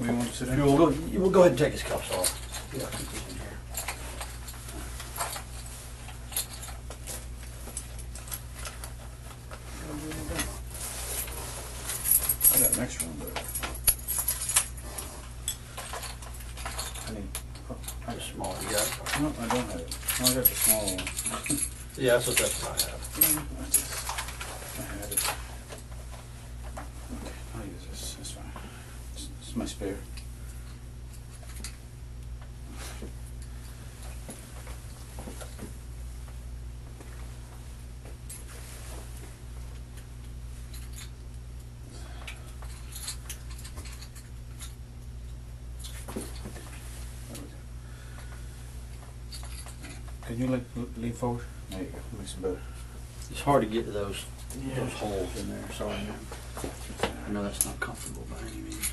We want to sit down? We'll go ahead and take his cuffs off. Yeah, keep these in here. I got an extra one, but I need. How small you got? No, I don't have it. I got the small one. Yeah, that's what I have. I had it. Okay, I'll use this. It's fine. It's my spare. Can you lean forward? There you go. Makes it better. It's hard to get to those holes in there. Sorry, man. I know that's not comfortable by any means.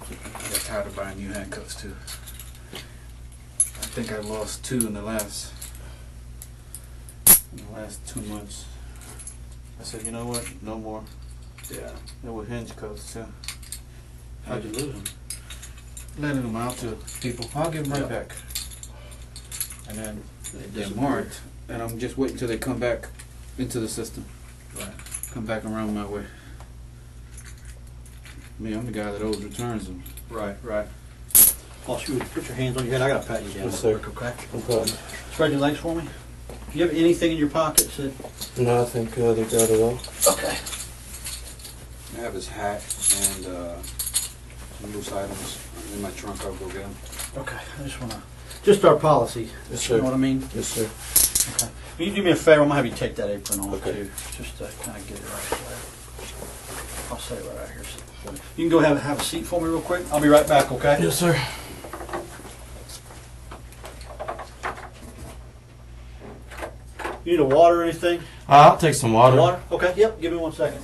I got tired of buying new handcuffs too. I think I lost 2 in the last 2 months. I said, you know what? No more. Yeah. They were hinge cuffs too. How'd you lose them? Lending them out to people. I'll give them right back. And then they're marked, and I'm just waiting till they come back into the system. Right. Come back around my way. Me, I'm the guy that always returns them. Right, right. Boss, you would put your hands on your head. I gotta pat you down. Yes, sir. Real quick, okay? No problem. Spread your legs for me. Do you have anything in your pockets that... No, I think they got it all. Okay. I have his hat and some loose items in my trunk. I'll go get them. Okay. I just wanna... Just our policy. Yes, sir. You know what I mean? Yes, sir. Okay. Will you do me a favor? I'm gonna have you take that apron off Okay. too, just to kind of get it right there. I'll set it right out here. You can go have a seat for me real quick. I'll be right back, okay? Yes, sir. You need a water or anything? I'll take some water. Water? Okay. Yep. Give me 1 second.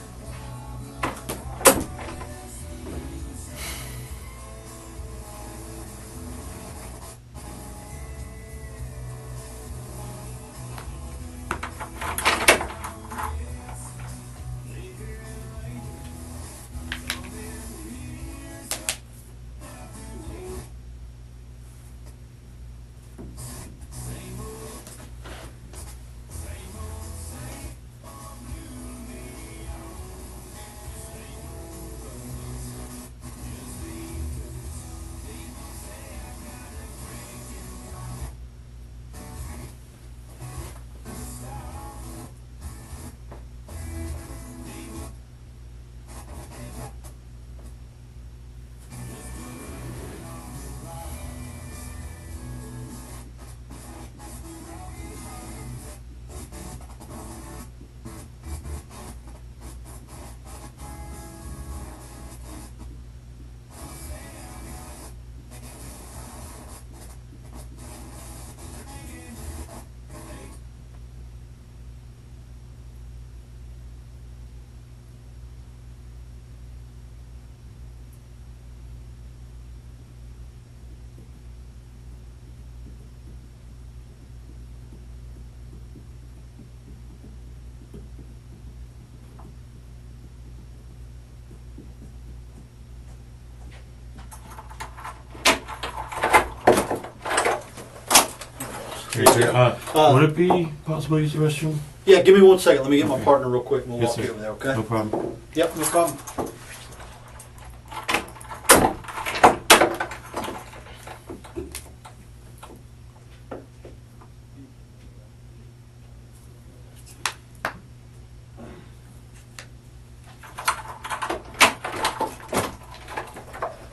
Would it be possible to use the restroom? Yeah. Give me 1 second. Let me get my Okay. partner real quick, and we'll Yes, walk sir. you over there, okay? No problem. Yep. No problem.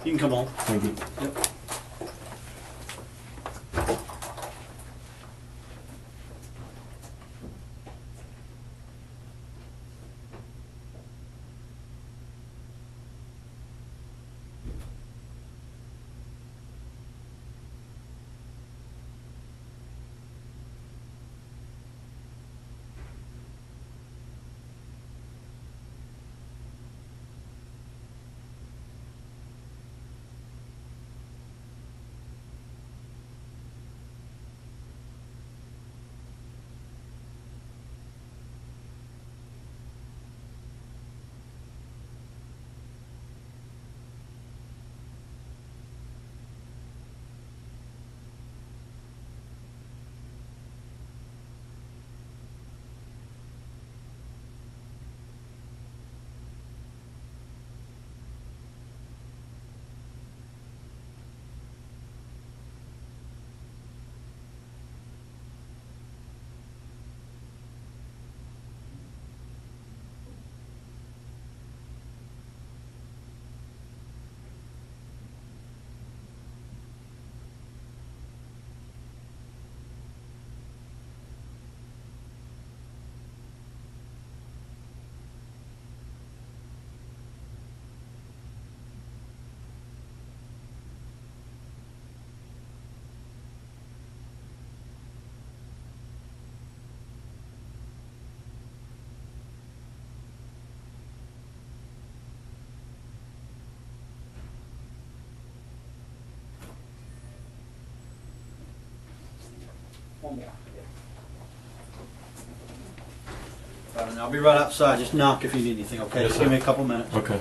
You can come on. Thank you. Yep. One more. Right, and I'll be right outside. Just knock if you need anything, okay? Yes, Just sir. give me a couple minutes. Okay.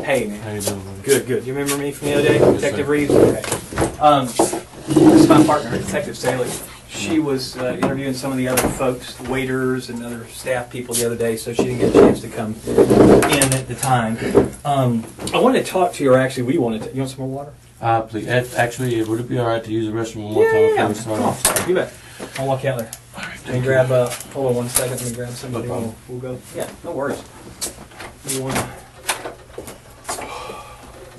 Hey, man. How you doing, buddy? Good, good. You remember me from the other day, Detective Reeves? Okay. This is my partner, Detective Staley. She was interviewing some of the other folks, waiters and other staff people the other day, so she didn't get a chance to come in at the time. I wanted to talk to you, or actually, we wanted to. You want some more water? Please. Actually, would it be all right to use the restroom one more time before we start off? You bet. I'll walk out there. Let me grab, hold on one second, let me grab somebody. No problem. We'll go. Yeah, no worries. You want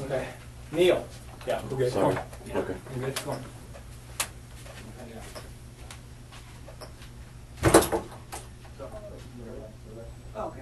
Okay. Neil. Yeah, we're good. Sorry. Come on. Yeah, Okay. you're good. Come on. Okay.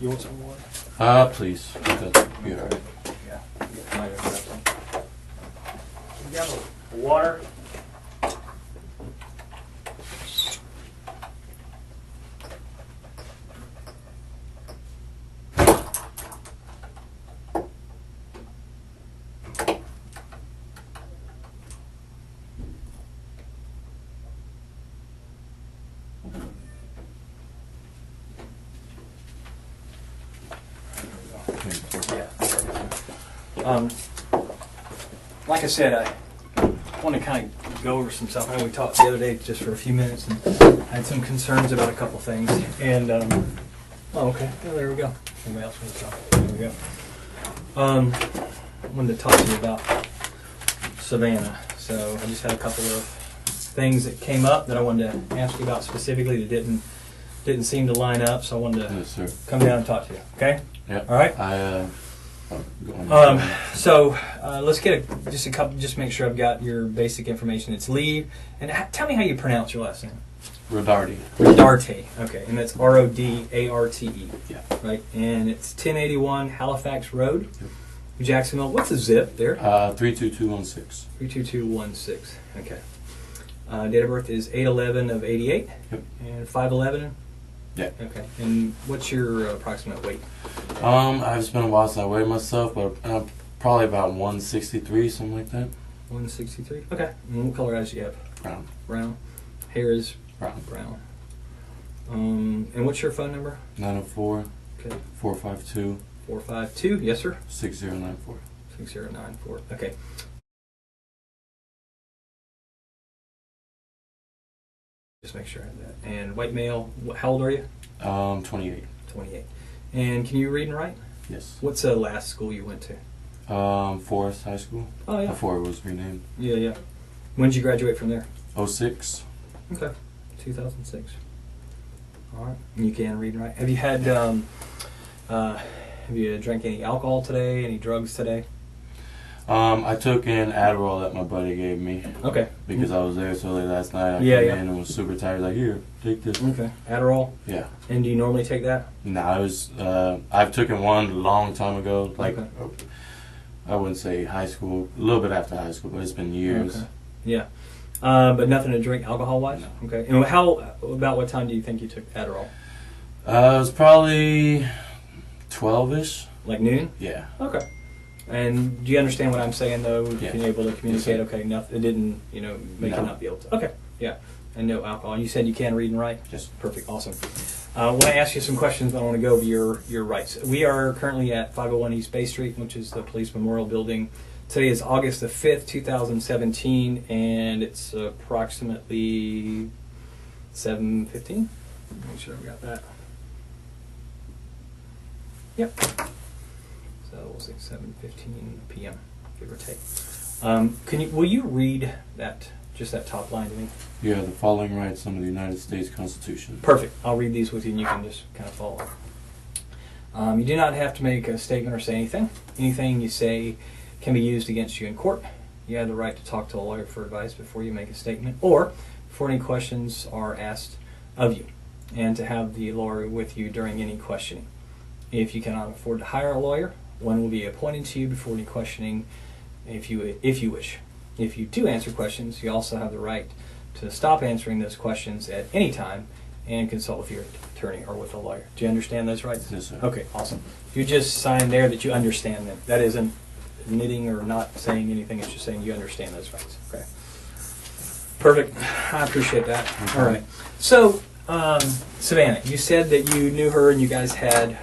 You want some water? Please. That'd be all right. Yeah. Might have grabbed some. You got a water? Like I said, I want to kind of go over some stuff. I know we talked the other day just for a few minutes, and I had some concerns about a couple things. And oh, okay, well, there we go. Anybody else want to talk? There we go. I wanted to talk to you about Savannah. So I just had a couple of things that came up that I wanted to ask you about specifically that didn't seem to line up. So I wanted to Yes, sir. come down and talk to you. Okay? Yeah. All right. Go on. So let's get just a couple. Just make sure I've got your basic information. It's Lee, and tell me how you pronounce your last name. Rodarte. Rodarte. Okay, and that's Rodarte. Yeah. Right, and it's 1081 Halifax Road, Jacksonville. What's the zip there? 32216. 32216. Okay. Date of birth is 8/11 of 88. Yep. And 5/11. Yeah. Okay. And what's your approximate weight? It's been a while since I weighed myself, but probably about 163, something like that. 163. Okay. And what color eyes do you have? Brown. Brown. Hair is Brown. brown. And what's your phone number? 904 Okay. 452 452. Yes, sir. 6094. 6094. Okay. Just make sure I have that. And white male. How old are you? 28. 28. And can you read and write? Yes. What's the last school you went to? Forest High School. Oh, yeah. Before it was renamed. Yeah, yeah. When did you graduate from there? 06. Okay. 2006. All right. And you can read and write. Have you had, have you drank any alcohol today? Any drugs today? I took an Adderall that my buddy gave me Okay. because I was there so late last night. I Yeah, came yeah. in and was super tired. Like, here, take this. Okay. Adderall? Yeah. And do you normally take that? Nah, I was. I've taken one a long time ago. Like, Okay. I wouldn't say high school. A little bit after high school, but it's been years. Okay. Yeah. But nothing to drink alcohol-wise? No. Okay. And about what time do you think you took Adderall? It was probably 12ish. Like noon? Yeah. Okay. And do you understand what I'm saying, though? Yeah. Can you able to communicate? Yes, Okay, nothing. It didn't, make you No. not be able to. Okay, yeah. And no alcohol. You said you can read and write? Yes. Perfect, awesome. I want to ask you some questions, but I want to go over your rights. We are currently at 501 East Bay Street, which is the Police Memorial Building. Today is August the 5th, 2017, and it's approximately 7:15. Make sure we got that. Yep. So we'll say 7:15 p.m., give or take. Will you read that top line to me? Yeah, the following rights under the United States Constitution. Perfect. I'll read these with you, and you can just kind of follow. You do not have to make a statement or say anything. Anything you say can be used against you in court. You have the right to talk to a lawyer for advice before you make a statement, or before any questions are asked of you, and to have the lawyer with you during any questioning. If you cannot afford to hire a lawyer, one will be appointed to you before any questioning if you wish. If you do answer questions, you also have the right to stop answering those questions at any time and consult with your attorney or with a lawyer. Do you understand those rights? Yes, sir. Okay, awesome. You just sign there that you understand them. That isn't admitting or not saying anything. It's just saying you understand those rights. Okay. Perfect. I appreciate that. Okay. All right. So, Savannah, you said that you knew her and you guys had,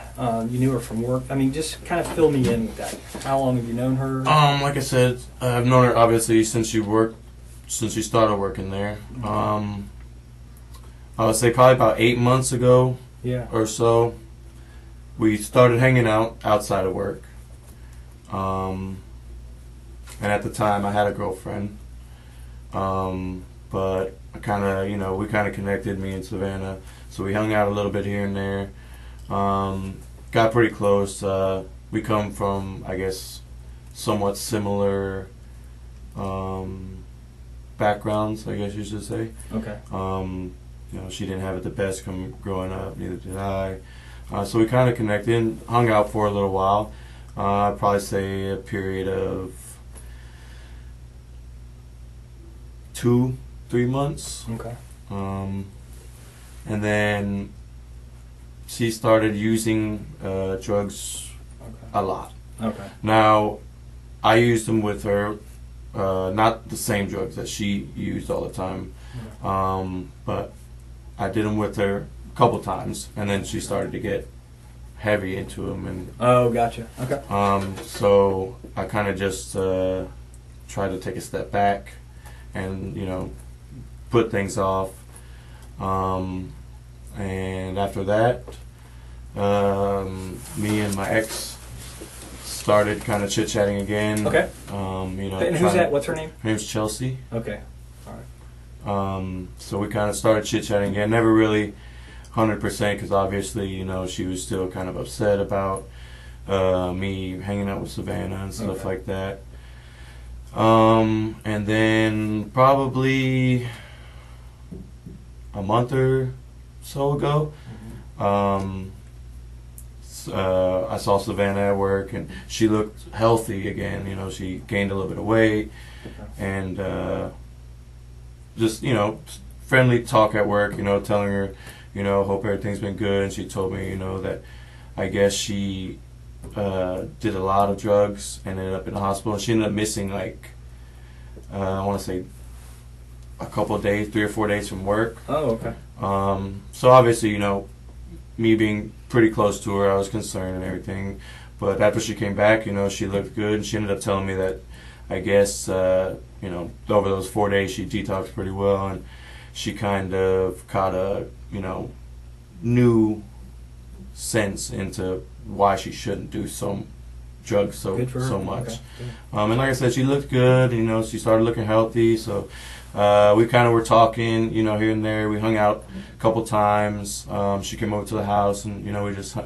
you knew her from work. I mean, just kind of fill me in with that. How long have you known her? Like I said, I've known her obviously since she started working there. I would say probably about 8 months ago Yeah. or so, we started hanging out outside of work. And at the time, I had a girlfriend. But we kind of connected, me and Savannah. So we hung out a little bit here and there. Got pretty close. We come from, I guess, somewhat similar backgrounds, I guess you should say. Okay. She didn't have it the best growing up, neither did I. So we kind of connected and hung out for a little while. I'd probably say a period of 2-3 months. Okay. And then she started using drugs a lot. Okay. Now, I used them with her, not the same drugs that she used all the time, but I did them with her a couple times, and then she started to get heavy into them. And Oh, gotcha. Okay. so I kind of just tried to take a step back and, put things off. And after that, me and my ex started kind of chit-chatting again. Okay. And who's that? What's her name? Her name's Chelsea. Okay. All right. So we kind of started chit-chatting again. Never really 100% because obviously, she was still kind of upset about me hanging out with Savannah and stuff like that. And then probably a month or so ago, I saw Savannah at work, and she looked healthy again. She gained a little bit of weight, and just friendly talk at work. Telling her, hope everything's been good. And she told me, that I guess she did a lot of drugs and ended up in the hospital. And she ended up missing I want to say a couple of days, 3 or 4 days from work. Oh, okay. So obviously, me being pretty close to her, I was concerned and everything. But after she came back, she looked good. And she ended up telling me that, I guess, over those 4 days, she detoxed pretty well. And she kind of caught a, new sense into why she shouldn't do drugs so Good for her. much. Okay. And like I said, she looked good. You know, she started looking healthy. So we kind of were talking, you know, here and there. We hung out a couple times. She came over to the house, and you know, we just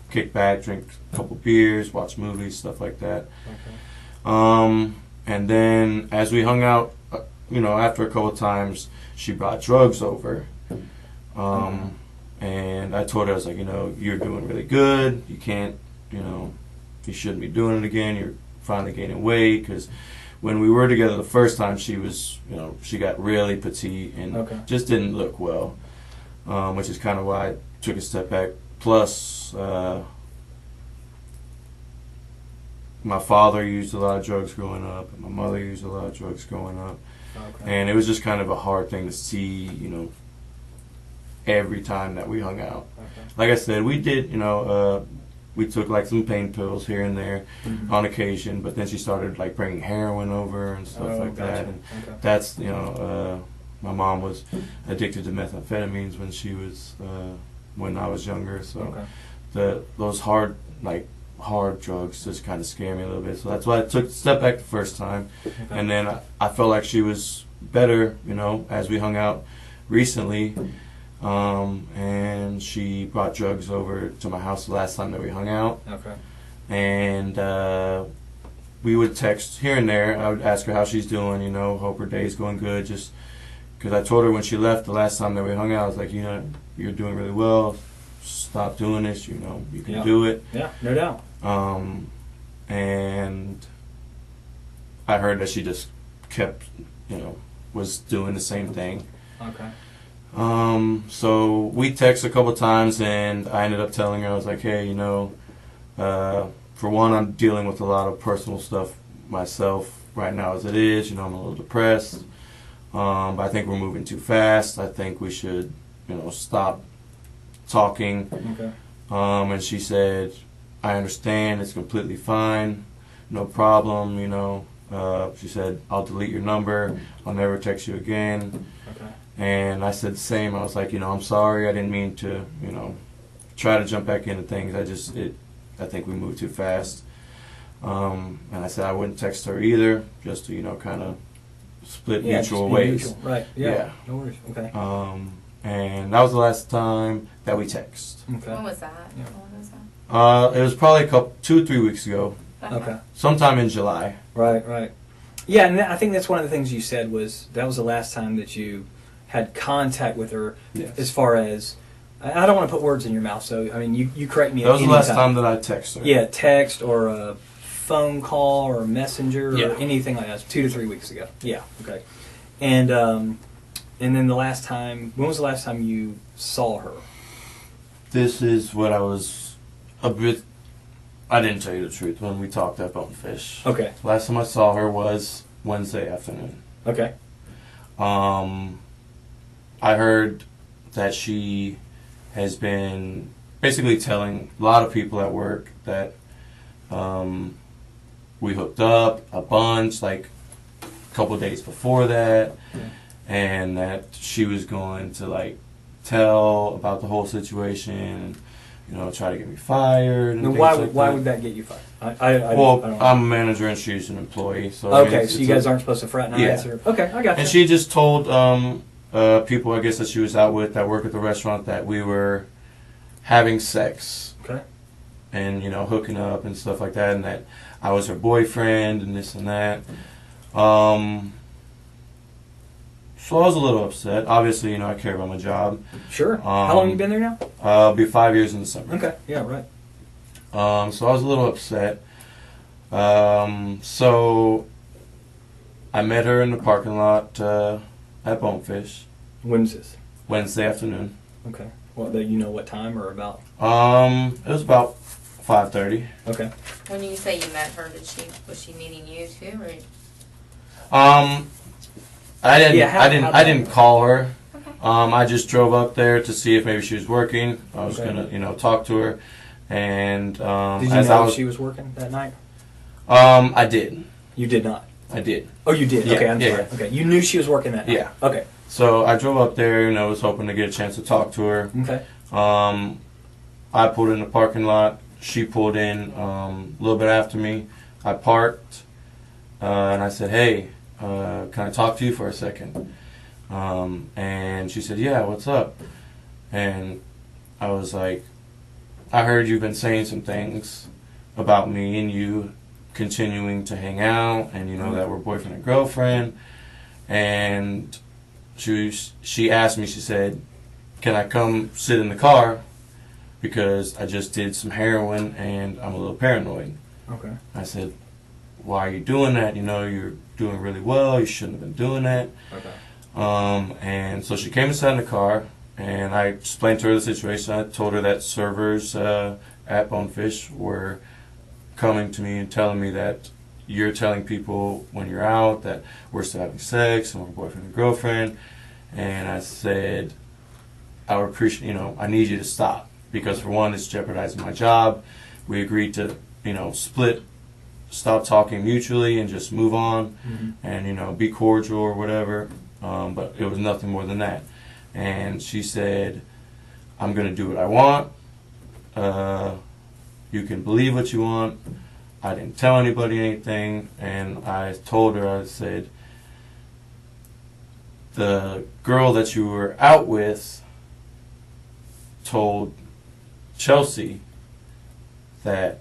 kicked back, drink a couple beers, watch movies, stuff like that. Okay. And then as we hung out, you know, after a couple times, she brought drugs over. And I told her, I was like, you know, you're doing really good. You can't, you know, you shouldn't be doing it again. You're finally gaining weight. Because when we were together the first time, she was, you know, she got really petite and just didn't look well, which is kind of why I took a step back. Plus, my father used a lot of drugs growing up, and my mother used a lot of drugs growing up. Okay. And it was just kind of a hard thing to see, you know, every time that we hung out. Okay. Like I said, we did, you know, we took like some pain pills here and there on occasion, but then she started like bringing heroin over and stuff like that. And that's, you know, my mom was addicted to methamphetamines when she was, when I was younger. So those hard drugs just kind of scare me a little bit. So that's why I took a step back the first time. And then I felt like she was better, you know, as we hung out recently. And she brought drugs over to my house the last time that we hung out. Okay. And we would text here and there. I would ask her how she's doing, you know, hope her day's going good. Just because I told her when she left the last time that we hung out, I was like, you know, you're doing really well. Stop doing this, you know, you can do it. Yeah, no doubt. And I heard that she just kept, you know, was doing the same thing. Okay. So we texted a couple times, and I ended up telling her, I was like, hey, you know, for one, I'm dealing with a lot of personal stuff myself right now as it is. You know, I'm a little depressed. But I think we're moving too fast. I think we should, you know, stop talking. Okay. And she said, I understand, it's completely fine, no problem, you know. She said, I'll delete your number, I'll never text you again. Okay. And I said the same. I was like, you know, I'm sorry, I didn't mean to, you know, try to jump back into things. I think we moved too fast. And I said I wouldn't text her either, just to, you know, kind of split mutual ways. Mutual. Right. Yeah. No worries. Okay. And that was the last time that we text. Okay. When was that? Yeah. When was that? It was probably 2 or 3 weeks ago. Okay. Sometime in July. Right. Right. Yeah, and I think that's one of the things you said was that was the last time that you had contact with her. Yes. As far as I don't want to put words in your mouth, so I mean you correct me. That was the last time that I texted her. Yeah, text or a phone call or a messenger Yeah. or anything like that. 2 to 3 weeks ago. Yeah. Okay. And then the last time, when was the last time you saw her? This is what I was a bit. I didn't tell you the truth when we talked at Bonefish. Okay. Last time I saw her was Wednesday afternoon. Okay. I heard that she has been basically telling a lot of people at work that we hooked up a bunch, like a couple days before that, and that she was going to like tell about the whole situation, you know, try to get me fired. And Now, why would that get you fired? I don't know. I'm a manager and she's an employee. So okay, so you guys aren't supposed to fraternize? Yeah. Or, okay, I got you. And she just told people, I guess, that she was out with that work at the restaurant that we were having sex. Okay. And, you know, hooking up and stuff like that, and that I was her boyfriend and this and that. So I was a little upset. Obviously, you know, I care about my job. Sure. How long have you been there now? It'll be 5 years in December. Okay. Yeah, right. So I was a little upset. So I met her in the parking lot at Bonefish. When's this? Wednesday afternoon. Okay. Well, you know what time or about? It was about 5:30. Okay. When you say you met her, was she meeting you too, or? I didn't. Yeah, I didn't call her. Okay. I just drove up there to see if maybe she was working. I was Okay. gonna, you know, talk to her, and Did you as know I was, she was working that night? I did. You did not. I did. Oh, you did. Yeah, Okay, I'm yeah, sorry. yeah. Okay, you knew she was working that night. Yeah. Okay. So I drove up there, and I was hoping to get a chance to talk to her. Okay. I pulled in the parking lot. She pulled in a little bit after me. I parked, and I said, "Hey, can I talk to you for a second?" And she said, "Yeah, what's up?" And I was like, "I heard you've been saying some things about me and you continuing to hang out, and you know that we're boyfriend and girlfriend." And she asked me, she said, "Can I come sit in the car? Because I just did some heroin and I'm a little paranoid." Okay. I said, "Why are you doing that? You know, you're doing really well. You shouldn't have been doing that." Okay. And so she came and sat in the car, and I explained to her the situation. I told her that servers at Bonefish were coming to me and telling me that you're telling people when you're out that we're still having sex and we're boyfriend and girlfriend. And I said, "I would appreciate, you know, I need you to stop. Because for one, it's jeopardizing my job. We agreed to, you know, split, stop talking mutually and just move on and, you know, be cordial or whatever." But it was nothing more than that. And she said, "I'm going to do what I want. You can believe what you want. I didn't tell anybody anything." And I told her, I said, "The girl that you were out with told Chelsea that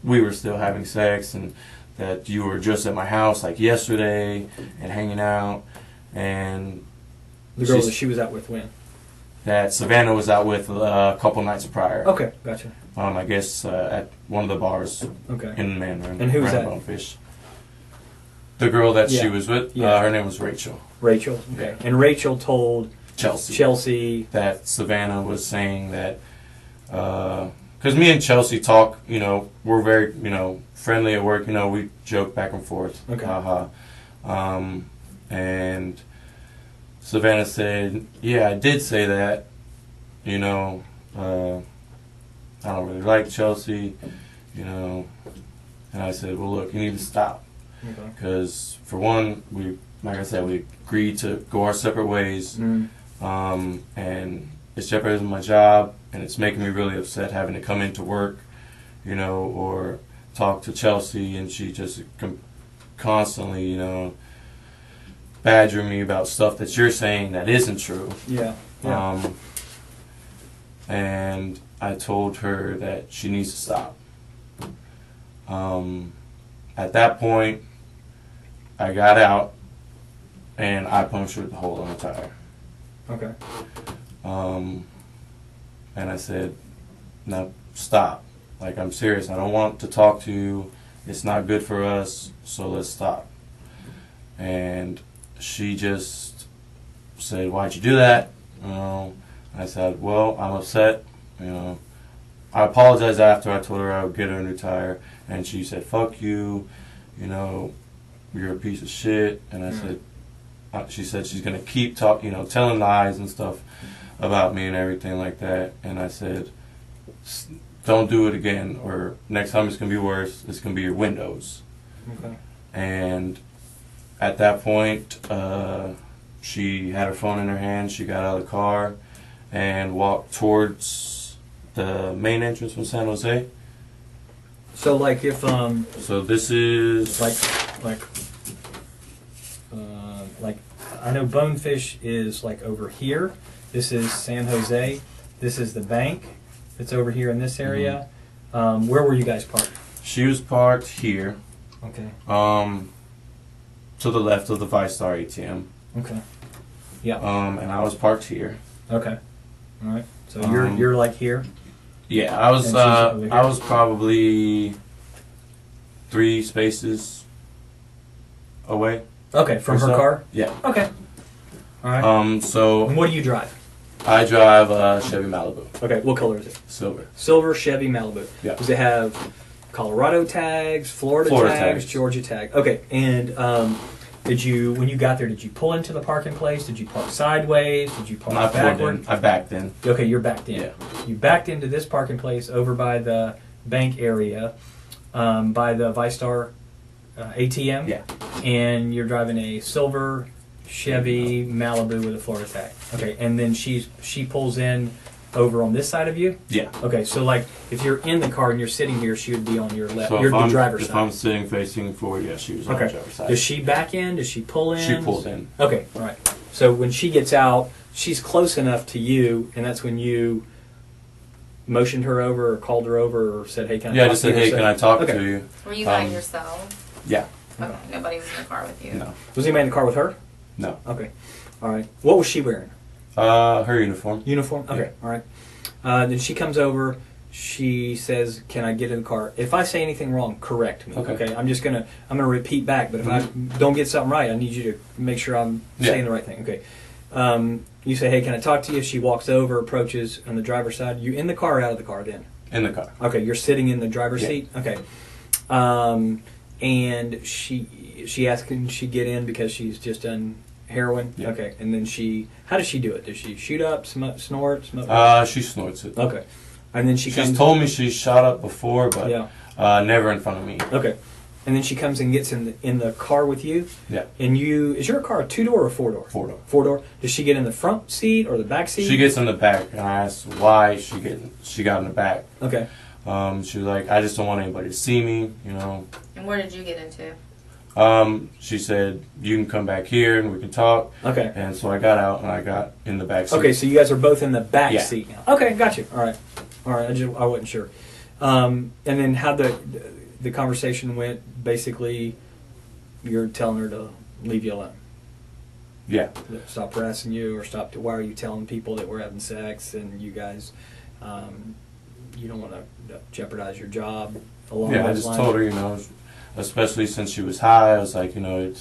we were still having sex and that you were just at my house like yesterday and hanging out." And The girl that she was out with when? that Savannah was out with a couple nights prior. Okay, gotcha. I guess at one of the bars Okay. in the man room. And who's that? Bonefish. The girl that she Yeah. was with, Yeah. her name was Rachel. Rachel. Okay. Yeah. And Rachel told Chelsea. Chelsea. That Savannah was saying that, because me and Chelsea talk, you know, we're very, you know, friendly at work, you know, we joke back and forth. Okay. And Savannah said, "Yeah, I did say that, you know, I don't really like Chelsea, you know." And I said, "Well, look, you need to stop. Okay. Because for one, like I said, we agreed to go our separate ways. And it's jeopardizing my job, and it's making me really upset having to come into work, you know, or talk to Chelsea, and she just constantly, you know, badgering me about stuff that you're saying that isn't true." Yeah. Yeah. And I told her that she needs to stop. At that point, I got out, and I punctured the hole in the tire. Okay. And I said, "No, stop. Like, I'm serious. I don't want to talk to you. It's not good for us, so let's stop." And she just said, "Why'd you do that?" I said, "Well, I'm upset. You know, I apologized after. I told her I would get her a new tire, and she said, 'Fuck you. You know, you're a piece of shit.'" And I said, she said she's gonna keep talking, you know, telling lies and stuff about me and everything like that. And I said, "Don't do it again, or next time it's gonna be worse. It's gonna be your windows." Okay. And at that point, she had her phone in her hand. She got out of the car and walked towards the main entrance from San Jose. So, like, if So this is like I know Bonefish is like over here. This is San Jose. This is the bank that's over here in this area. Where were you guys parked? She was parked here, Okay. to the left of the Five-Star ATM. Okay. Yeah. And I was parked here. Okay. All right. So Um, you're like here. Yeah, I was And she's over here? I was probably 3 spaces away. Okay, from or her so. car. Yeah. Okay. All right. So And what do you drive? I drive a Chevy Malibu, Okay. What color is it? silver. Silver Chevy Malibu. Yeah. Does it have Colorado tags, Florida tags, Georgia tag? Okay. And did you, when you got there, did you pull into the parking place? Did you park sideways? Did you park I pulled backward? in. I backed in. Okay, you're backed in. Yeah. You backed into this parking place over by the bank area, by the ViStar ATM. Yeah. And you're driving a silver Chevy Malibu with a Florida tag. Okay, and then she pulls in over on this side of you? Yeah. Okay, so like if you're in the car and you're sitting here, she would be on your left. So You're the driver's if side. I'm sitting facing forward, yeah, she was on the Okay. driver's side. Does she back in? Does she pull in? She pulled in. Okay, all right. So when she gets out, she's close enough to you, and that's when you motioned her over or called her over or said, hey, can I Yeah, I talk just to said, you? hey, can I talk Okay. to you? Were you by Um, yourself? Yeah. Okay, nobody was in the car with you. No. Was anybody in the car with her? No. Okay. All right. What was she wearing? Her uniform. Uniform? Okay. All right. Then she comes over. She says, "Can I get in the car?" If I say anything wrong, correct me. Okay. I'm gonna repeat back. But if I don't get something right, I need you to make sure I'm saying the right thing. Okay. You say, "Hey, can I talk to you?" She walks over, approaches on the driver's side. You in the car or out of the car then? In the car. Okay. You're sitting in the driver's seat. Okay. And she asks, can she get in because she's just done heroin? Yeah. Okay. And then how does she do it? Does she shoot up, snort, smoke? She snorts it. Okay. And then she She's comes. told me she's shot up before, but Yeah. never in front of me. Okay. And then she comes and gets in the car with you. Yeah. And is your car a 2-door or 4-door? 4-door. 4-door. Does she get in the front seat or the back seat? She gets in the back, and I asked why she got in the back. Okay. She was like, I just don't want anybody to see me, you know. And where did you get into? She said, you can come back here and we can talk. Okay. And so I got out and I got in the back seat. Okay, so you guys are both in the back Yeah. seat now. Okay, got you. All right. I wasn't sure. And then how the conversation went. Basically, you're telling her to leave you alone. Yeah. Stop harassing you, or stop. Why are you telling people that we're having sex and you guys, you don't want to jeopardize your job along Yeah, I those just lines? told her, you know, especially since she was high, I was like, you know,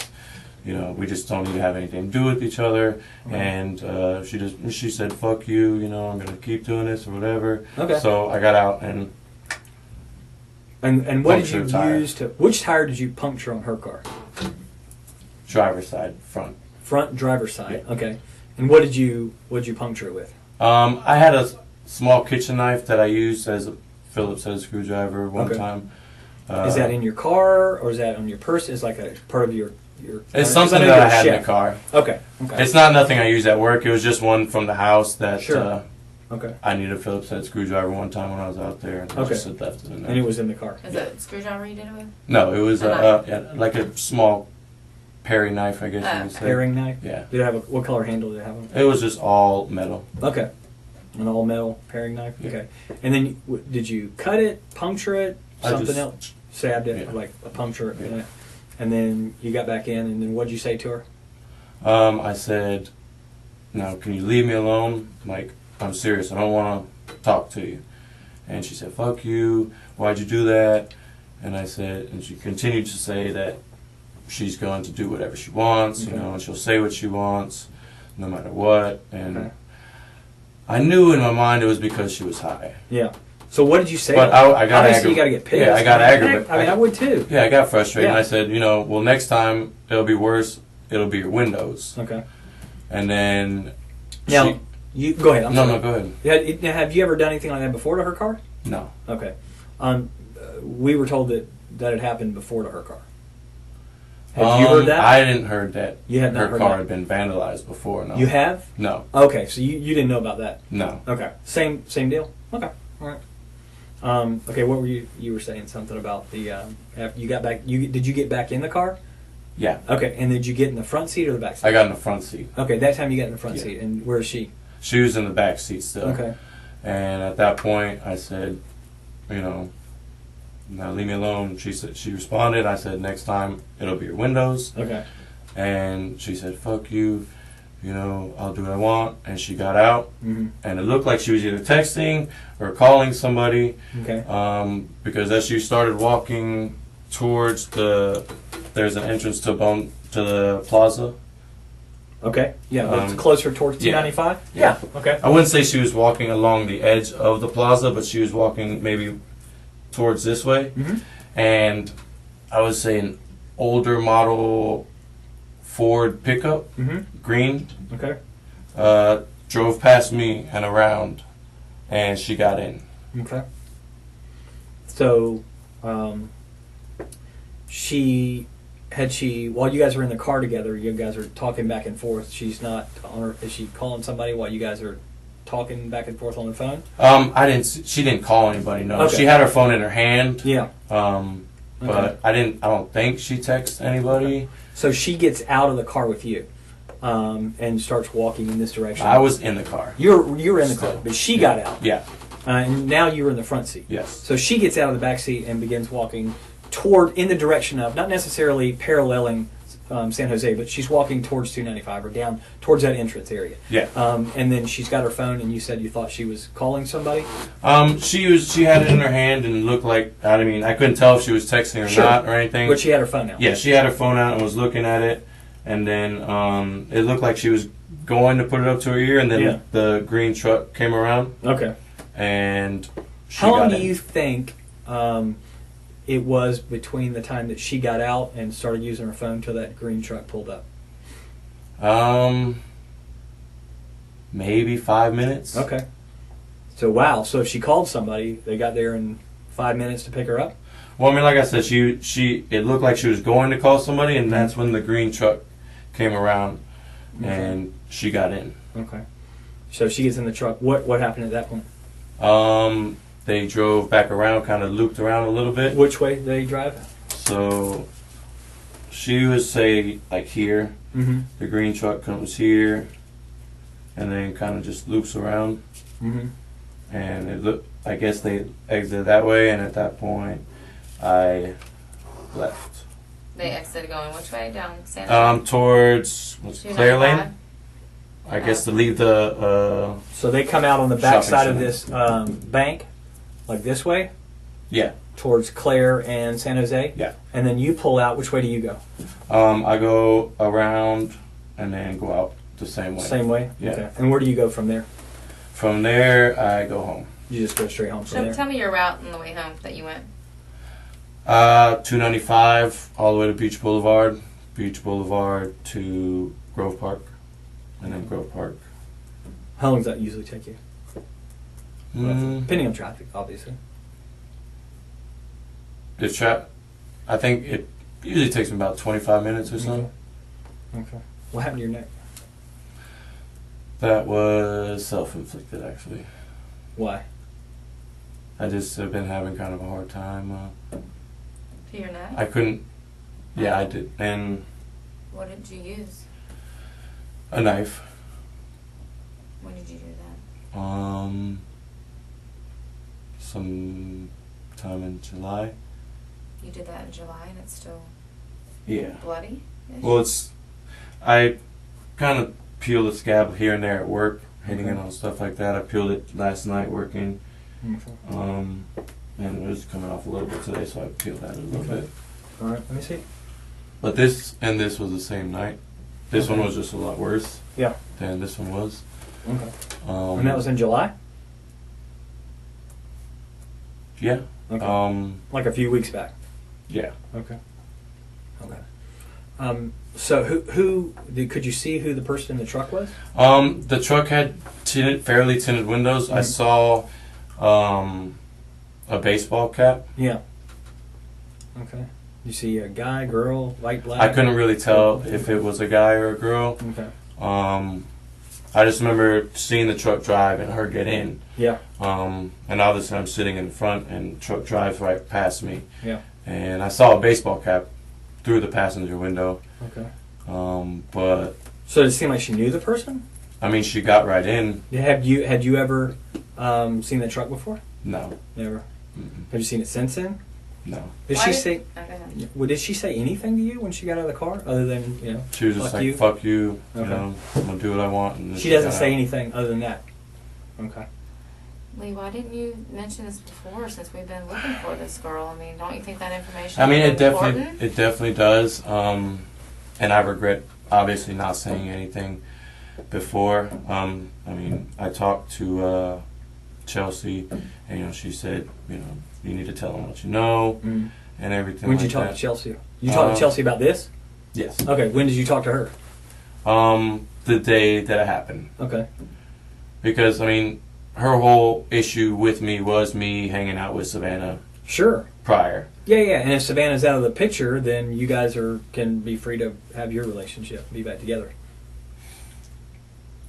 we just don't need to have anything to do with each other. Right. And she said, fuck you, you know, I'm going to keep doing this or whatever. Okay. So I got out and And what did you punctured tire. use to? Which tire did you puncture on her car? driver's side, front. Front driver's side. Yeah. Okay. And what did you puncture it with? I had a small kitchen knife that I used as a Phillips head screwdriver one Okay. time. Is that in your car or is that on your purse? Is like a part of your? It's 'cause something know that you're I a had in chef. the car. Okay. Okay. It's not nothing I use at work. It was just one from the house that Sure. Okay. I needed a Phillips head screwdriver one time when I was out there. And I Okay. just had left it in there. And it was in the car. Is it a screwdriver you did it with? No, it was A knife. yeah, like a small Perry knife, I guess you would say. Paring knife. Yeah. Did it have what color handle did it have on it? It was just all metal. Okay. An all metal paring knife. Yeah. Okay. And then did you cut it, puncture it, I something just- else? Stabbed it, Yeah. like a puncture. Yeah. And then you got back in, and then what did you say to her? I said, "Now, can you leave me alone? Like, I'm serious. I don't want to talk to you." And she said, "Fuck you. Why'd you do that?" And I said, and she continued to say that she's going to do whatever she wants, you Okay. know, and she'll say what she wants, no matter what. And Okay. I knew in my mind it was because she was high. Yeah. So what did you say? But I got Obviously, you aggravated. got to get pissed. Yeah, I got aggravated. I mean, I would too. Yeah, I got frustrated. Yeah. And I said, you know, well, next time it'll be worse. It'll be your windows. Okay. And then Now, you go ahead. I'm no, sorry. no, go ahead. Now, have you ever done anything like that before to her car? No. Okay. We were told that had happened before to her car. Have you heard that? I didn't heard that. You had not her heard car that? had been vandalized before. No. You have? No. Okay, so you didn't know about that. No. Okay. Same deal. Okay. All right. Okay. What were you were saying something about the after you got back? Did you get back in the car? Yeah. Okay. And did you get in the front seat or the back seat? I got in the front seat. Okay. That time you got in the front Yeah. seat, and where is she? She was in the back seat still. Okay. And at that point, I said, you know, now leave me alone. She responded. I said, next time it'll be your windows. Okay. And she said, fuck you. You know, I'll do what I want. And she got out. Mm-hmm. And it looked like she was either texting or calling somebody. Okay. Because as she started walking towards there's an entrance to the plaza. Okay. Yeah. That's Um, closer towards yeah. 295. Yeah. Okay. I wouldn't say she was walking along the edge of the plaza, but she was walking maybe towards this way. Mm-hmm. And I would say an older model Ford pickup, Mm-hmm. green, Okay. drove past me and around, and she got in. Okay. So, while you guys were in the car together, you guys are talking back and forth. She's not on her. Is she calling somebody while you guys are talking back and forth on the phone? She didn't call anybody. No, Okay. she had her phone in her hand. Yeah. But I don't think she texted anybody. So she gets out of the car with you, and starts walking in this direction. I was in the car. You were in the car, but she got out. Yeah. And now you were in the front seat. Yes. So she gets out of the back seat and begins walking in the direction of, not necessarily paralleling San Jose, but she's walking towards 295 or down towards that entrance area. Yeah. And then she's got her phone, and you said you thought she was calling somebody? She had it in her hand and looked like, I couldn't tell if she was texting or not or anything. But she had her phone out. Yeah, she had her phone out and was looking at it, and then it looked like she was going to put it up to her ear, and then the green truck came around. Okay. And she how long got do you think it was between the time that she got out and started using her phone till that green truck pulled up? Maybe 5 minutes. Okay. So wow. So if she called somebody, they got there in 5 minutes to pick her up? Well, like I said, it looked like she was going to call somebody, and that's when the green truck came around, and she got in. Okay. So she gets in the truck. What happened at that point? They drove back around, kind of looped around a little bit. Which way did they drive? So she would say like here. Mm-hmm. The green truck comes here, and then kind of just loops around. Mm-hmm. And I guess they exited that way, and at that point, I left. They exited going which way? Down San Jose? Towards Claire 295? Lane. I guess to leave the. So they come out on the back Shopping side of center. this bank, like this way, Yeah. towards Claire and San Jose. Yeah. And then you pull out. Which way do you go? I go around and then go out the same way. Same way. Yeah. Okay. And where do you go from there? From there, I go home. You just go straight home from So there. tell me your route on the way home that you went. 295 all the way to Beach Boulevard to Grove Park, and then Grove Park. How long does that usually take you? Depending on traffic, obviously. I think it usually takes me about 25 minutes or so. Okay. What happened to your neck? That was self-inflicted, actually. Why? I just have been having kind of a hard time. To your neck? I couldn't. Yeah, I did. And What did you use? a knife. When did you do that? Some time in July. You did that in July and it's still Yeah. bloody? Well, I kind of peel the scab here and there at work, hitting it on stuff like that. I peeled it last night working, and it was coming off a little bit today, so I peeled that a little bit. All right, let me see. But this was the same night. This one was just a lot worse. Yeah. Than this one was. Okay. And that was in July? Yeah. Okay. Like a few weeks back. Yeah. Okay. Okay. So could you see who the person in the truck was? The truck had fairly tinted windows. I saw a baseball cap. Yeah. Okay. You see a guy, girl, white, black? I couldn't really tell if it was a guy or a girl. Okay. I just remember seeing the truck drive and her get in. Yeah. And obviously I'm sitting in the front and the truck drives right past me. Yeah. And I saw a baseball cap through the passenger window. Okay. But So did it seem like she knew the person? I mean, she got right in. Had you ever seen the truck before? No. Never. Mm-mm. Have you seen it since then? No. Did Why she did- say? Oh, go ahead. Well, did she say anything to you when she got out of the car, other than She was just fuck like, you? "Fuck you," you Okay. know. I'm gonna do what I want. And then She doesn't got say out. anything other than that. Okay. Lee, why didn't you mention this before since we've been looking for this girl? I mean, don't you think that information I mean, is it definitely important? it definitely does. And I regret obviously not saying anything before. I mean, I talked to Chelsea, and she said, you need to tell them what you know and everything. When did like you talk that. to Chelsea? You talked to Chelsea about this? Yes. Okay. When did you talk to her? The day that it happened, Okay. because I mean, her whole issue with me was me hanging out with Savannah Sure. prior. Yeah, yeah. And if Savannah's out of the picture, then you guys can be free to have your relationship, be back together.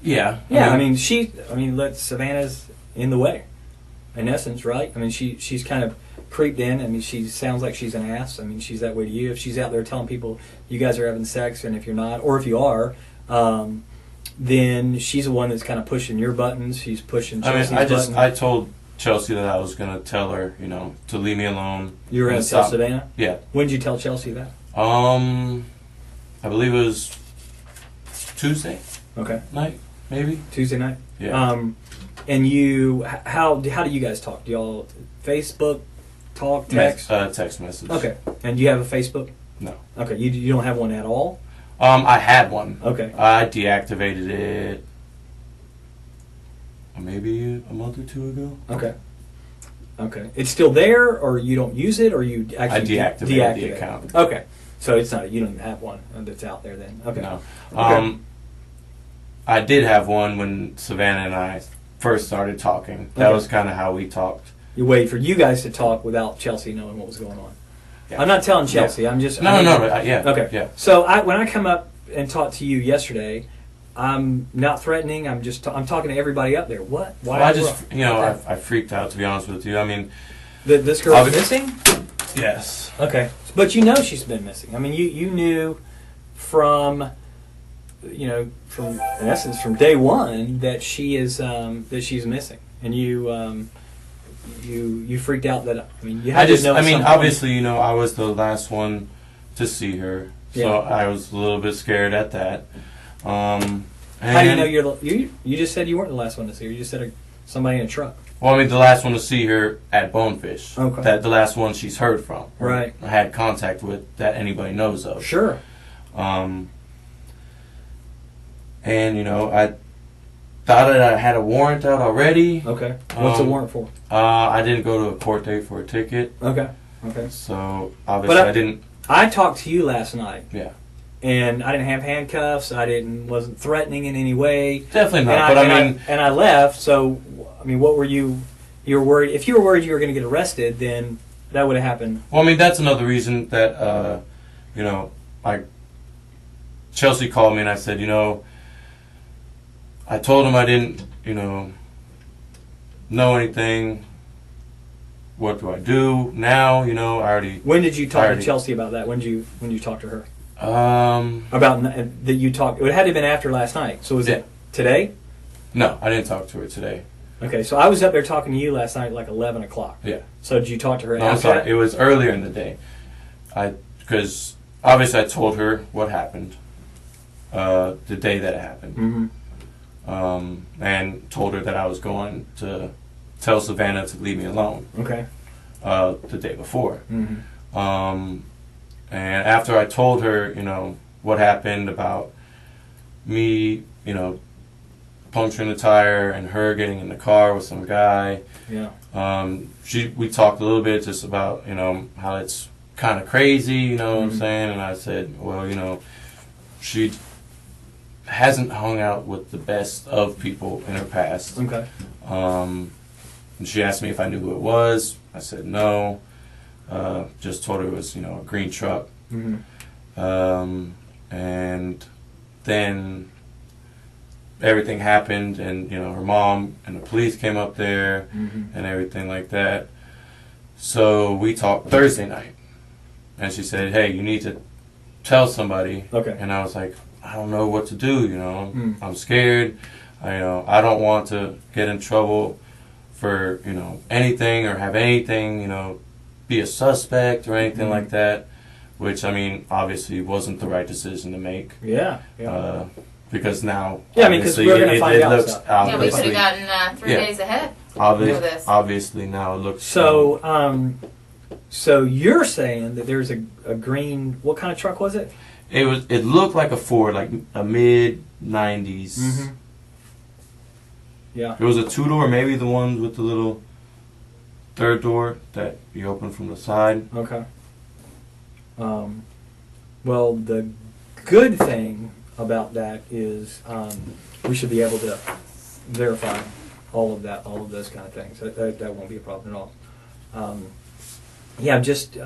Yeah. Yeah, I mean, Savannah's in the way, in essence, right? I mean, she's kind of creeped in. I mean, she sounds like she's an ass. I mean, she's that way to you. If she's out there telling people you guys are having sex, and if you're not, or if you are, then she's the one that's kind of pushing your buttons. She's pushing Chelsea's buttons. I told Chelsea that I was going to tell her, to leave me alone. You were going to tell Savannah? Yeah. When did you tell Chelsea that? I believe it was Tuesday night, maybe. Tuesday night? Yeah. And you, how do you guys talk? Do y'all Facebook talk, text? Text message. Okay. And do you have a Facebook? No. Okay. You don't have one at all? I had one. Okay. I deactivated it maybe a month or two ago. Okay. Okay. It's still there, or you don't use it, or you actually I deactivated the account. Okay. So it's not, you don't even have one that's out there then. Okay. No. Okay. I did have one when Savannah and I first started talking. That Okay. was kind of how we talked. You waited for you guys to talk without Chelsea knowing what was going on. Yeah. I'm not telling Chelsea. I'm just No. Yeah. Okay. Yeah. So when I come up and talk to you yesterday, I'm not threatening. I'm talking to everybody up there. What? Why? Well, I freaked out, to be honest with you. I mean, this girl's missing. yes. Okay, but you know she's been missing. I mean, you knew from in essence from day one that she's missing, and you freaked out that you had to know. I mean, obviously, I was the last one to see her, so Yeah. I was a little bit scared at that. How do you know you just said you weren't the last one to see her? You just said somebody in a truck. Well, I mean, the last one to see her at Bonefish. Okay. That the last one she's heard from. Right. I had contact with that anybody knows of. Sure. And I thought that I had a warrant out already. Okay. What's the warrant for? I didn't go to a court date for a ticket. Okay. Okay. So obviously I didn't. I talked to you last night. Yeah. And I didn't have handcuffs. Wasn't threatening in any way. Definitely not. And I left. So, I mean, what were you? You were worried. If you were worried you were going to get arrested, then that would have happened. Well, I mean, that's another reason that Chelsea called me and I said, I told him I didn't, know anything. What do I do now? I already. When did you talk to Chelsea about that? When did you talk to her? About that you talked. It had to have been after last night. So was it today? No, I didn't talk to her today. Okay, so I was up there talking to you last night at like 11 o'clock. Yeah. So did you talk to her No, after I'm sorry. that? It was earlier in the day. Because obviously I told her what happened the day that it happened. Mm-hmm. And told her that I was going to tell Savannah to leave me alone. Okay. The day before. Mm-hmm. And after I told her, what happened about me, puncturing the tire and her getting in the car with some guy. Yeah. We talked a little bit just about, how it's kind of crazy, you know what I'm saying? And I said, well, she hasn't hung out with the best of people in her past. Okay. And she asked me if I knew who it was. I said no. Just told her it was, a green truck. Mm-hmm. And then everything happened, and her mom and the police came up there and everything like that. So we talked Thursday night, and she said, "Hey, you need to tell somebody." Okay. And I was like, "I don't know what to do. I'm scared. I don't want to get in trouble for anything or have anything be a suspect or anything like that." Which, I mean, obviously wasn't the right decision to make. Yeah. Yeah. Because now, yeah, I mean, because we're going to find out stuff. Yeah, we could have gotten 3 days ahead. Obviously, now it looks. So, so you're saying that there's a green. What kind of truck was it? It looked like a Ford, like a mid '90s. Mm-hmm. Yeah. It was a 2-door, maybe the one with the little third door that you open from the side. Okay. Well, the good thing about that is we should be able to verify all of those kind of things. That won't be a problem at all. Yeah, just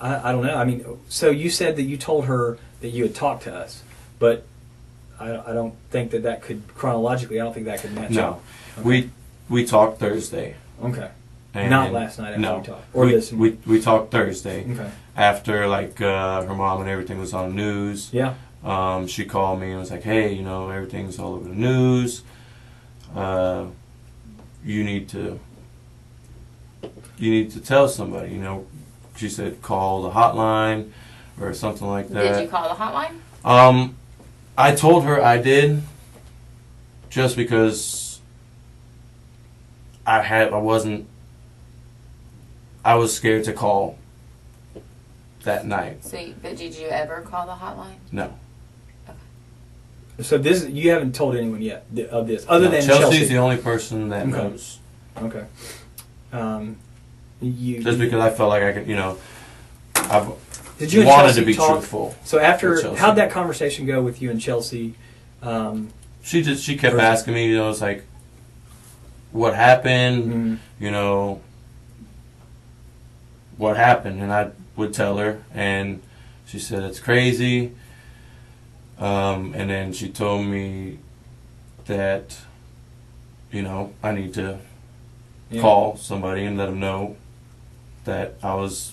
I don't know. I mean, so you said that you told her that you had talked to us, but I don't think that could, chronologically, I don't think that could match No, up. Okay. we talked Thursday. Okay. And Not last night after no, we talked. Or this morning. we talked Thursday. Okay. After like her mom and everything was on the news. Yeah. She called me and was like, "Hey, you know, everything's all over the news. You need to tell somebody." You know, she said call the hotline or something like that. Did you call the hotline? I told her I did, just because I was scared to call that night. But did you ever call the hotline? No. So you haven't told anyone yet of this, other No, than Chelsea's Chelsea. the only person that Okay. knows. Okay. Just because I felt like I could, you know, I've Did you and wanted Chelsea to be talk? truthful. So with Chelsea. how'd that conversation go with you and Chelsea? She kept asking me, you know, it's like, what happened? You know, what happened? And I would tell her, and she said it's crazy. And then she told me that, you know, I need to call somebody and let them know that I was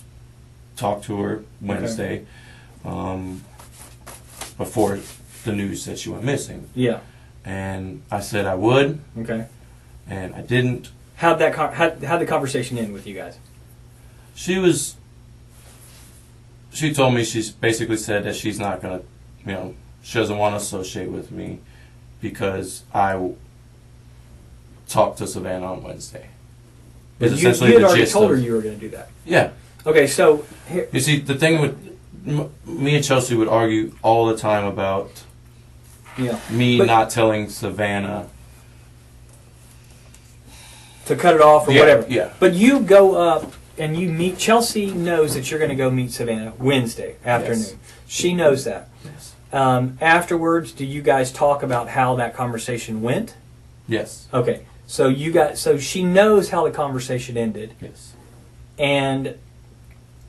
talk to her Wednesday, before the news that she went missing. Yeah. And I said I would, Okay. and I didn't. How'd the conversation end with you guys? She told me, she's basically said that she's not gonna, you know, she doesn't want to associate with me because I talked to Savannah on Wednesday. But Is you essentially had the already gist told her of- you were going to do that. Yeah. Okay, so here, You see, the thing with me and Chelsea would argue all the time about yeah, me But- not telling Savannah. to cut it off or Yeah, whatever. yeah. But you go up and you meet. Chelsea knows that you're going to go meet Savannah Wednesday afternoon. Yes. She knows that. Yes. Afterwards, do you guys talk about how that conversation went? Yes. Okay, so so she knows how the conversation ended, Yes. and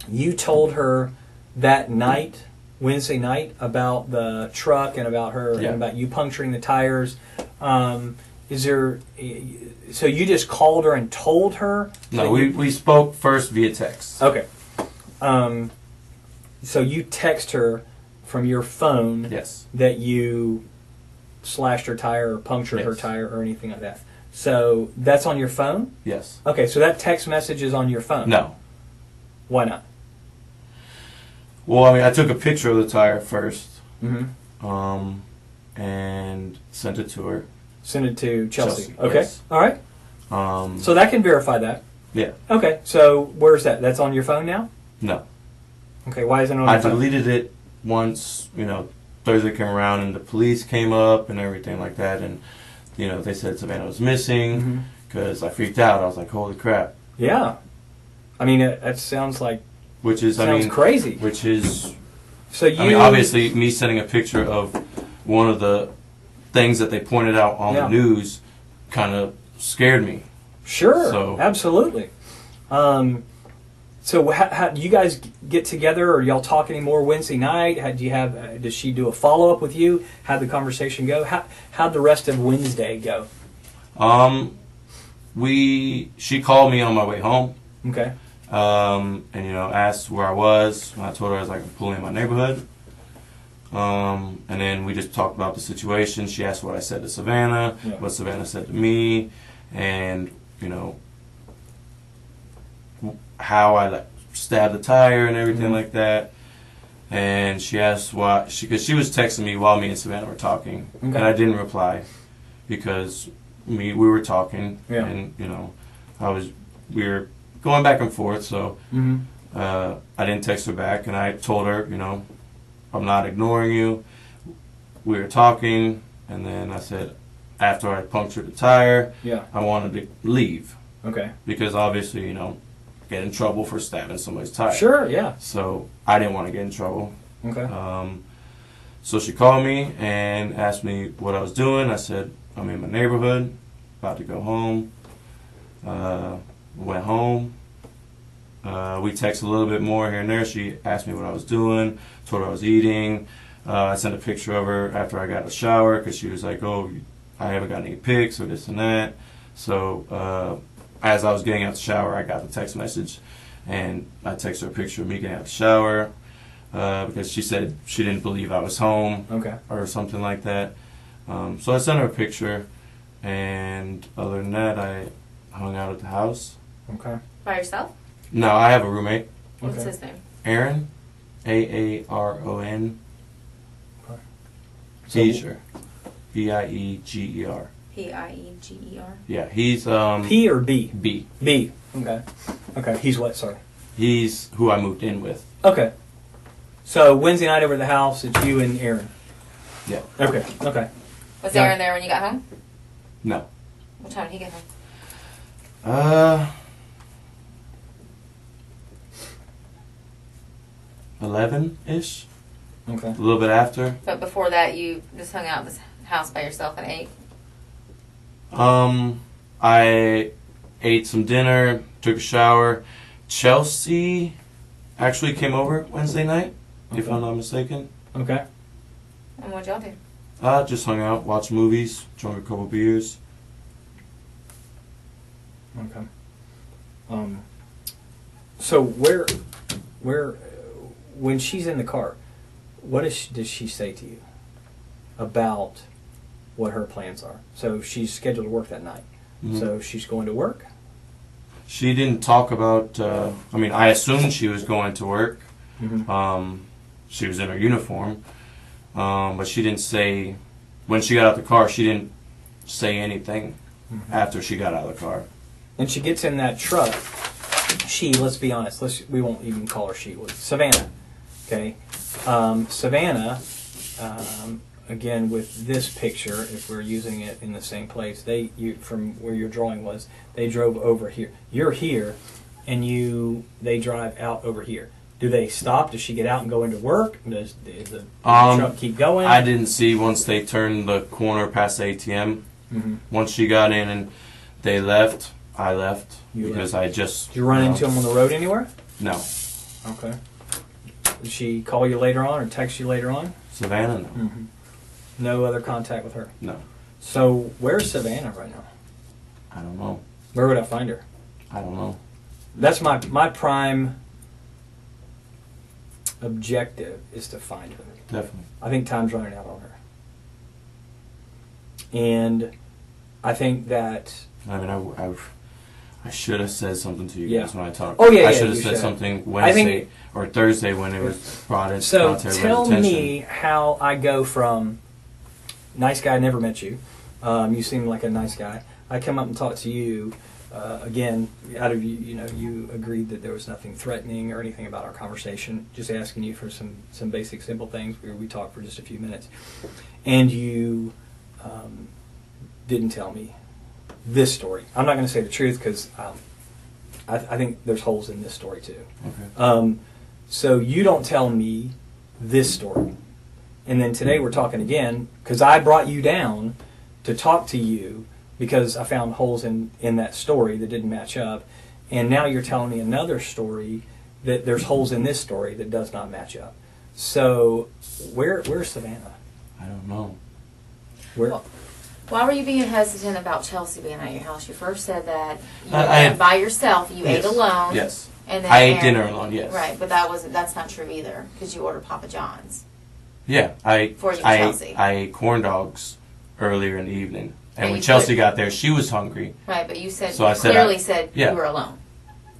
you told her that night, Wednesday night, about the truck and about her Yeah. and about you puncturing the tires. Is there? So you just called her and told her? No, that we spoke first via text. Okay. So you text her from your phone Yes. that you slashed her tire or punctured her Yes. tire or anything like that. So that's on your phone? Yes. Okay, so that text message is on your phone. No. Why not? Well, I mean, I took a picture of the tire first, Mm-hmm. and sent it to her. Send it to Chelsea. Chelsea, Okay. yes. All right. So that can verify that. Yeah. Okay. So where's that? That's on your phone now? No. Okay. Why isn't it on I your phone? deleted it once, you know, Thursday came around and the police came up and everything like that, and you know, they said Savannah was missing because I freaked out. I was like, holy crap. Yeah. I mean, that sounds like Which is, sounds crazy. Which is, So you. I mean, obviously, me sending a picture of one of the things that they pointed out on the news kind of scared me. Sure. So- Absolutely. So how do you guys get together, or y'all talk anymore Wednesday night? Do you have? Does she do a follow up with you? How'd the conversation go? How'd the rest of Wednesday go? She called me on my way home, Okay. and you know, asked where I was. And I told her I was like, I'm pulling in my neighborhood. And then we just talked about the situation. She asked what I said to Savannah, what Savannah said to me, and you know, how I like stabbed the tire and everything like that. And she asked why, because she was texting me while me and Savannah were talking, and I didn't reply because we were talking, and you know, we were going back and forth. So I didn't text her back, and I told her, you know, I'm not ignoring you. We were talking, and then I said after I punctured the tire, I wanted to leave. Okay. Because obviously, you know, get in trouble for stabbing somebody's tire. Sure. Yeah. So I didn't want to get in trouble. Okay. So she called me and asked me what I was doing. I said, I'm in my neighborhood, about to go home. Went home. We texted a little bit more here and there. She asked me what I was doing, told her I was eating. I sent a picture of her after I got a shower because she was like, "Oh, I haven't got any pics or this and that." So as I was getting out the shower, I got the text message, and I texted her a picture of me getting out the shower because she said she didn't believe I was home or something like that. So I sent her a picture, and other than that, I hung out at the house. Okay. By yourself? No, I have a roommate. What's his name? Aaron, Aaron. Okay. Bieger, Bieger. Pieger. Yeah, he's P or B? B. B. Okay. Okay. He's what? Sorry. He's who I moved in with. Okay. So Wednesday night over at the house, it's you and Aaron. Yeah. Okay. Okay. Was Yeah. Aaron there when you got home? No. What time did he get home? 11-ish. Okay. A little bit after. But before that, you just hung out in this house by yourself and ate? I ate some dinner, took a shower. Chelsea actually came over Wednesday night, if Okay. I'm not mistaken. Okay. And what'd y'all do? Just hung out, watched movies, drank a couple beers. Okay. So where, when she's in the car, what does she say to you about what her plans are? So she's scheduled to work that night. Mhm. So she's going to work. She didn't talk about. I mean, I assumed she was going to work. Mm-hmm. She was in her uniform, but she didn't say. When she got out the car, she didn't say anything after she got out of the car. And she gets in that truck. Let's be honest. We won't even call her she. Savannah. Okay. Savannah. Again, with this picture, if we're using it in the same place, from where your drawing was, they drove over here. You're here, and they drive out over here. Do they stop? Does she get out and go into work? Does the truck keep going? I didn't see once they turned the corner past the ATM. Mm-hmm. Once she got in and they left, I left You because left. I just. Did you run into them on the road anywhere? No. Okay. Did she call you later on or text you later on? Savannah, no. Mm-hmm. No other contact with her? No. So where's Savannah right now? I don't know. Where would I find her? I don't know. That's my prime objective is to find her. Definitely. I think time's running out on her. And I think that... I mean, I should have said something to you Yeah. guys when I talked. Oh, yeah, I yeah, should have you said should. something I Wednesday think- or Thursday when it was brought to So everybody's tell attention. me how I go from nice guy, never met you. You seem like a nice guy. I come up and talk to you. Again, out of you agreed that there was nothing threatening or anything about our conversation. Just asking you for some basic, simple things. We talked for just a few minutes, and you didn't tell me this story. I'm not going to say the truth because I think there's holes in this story too. Okay. So you don't tell me this story, and then today we're talking again because I brought you down to talk to you because I found holes in that story that didn't match up, and now you're telling me another story that there's holes in this story that does not match up. So where's Savannah? I don't know. Where? Well, why were you being hesitant about Chelsea being at your house? You first said that you I- went by yourself, you ate Yes. alone. Yes. And then I ate Aaron- dinner alone. Yes. Right, but that's not true either because you ordered Papa John's. Yeah. For you, Chelsea. I ate corn dogs earlier in the evening, and And when you Chelsea put- got there, she was hungry. Right, but you said So I said clearly said yeah. you were alone.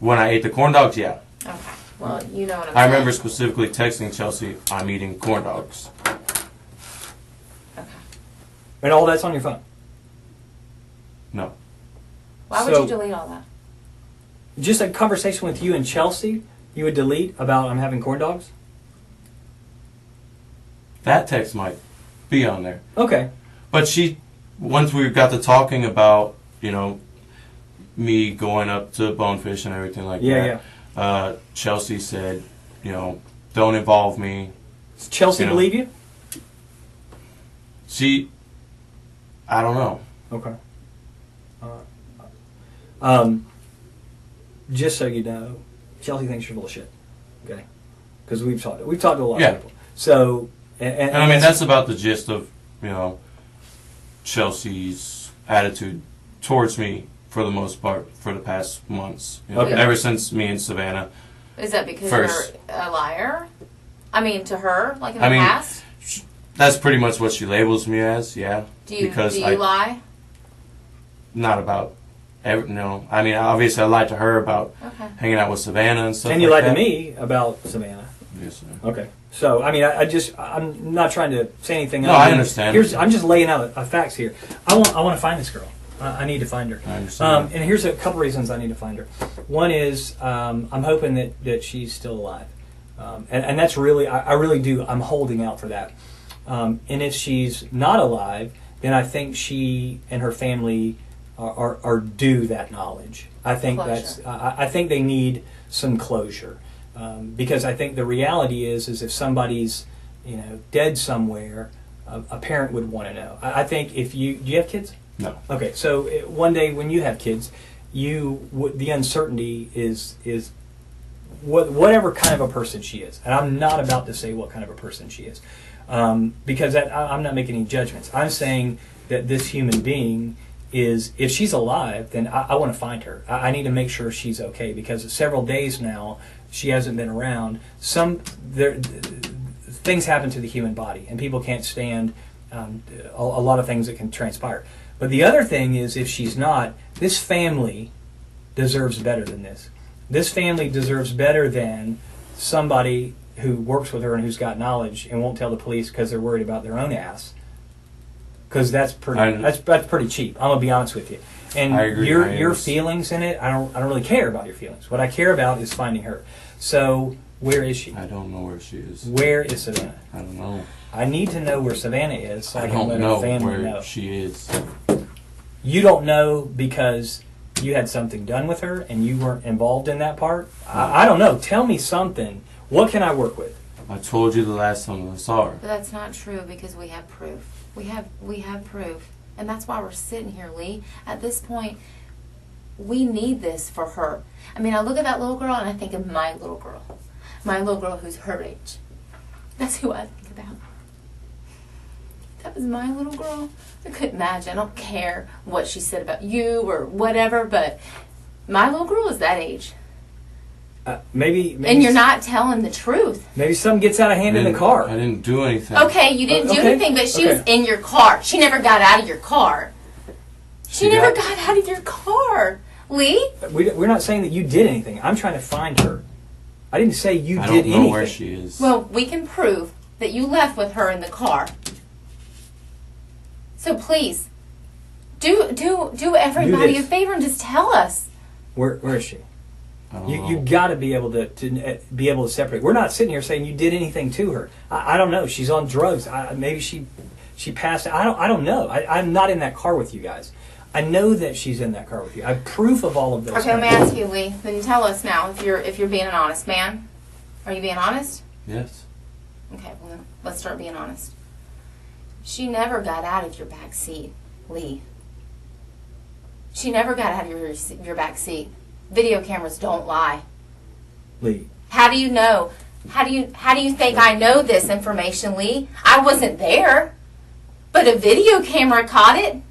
When I ate the corn dogs, yeah. Okay, well you know what I'm I saying. remember specifically texting Chelsea, "I'm eating corn dogs." Okay. And all that's on your phone. No. Why would So- you delete all that? Just a conversation with you and Chelsea, you would delete about I'm having corn dogs? That text might be on there. Okay. But once we got to talking about, me going up to Bonefish and everything like Yeah, that, Chelsea said, don't involve me. Does Chelsea You know. believe you? I don't know. Okay. Just so you know, Chelsea thinks you're full of shit. Okay. Because we've talked to a lot Yeah. of people. So And I mean, that's about the gist of, you know, Chelsea's attitude towards me for the most part for the past months. You know, Okay. Ever since me and Savannah. Is that because First. you're a liar? I mean, to her, like in the I mean, past? That's pretty much what she labels me as, yeah. Do you because lie? Not about, no. I mean, obviously I lied to her about Okay. hanging out with Savannah and stuff And you like lied that. to me about Savannah. Yes, sir. Okay. So, I mean, I'm not trying to say anything. No, other I than- understand. I'm just laying out facts here. I want to find this girl. I need to find her. I understand. And here's a couple reasons I need to find her. One is I'm hoping that she's still alive. And that's really, I really do, I'm holding out for that. And if she's not alive, then I think she and her family are due that knowledge. I think Closure. I think they need some closure. Because I think the reality is if somebody's, dead somewhere, a parent would want to know. I think if do you have kids? No. Okay, so one day when you have kids, the uncertainty is whatever kind of a person she is, and I'm not about to say what kind of a person she is, because I'm not making any judgments. I'm saying that this human being is, if she's alive, then I want to find her. I need to make sure she's okay, because several days now she hasn't been around. Things happen to the human body, and people can't stand a lot of things that can transpire. But the other thing is, if she's not, this family deserves better than this. This family deserves better than somebody who works with her and who's got knowledge and won't tell the police because they're worried about their own ass. Because that's pretty cheap. I'm gonna be honest with you. And I agree. your feelings in it, I don't really care about your feelings. What I care about is finding her. So where is she? I don't know where she is. Where is Savannah? I don't know. I need to know where Savannah is so I, I can don't let know her family where know. she is. You don't know because you had something done with her and you weren't involved in that part? I don't know. Tell me something. What can I work with? I told you the last time I saw her. But that's not true because we have proof. We have proof. And that's why we're sitting here, Lee. At this point, we need this for her. I mean, I look at that little girl and I think of my little girl. My little girl who's her age. That's who I think about. That was my little girl. I couldn't imagine. I don't care what she said about you or whatever, but my little girl is that age. Maybe And you're not telling the truth. Maybe something gets out of hand in the car. I didn't do anything. Okay, you didn't do Okay, anything, but she was okay. in your car. She never got out of your car. She never got out of your car. Lee? We're not saying that you did anything. I'm trying to find her. I didn't say you I did don't know anything. where she is. Well, we can prove that you left with her in the car. So please, do everybody this. a favor and just tell us. Where is she? I don't know. You got to be able to be able to separate. We're not sitting here saying you did anything to her. I don't know. She's on drugs. Maybe she passed. I don't know. I'm not in that car with you guys. I know that she's in that car with you. I have proof of all of those. Okay, let me things. ask you, Lee. Then tell us now if you're being an honest man. Are you being honest? Yes. Okay, well then let's start being honest. She never got out of your back seat, Lee. She never got out of your back seat. Video cameras don't lie. Lee. How do you know? How do you think I know this information, Lee? I wasn't there, but a video camera caught it.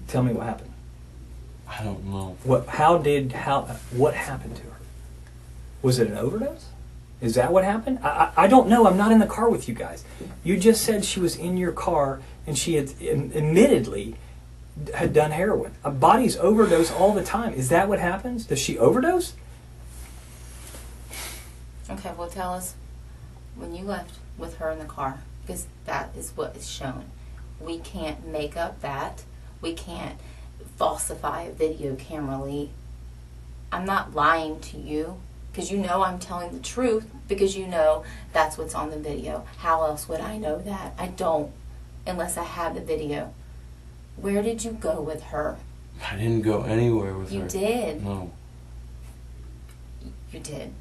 Tell me what happened. I don't know. What happened to her? Was it an overdose? Is that what happened? I don't know. I'm not in the car with you guys. You just said she was in your car and she had admittedly had done heroin. Bodies overdose all the time. Is that what happens? Does she overdose? Okay, well tell us when you left with her in the car, because that is what is shown. We can't make up that. We can't falsify a video camera, Lee. I'm not lying to you because you know I'm telling the truth because you know that's what's on the video. How else would I know that? I don't unless I have the video. Where did you go with her? I didn't go anywhere with her. You did. No. You did.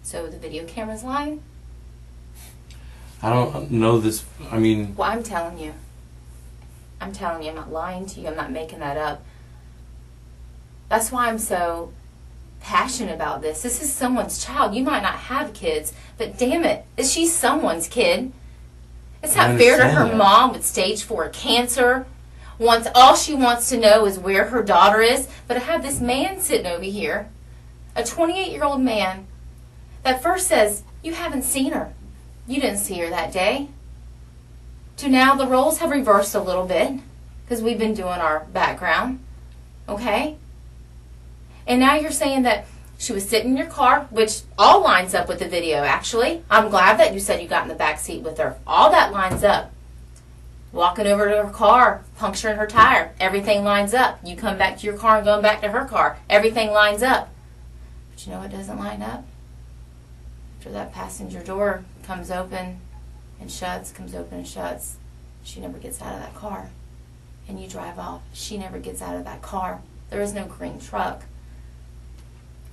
So the video camera's lying? I don't know this. I mean, Well, I'm telling you. I'm telling you, I'm not lying to you. I'm not making that up. That's why I'm so passionate passionate about this. This is someone's child. You might not have kids, but damn it, she's someone's kid. It's I not fair to understand her that. mom with stage 4 cancer. All she wants to know is where her daughter is. But I have this man sitting over here, a 28-year-old man, that first says, you haven't seen her. You didn't see her that day. To now the roles have reversed a little bit because we've been doing our background. Okay? And now you're saying that she was sitting in your car, which all lines up with the video, actually. I'm glad that you said you got in the back seat with her. All that lines up. Walking over to her car, puncturing her tire. Everything lines up. You come back to your car and going back to her car. Everything lines up. But you know what doesn't line up? After that passenger door comes open and shuts, comes open and shuts, she never gets out of that car. And you drive off. She never gets out of that car. There is no green truck.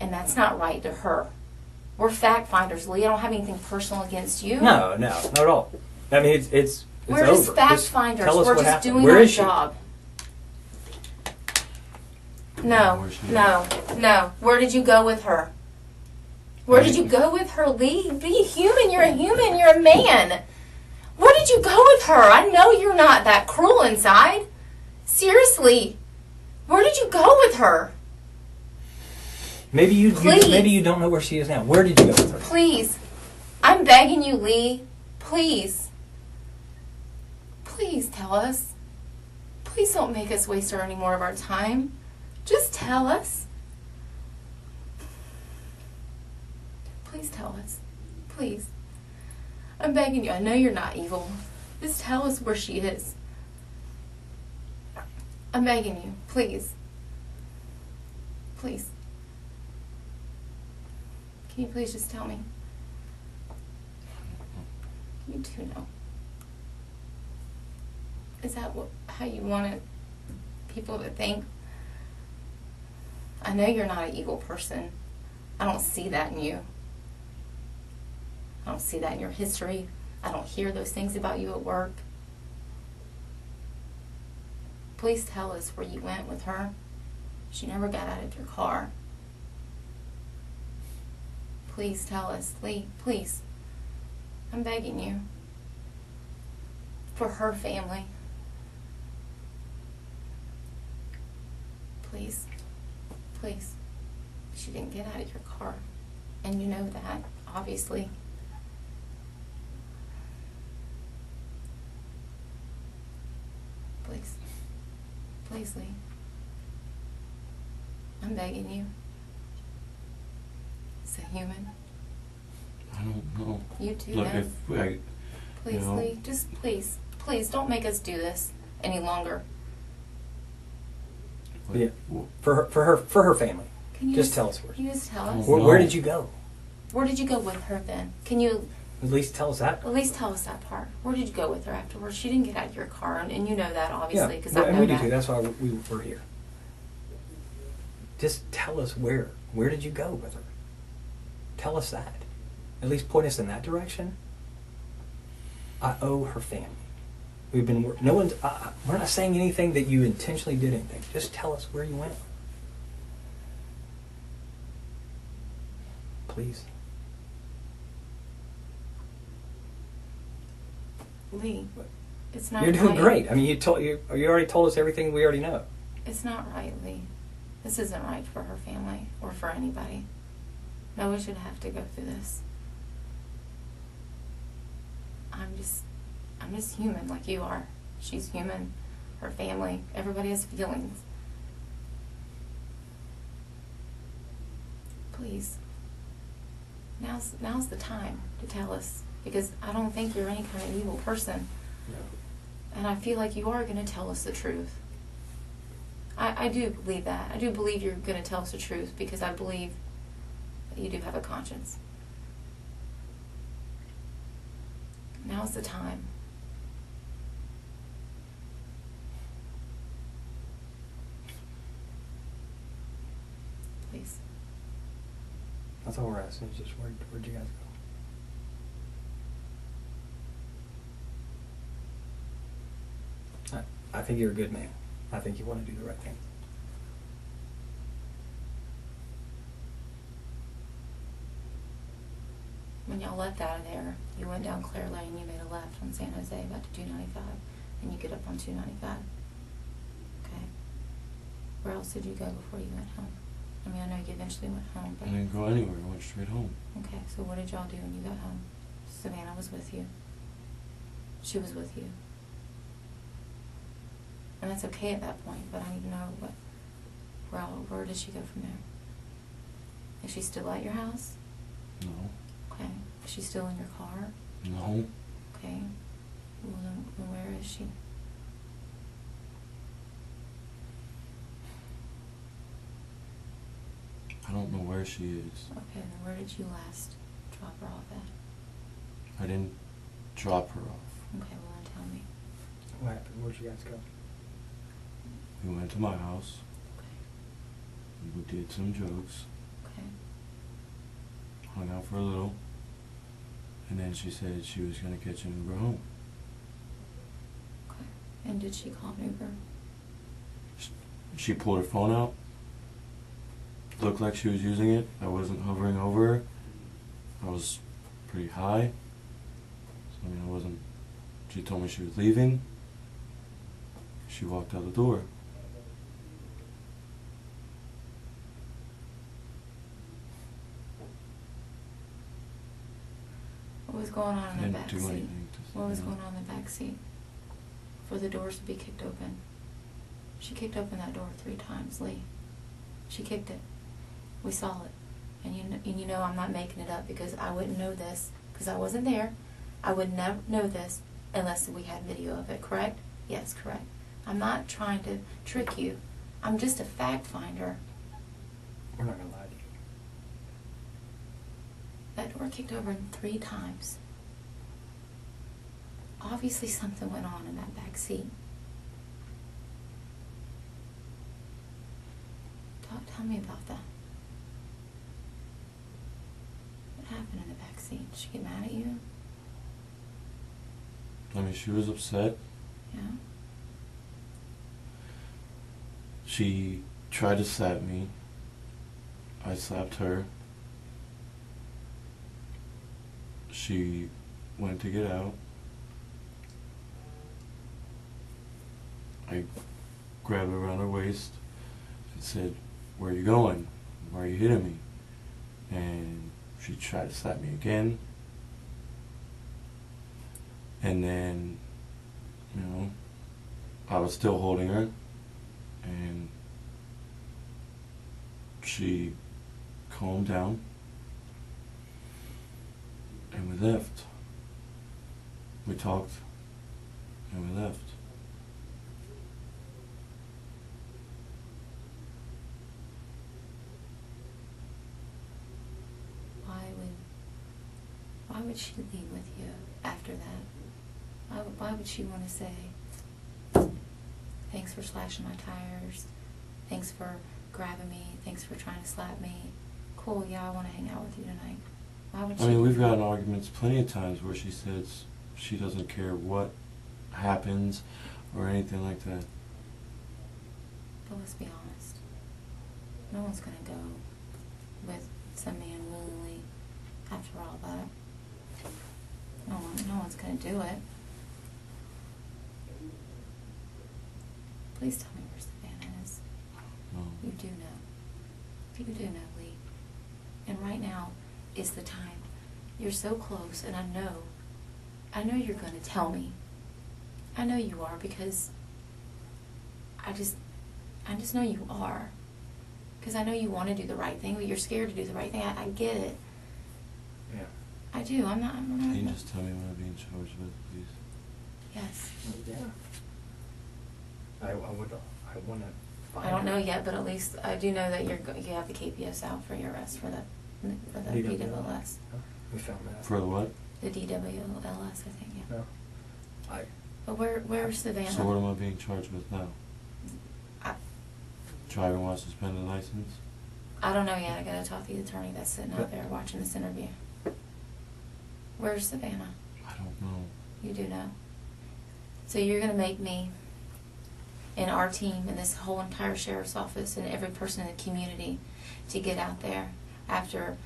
And that's not right to her. We're fact finders, Lee. I don't have anything personal against you. No, not at all. I mean, it's We're over. just fact Just finders. tell us We're what just happened. doing Where our is she? job. No. Where did you go with her? Where did you go with her, Lee? Be human. You're a human. You're a man. Where did you go with her? I know you're not that cruel inside. Seriously. Where did you go with her? Maybe you Please. maybe you don't know where she is now. Where did you go with her? Please. I'm begging you, Lee. Please. Please tell us. Please don't make us waste any more of our time. Just tell us. Please tell us. Please. I'm begging you. I know you're not evil. Just tell us where she is. I'm begging you. Please. Please. Can you please just tell me? You do know. Is that how you wanted people to think? I know you're not an evil person. I don't see that in you. I don't see that in your history. I don't hear those things about you at work. Please tell us where you went with her. She never got out of your car. Please tell us, Lee, please. I'm begging you. For her family. Please. Please. She didn't get out of your car. And you know that, obviously. Please. Please, Lee. I'm begging you. As a human. I don't know. You too, Look, man. Please, you know. Lee. Just please. Please don't make us do this any longer. Yeah. For her family. Can you Just tell us where. Can you just tell us? Well, Where did you go? Where did you go with her then? Can you At least tell us that. at least tell us that part? Where did you go with her afterwards? She didn't get out of your car, and you know that obviously because I and know we do that. too. That's why we're here. Just tell us where. Where did you go with her? Tell us that. At least point us in that direction. I owe her family. We've been. No one's. We're not saying anything that you intentionally did anything. Just tell us where you went. Please. Lee, it's not You're doing right. great. I mean, you already told us everything we already know. It's not right, Lee. This isn't right for her family or for anybody. No one should have to go through this. I'm just human like you are. She's human. Her family. Everybody has feelings. Please. Now's the time to tell us. Because I don't think you're any kind of evil person. No. And I feel like you are going to tell us the truth. I do believe that. I do believe you're going to tell us the truth because I believe that you do have a conscience. Now's the time. Please. That's all we're asking. Is just where'd you guys go? I think you're a good man. I think you want to do the right thing. When y'all left out of there, you went down Clare Lane, you made a left on San Jose, back to 295, and you get up on 295. Okay. Where else did you go before you went home? I mean, I know you eventually went home, I but... didn't go anywhere. I went straight home. Okay, so what did y'all do when you got home? Savannah was with you. She was with you. And that's okay at that point, but I need to know where did she go from there? Is she still at your house? No. Okay. Is she still in your car? No. Okay. Well, then where is she? I don't know where she is. Okay, then where did you last drop her off at? I didn't drop her off. Okay, well then tell me. What happened? Where'd you guys go? We went to my house. Okay. We did some jokes. Okay. Hung out for a little. And then she said she was going to catch an Uber home. Okay. And did she call an Uber? She pulled her phone out. Looked like she was using it. I wasn't hovering over her. I was pretty high. So, I mean, I wasn't... She told me she was leaving. She walked out the door. What was going on in the Didn't back do seat? anything to What was Savannah. going on in the back seat? For the doors to be kicked open. She kicked open that door 3 times, Lee. She kicked it. We saw it. And you know I'm not making it up because I wouldn't know this because I wasn't there. I would never know this unless we had video of it, correct? Yes, correct. I'm not trying to trick you. I'm just a fact finder. We're not gonna lie to you. That door kicked open 3 times. Obviously something went on in that back seat. Tell me about that. What happened in the back seat? Did she get mad at you? I mean, she was upset. Yeah? She tried to slap me. I slapped her. She went to get out. I grabbed her around her waist and said, "Where are you going? Why are you hitting me?" And she tried to slap me again. And then, you know, I was still holding her, and she calmed down, and we left. We talked, and we left. Why would she leave with you after that? Why would she want to say, thanks for slashing my tires, thanks for grabbing me, thanks for trying to slap me, cool, yeah, I want to hang out with you tonight. Why would she? I mean, we've gotten arguments plenty of times where she says she doesn't care what happens or anything like that. But let's be honest. No one's going to go with some man willingly after all that. No one's going to do it. Please tell me where Savannah is. No. You do know. You do know, Lee. And right now is the time. You're so close, and I know you're going to tell me. I know you are because I just know you are. Because I know you want to do the right thing, but you're scared to do the right thing. I get it. Yeah. I do. I'm not. Can you just tell me what I'm being charged with, please? Yes. Yeah. I want to find I don't know her. yet, but at least I do know that you have the KPS out for your arrest for the DWLS. We found that. For the what? The DWLS, I think. Yeah. No. But where's Savannah? So what am I being charged with now? Driving while suspended license? I don't know yet. I gotta talk to the attorney that's sitting out there watching this interview. Where's Savannah? I don't know. You do know. So you're gonna make me and our team and this whole entire sheriff's office and every person in the community to get out there after,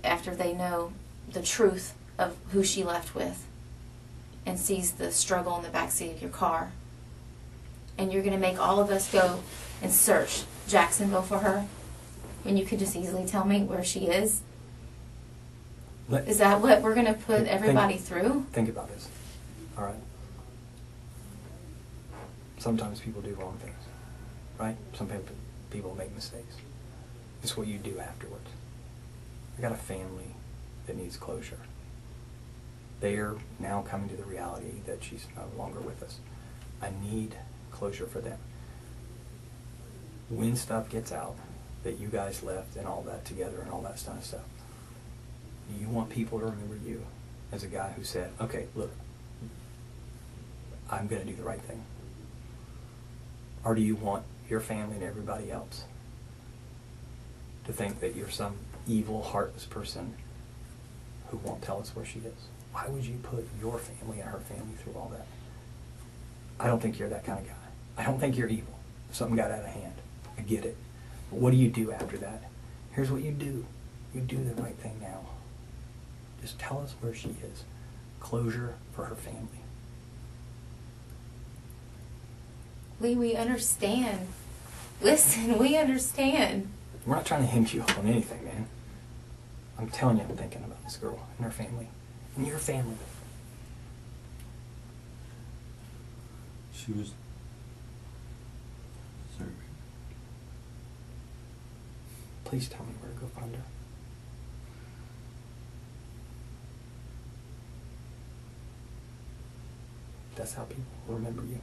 after they know the truth of who she left with and sees the struggle in the backseat of your car, and you're going to make all of us go and search Jacksonville for her when you could just easily tell me where she is? Is that what we're going to put everybody through? Think about this. All right. Sometimes people do wrong things, right? Some people make mistakes. It's what you do afterwards. I got a family that needs closure. They are now coming to the reality that she's no longer with us. I need closure for them. When stuff gets out that you guys left and all that together and all that kind of stuff, do you want people to remember you as a guy who said, okay, look, I'm going to do the right thing? Or do you want your family and everybody else to think that you're some evil, heartless person who won't tell us where she is? Why would you put your family and her family through all that? I don't think you're that kind of guy. I don't think you're evil. Something got out of hand. I get it. But what do you do after that? Here's what you do. You do the right thing now. Just tell us where she is. Closure for her family. Lee, we understand. Listen, we understand. We're not trying to hem you up on anything, man. I'm telling you, I'm thinking about this girl and her family. And your family. She was serving. Please tell me where to go find her. That's how people remember you.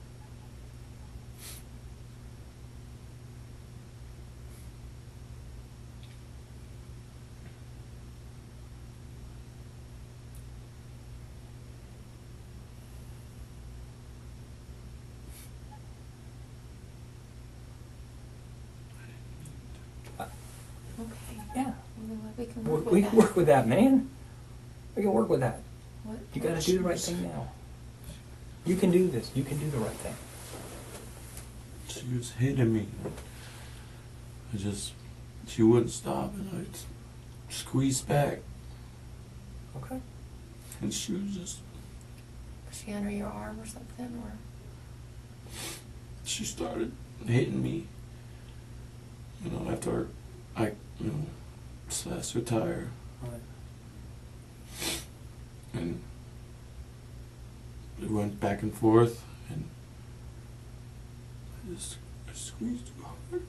Okay. Yeah. Well, we can work with We that. can work with that, man. We can work with that. What? You gotta do the right thing now. You can do this. You can do the right thing. She was hitting me. She wouldn't stop, and I squeezed back, Okay. and she was just, Was she under your arm or something? Or she started hitting me. You know, after I, slashed her tire, All right. and we went back and forth, and I squeezed her hard.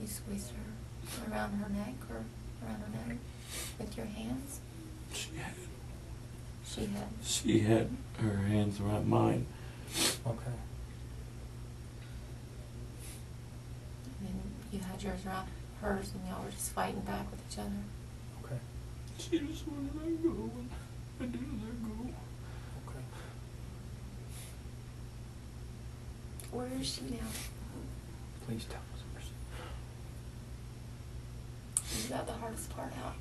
you squeezed her around her neck or around her neck with your hands? She She had. had her hands around mine. Okay. And then you had yours around hers, and y'all were just fighting back with each other. Okay. She just wouldn't let go, and I didn't let go. Okay. Where is she now? Please tell us where she You got the hardest part out.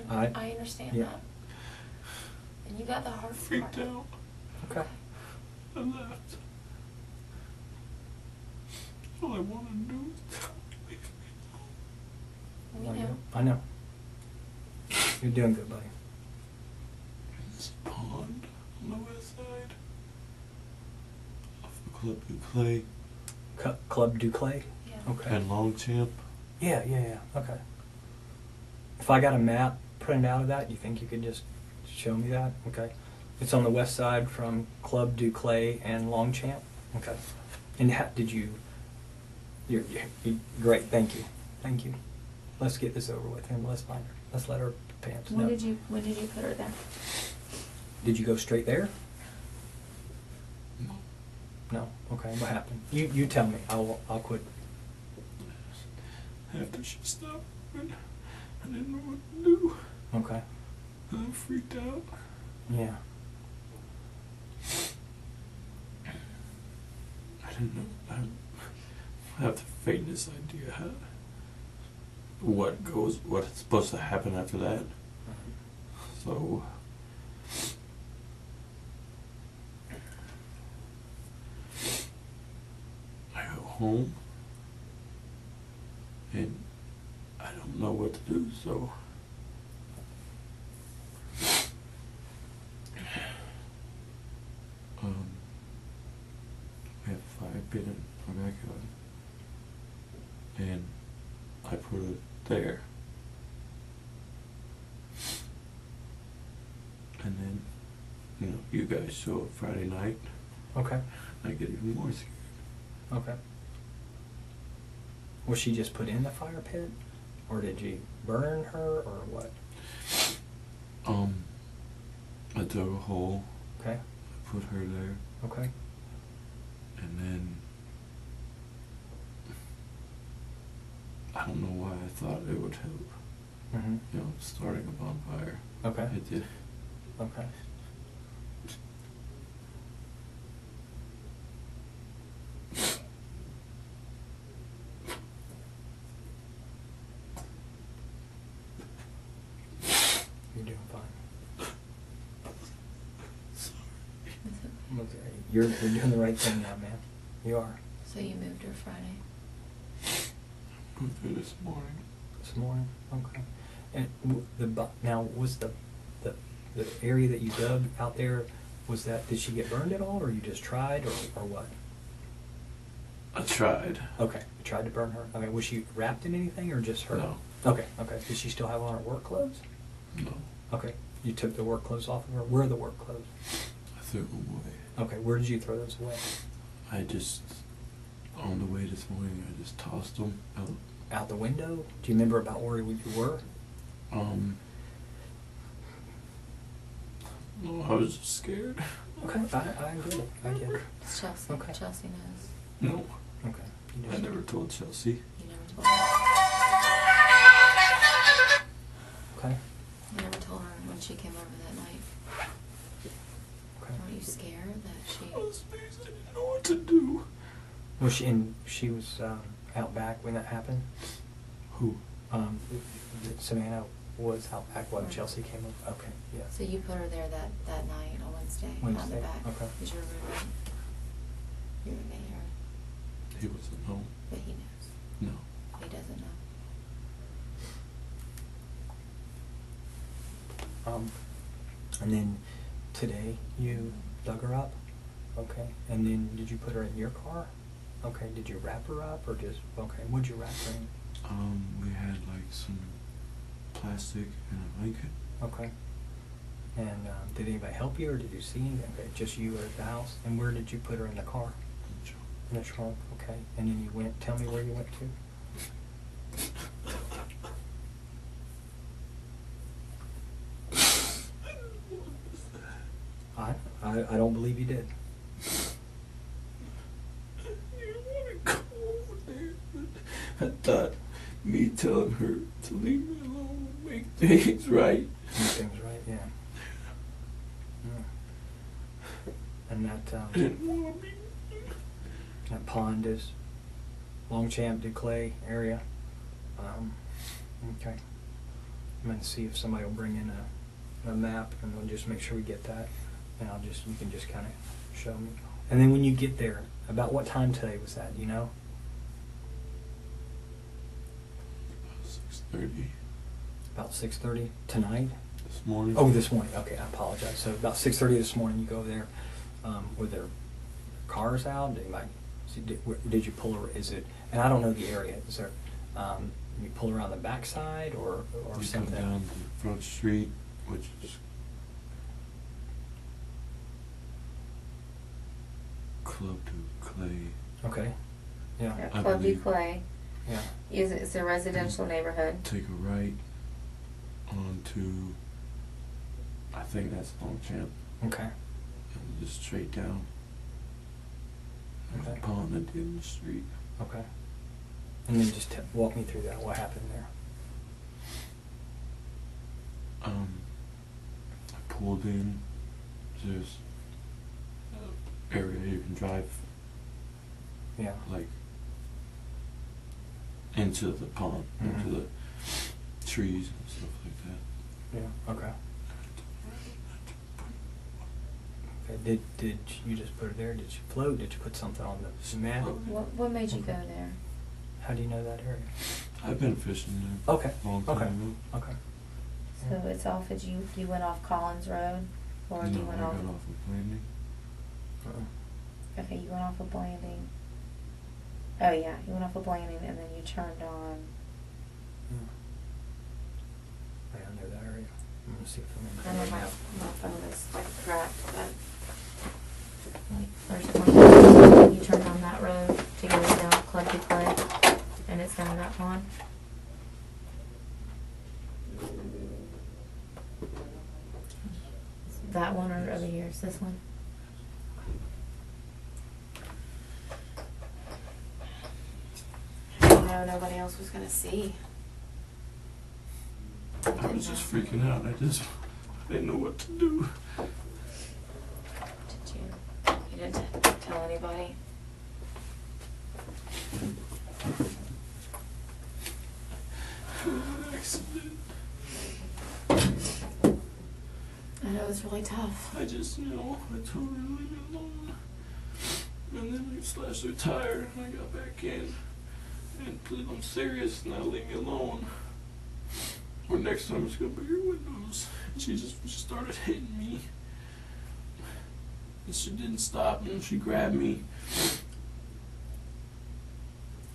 I- I understand yeah. that. And you got the hardest Freaked part out. Okay. I left. All I wanted to do was leave me alone. We know. I know. You're doing good, buddy. It's a pond on the west side off of Club Du Clay Club Du Clay? Yeah. Okay. and Longchamp. Yeah. Okay. If I got a map printed out of that, you think you could just show me that? Okay. It's on the west side from Club Du Clay and Longchamp? Okay. And did you... You're great. Thank you. Thank you. Let's get this over with and let's find her. Let's let her pants know. When did you put her there? Did you go straight there? No. No. Okay. What happened? You tell me. I'll quit. After she stopped, I didn't know what to do. Okay. I freaked out. Yeah. I didn't know. I have the faintest idea what's supposed to happen after that. So I go home and I don't know what to do, so And then, you know, you guys show up Friday night. Okay. I get even more scared. Okay. Was she just put in the fire pit? Or did you burn her, or what? I dug a hole. Okay. I put her there. Okay. And then I don't know why I thought it would help. Mm-hmm. You know, starting a bonfire. Okay. It did. Okay. You're doing fine. Okay. You're doing the right thing now, man. You are. So you moved her Friday. Moved her this morning. This morning. Okay. And now was the area that you dug out there, was that, did she get burned at all, or you just tried, or what? I tried. Okay. You tried to burn her. Okay. Was she wrapped in anything, or just her? No. Okay. Okay. Did she still have on her work clothes? No. Okay. You took the work clothes off of her. Where are the work clothes? I threw them away. Okay. Where did you throw those away? I just, on the way this morning, I just tossed them out. Out the window? Do you remember about where you were? No, I was just scared. Okay. I get it. I get it. It's Chelsea. Okay. Chelsea knows. No. Okay. You I just- never told Chelsea. You never told her. Okay. You never told her when she came over that night. Okay. Weren't you scared that she? I was scared. I didn't know what to do. Was she was out back when that happened? Who? Savannah was out back when Chelsea came over. Okay, yeah. So you put her there that night on Wednesday, out in the Wednesday, back. okay. Was your roommate? Your roommate here, He wasn't home. but he knows. No. He doesn't know. And then today you dug her up? Okay. And then did you put her in your car? Okay. Did you wrap her up, or just, okay, what'd you wrap her in? We had like some plastic and a blanket. Okay. And did anybody help you, or did you see anything? Okay, just you at the house? And where did you put her in the car? In the trunk, okay. And then you went, tell me where you went to? I don't believe you did. You want to go over there? I thought me telling her to leave me alone would make things right. Make things right, yeah. Yeah. And that I didn't want to be. that pond is Longchamp, Declay area. Okay. I'm gonna see if somebody will bring in a map, and we'll just make sure we get that. And you can just kind of show me. And then when you get there, about what time today was that? Do you know? 6:30 About 6:30 tonight. this morning. Oh, this morning. Okay, I apologize. So about 6:30 this morning, you go there. Were there cars out? Did you pull her? Is it? And I don't know the area. Is there? You pull around the backside or You something? come down the front street, which is Club to Clay. Okay. Yeah. Yeah, I Club believe- Clay. Yeah. It's a residential neighborhood. Take a right onto, I think that's Longchamp, Okay. and just straight down. There's Okay. a pond at the end of the street. Okay. And then just walk me through that. What happened there? I pulled in. There's an area you can drive Yeah. like into the pond, Mhm. into the trees and stuff like that. Yeah. Okay. Okay. Did you just put her there? Did you float? Did you put something on the mat? What made you go there? How do you know that area? I've been fishing there Okay. a long time Okay. ago. Okay. So it's off. You went off Collins Road, or No, you I went got off? off of Landing. Okay, you went off of Blanding. Oh yeah, you went off of Blanding, and then you turned on. Yeah, I know that area. I'm gonna see if I'm I in know the my map. phone That one or over here? Is this one? No, nobody else was gonna see. I was just freaking out. I didn't know what to do. Did you? You didn't tell anybody? Accident. I know it's really tough. I just, I told her to leave me alone. And then I slashed her tire and I got back in. And please, I'm serious, now leave me alone. Or next time it's gonna be your windows. And she started hitting me. And she didn't stop and she grabbed me.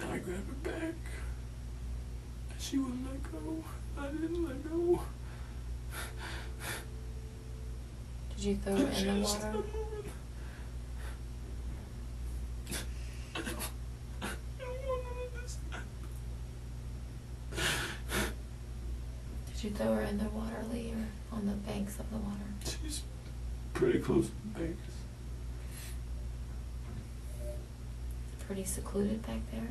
And I grabbed her back. And she wouldn't let go. I didn't let go. Did you throw her in the water? Did you throw her in the water, Lee, or on the banks of the water? She's pretty close to the banks. Pretty secluded back there.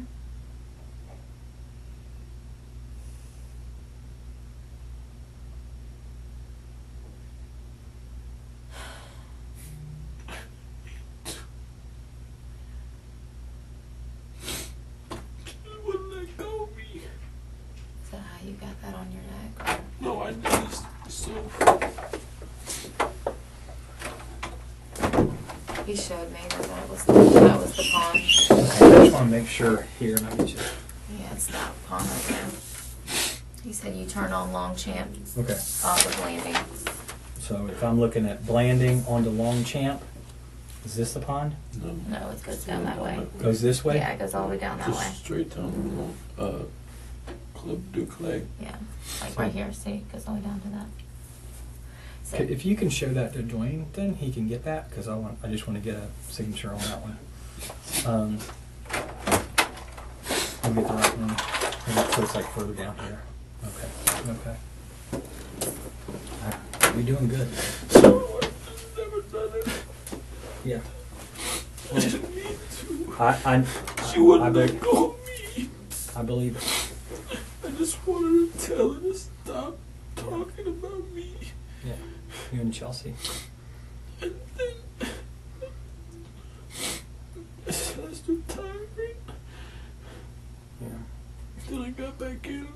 Is that how you got that on your neck? No, I didn't. So He showed me that was the pond. I just want to make sure here, and I'll get you. Yeah, it's that pond right there. He said you turn on Longchamp Okay. off of Landing. So if I'm looking at Blanding onto Longchamp, is this the pond? no, No, it goes down that way. Goes this way? Yeah, it goes all the way down that way. just straight down. Club du Clay. Yeah, like right here. See, it goes all the way down to that. So, If you can show that to Dwayne, then he can get that, because I just want to get a signature on that one. I'll get the right one. So it's like further down here. Okay. You're doing good. So I've never done it. Yeah. I didn't mean to. She I wouldn't let go of me. I believe it. I just wanted to tell her to stop talking about me. Yeah. You and Chelsea. And then I slashed her tire. Yeah. Then I got back in.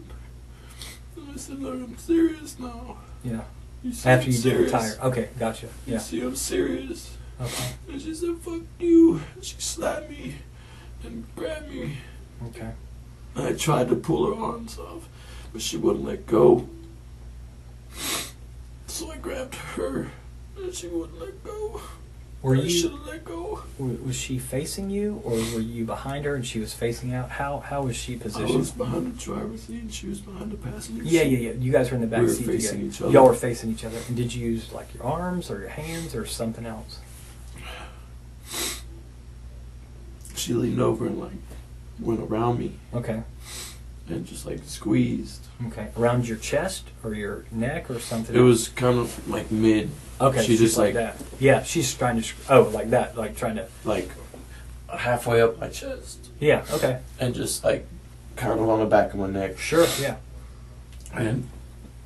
And I said, look, I'm serious now. Yeah. You see After I'm you did her serious? tire. Okay, gotcha. You Yeah. see I'm serious. Okay. And she said, fuck you. And she slapped me and grabbed me. Okay. And I tried to pull her arms off, but she wouldn't let go. So I grabbed her, and she wouldn't let go. Were I you? should have let go. Was she facing you, or were you behind her and she was facing out? How was she I positioned? was behind the driver's seat, and she was behind the passenger Yeah, seat. yeah, yeah. You guys were in the back We were seat facing together. each other. Y'all were facing each other. And did you use like your arms or your hands or something else? She leaned over and like went around me Okay. and just like squeezed. Okay. Around your chest or your neck or something? It else? was kind of like mid. Okay. She just like that. Yeah, she's trying to. Like that. Like trying to. like halfway up my chest Yeah. Okay. and just like kind of on the back of my neck. Sure. Yeah. And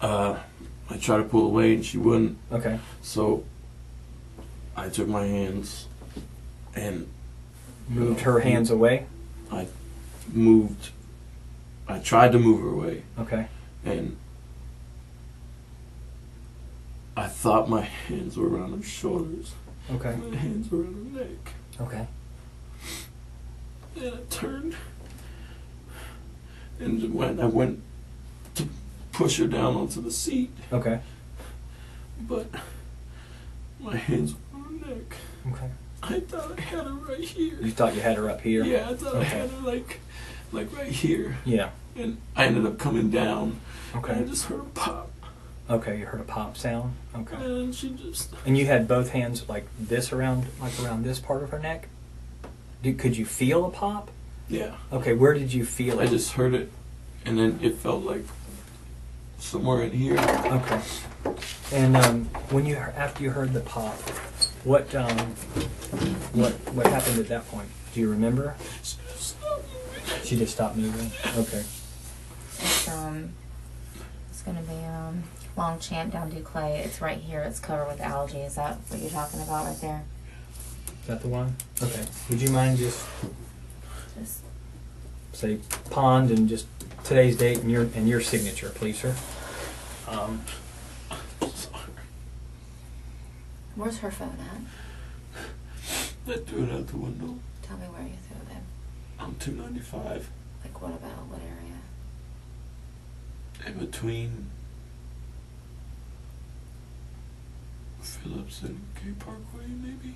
I tried to pull away and she wouldn't. Okay. So I took my hands and Moved her hands away. I moved. I tried to move her away, Okay. and I thought my hands were around her shoulders. Okay. My hands were around her neck. Okay. And I turned, and when I went to push her down onto the seat, Okay. but my hands were on her neck. Okay. I thought I had her right here. You thought you had her up here? Yeah, I thought I Okay. had her like right here. Yeah. And I ended up coming down. And I Okay. just heard a pop. Okay. You heard a pop sound. Okay. And she just. And you had both hands like this around this part of her neck? Could you feel a pop? Yeah. Okay, where did you feel I it? just heard it. And then it felt like somewhere in here. Okay. And when you after you heard the pop, what happened at that point? Do you remember? She just stopped moving. Okay. It's gonna be Longchamp down Duclay. It's right here. It's covered with algae. Is that what you're talking about right there? Is that the one? Okay. Would you mind just say pond and just today's date and your signature, please, sir? Where's her phone at? I threw it out the window. Tell me where you threw it. I'm 295. Like what about what area? In between Phillips and K Parkway, maybe.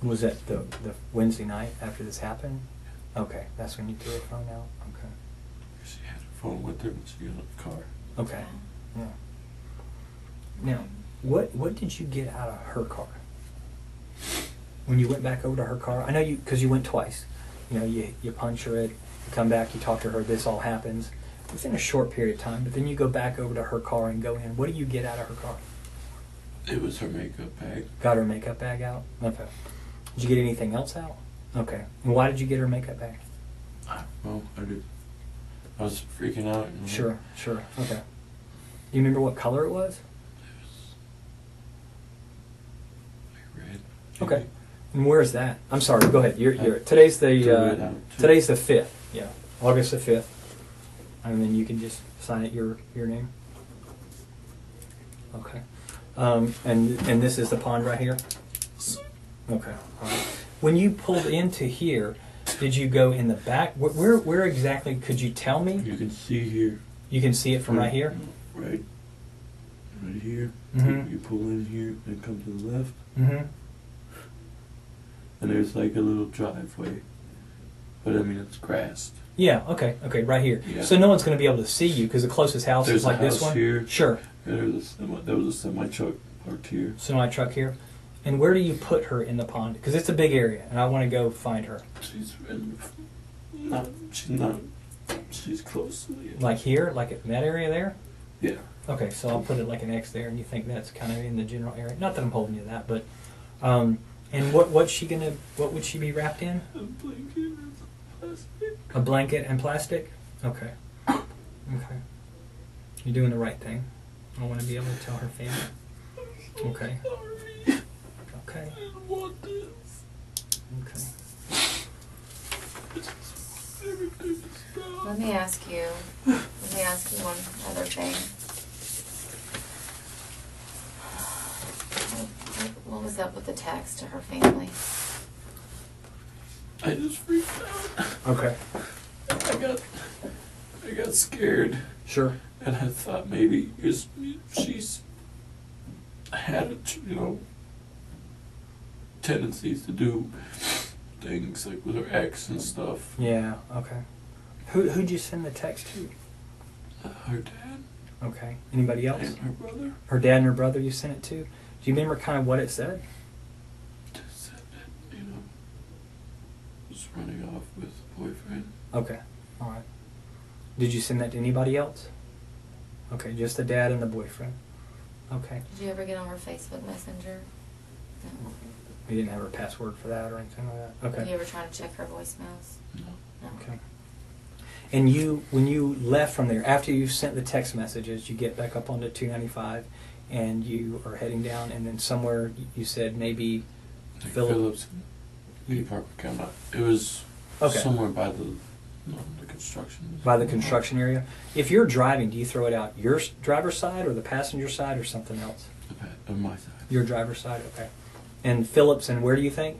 Was that the Wednesday night after this happened? Okay, that's when you threw her phone out. Okay. She had her phone with her when she got out of the car. Okay. Yeah. Now, what did you get out of her car? When you went back over to her car, I know you, because you went twice. You know, you puncture it, you come back, you talk to her, this all happens within a short period of time, but then you go back over to her car and go in. What do you get out of her car? It was her makeup bag. Got her makeup bag out? Okay. Did you get anything else out? Okay. And why did you get her makeup bag? Well, I was freaking out. Sure. Okay. Do you remember what color it was? It was like red. Okay. And where's that? I'm sorry. Go ahead. You're today's the 5th. Yeah, August the 5th. And then you can just sign it your name. Okay. And this is the pond right here. Okay. All right. When you pulled into here, did you go in the back? Where exactly? Could you tell me? You can see here. You can see it from right here. Right here. Mm-hmm. You pull in here and come to the left. Mm-hmm. And there's like a little driveway, but I mean it's grassed. Yeah. Okay. Right here. Yeah. So no one's going to be able to see you because the closest house There's is like a house this one. here. Sure. And there was a semi truck parked here. Semi truck here. And where do you put her in the pond? Because it's a big area, and I want to go find her. She's close to me. Like here, like in that area there. Yeah. Okay, so I'll put it like an X there, and you think that's kind of in the general area. Not that I'm holding you to that, but and what would she be wrapped in? A blanket and plastic. A blanket and plastic? Okay. Okay. You're doing the right thing. I want to be able to tell her family. Okay. Sorry. Okay. I didn't want this. Okay. Everything is gone. Let me ask you one other thing. What was up with the text to her family? I just freaked out. Okay. I got scared. Sure. And I thought maybe she's had, tendencies to do things like with her ex and stuff. Yeah. Okay. Who'd you send the text to? Her dad. Okay. Anybody else? And her brother. Her dad and her brother you sent it to? Do you remember kind of what it said? Just said that, was running off with a boyfriend. Okay. All right. Did you send that to anybody else? Okay, just the dad and the boyfriend. Okay. Did you ever get on her Facebook Messenger? No. You didn't have her password for that or anything like that? Okay. Did you ever try to check her voicemails? No. No. Okay. And when you left from there, after you sent the text messages, you get back up onto 295 and you are heading down, and then somewhere you said maybe Phillips. Park came up. It was Okay. somewhere by the construction. By the construction area. If you're driving, do you throw it out your driver's side or the passenger side or something else? On my side. Your driver's side, okay. And Phillips, and where do you think?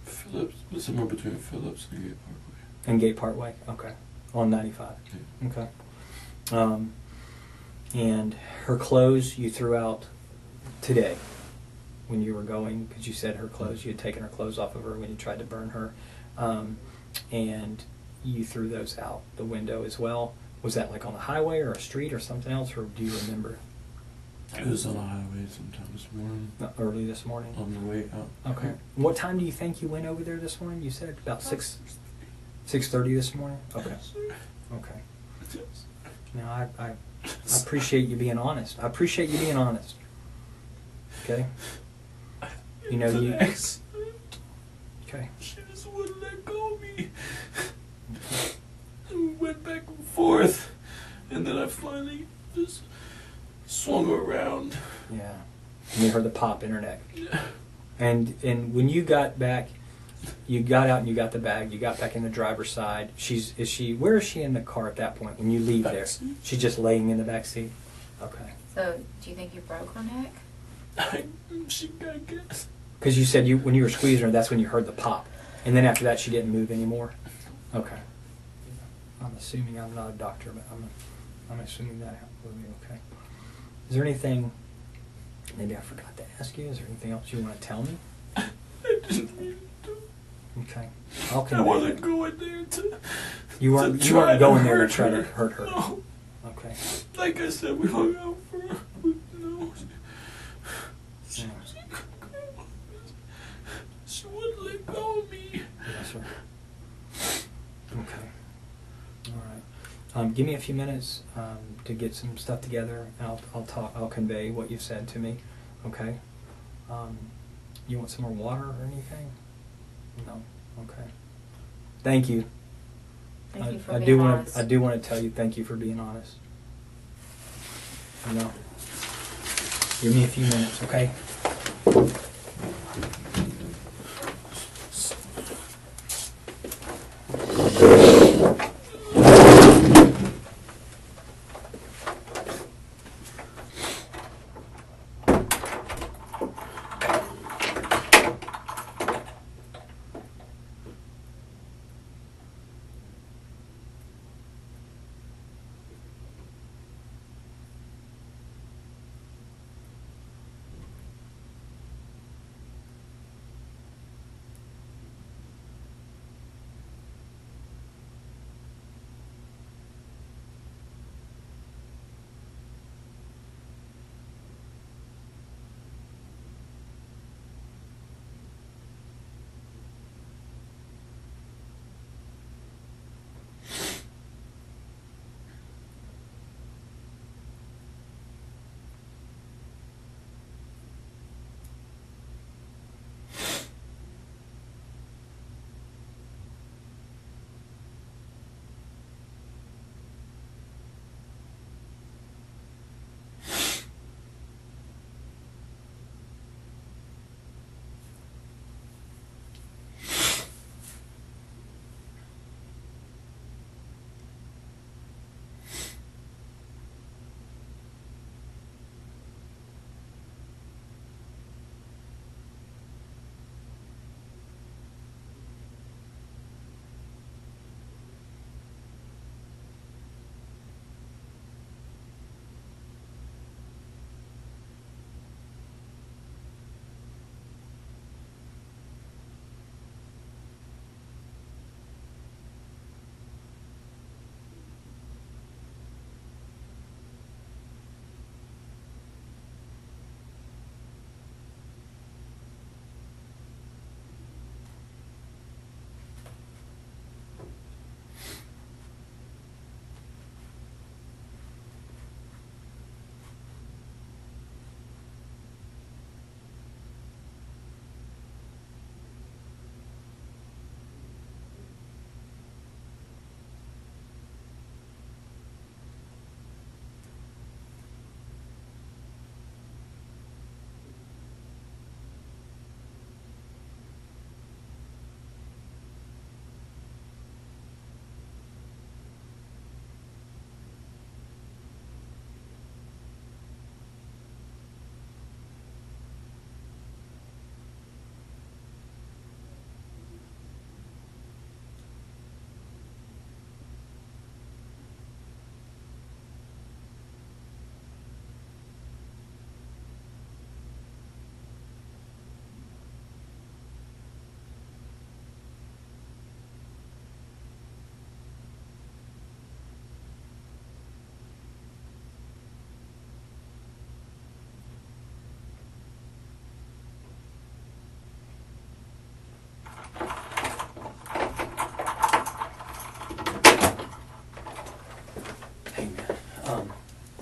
Phillips, somewhere between Phillips and Gate Parkway. And Gate Parkway, okay. On 95. Yeah. Okay. And her clothes you threw out today when you were going, because you said her clothes, you had taken her clothes off of her when you tried to burn her. And you threw those out the window as well. Was that like on the highway or a street or something else, or do you remember? It was on the highway sometime this morning. Early this morning? On the way out. Okay. What time do you think you went over there this morning? You said about 6:30 this morning? Okay. Okay. Now, I appreciate you being honest. I appreciate you being honest. Okay? You know, you... Okay. She just wouldn't let go of me. And we went back and forth. And then I finally just swung her around. Yeah. And you heard the pop in her neck. Yeah. And when you got back, you got out and you got the bag. You got back in the driver's side. Where is she in the car at that point when you leave there? Backseat. She's just laying in the back seat. Okay. So, do you think you broke her neck? I guess. Because you said when you were squeezing her, that's when you heard the pop, and then after that she didn't move anymore. Okay. I'm assuming, I'm not a doctor, but I'm assuming that will be okay. Is there anything maybe I forgot to ask you? Is there anything else you want to tell me? I didn't mean to. Okay. I'll I convey wasn't that. going there to. You weren't try to going there to hurt try to her. hurt her. No. Okay. Like I said, we hung out for. No. Yeah. She wouldn't let go of me. Yes, sir. Okay. All right. Give me a few minutes to get some stuff together. And I'll convey what you've said to me. Okay. You want some more water or anything? No. Okay. Thank you. Thank you for being honest. I do want to tell you thank you for being honest. You know. Give me a few minutes, okay?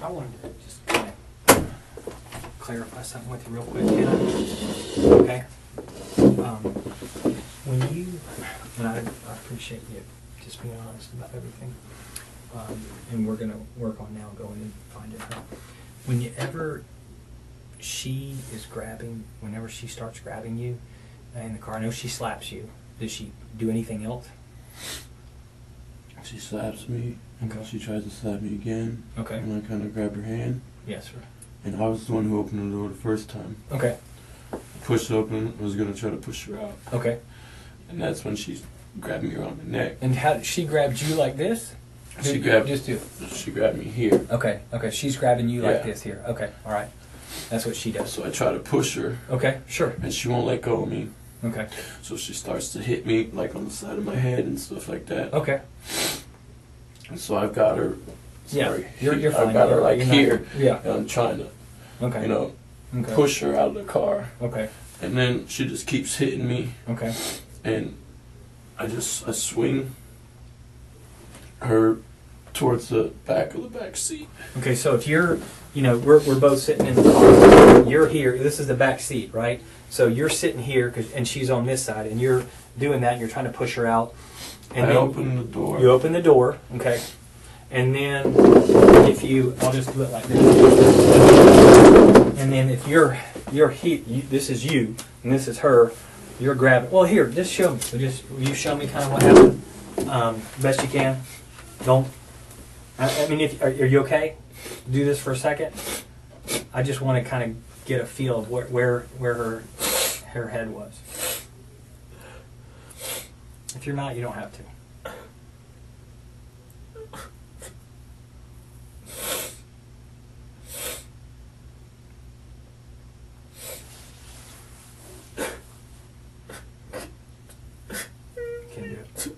I wanted to just kind of clarify something with you real quick, can I? Okay. When you, and I appreciate you just being honest about everything, and we're going to work on now going and finding her. Whenever she is grabbing, whenever she starts grabbing you in the car, I know she slaps you. Does she do anything else? She slaps me, and Okay. she tries to slap me again. Okay. And I kind of grab her hand, Yes, sir. and I was the one who opened the door the first time. Okay. Pushed open, was gonna try to push her out, Okay. and that's when she grabbed me around the neck. And how she grabbed you like this? She grabbed Just me here. Okay. Okay. She's grabbing you like Yeah. this here. Okay. All right. That's what she does. So I try to push her, Okay. Sure. and she won't let go of me. Okay. So she starts to hit me like on the side of my head and stuff like that. Okay. And so I've got her. Yeah. Sorry, You're fine. I've got her like You're not- here, Yeah. and I'm trying to, Okay. you know, Okay. push her out of the car, Okay. and then she just keeps hitting me, Okay. and I swing her towards the back of the back seat. Okay. So if you're, we're both sitting in the car. You're here. This is the back seat, right? So you're sitting here, and she's on this side, and you're doing that. And you're trying to push her out. And I then open the door. You open the door. Okay. And then I'll just do it like this. And then if this is you, and this is her, you're grabbing. Well, here, just show me. So will you show me kind of what happened, best you can. Don't. I mean, are you okay? Do this for a second. I just want to kind of get a feel of where her head was. If you're not, you don't have to. Can't do it.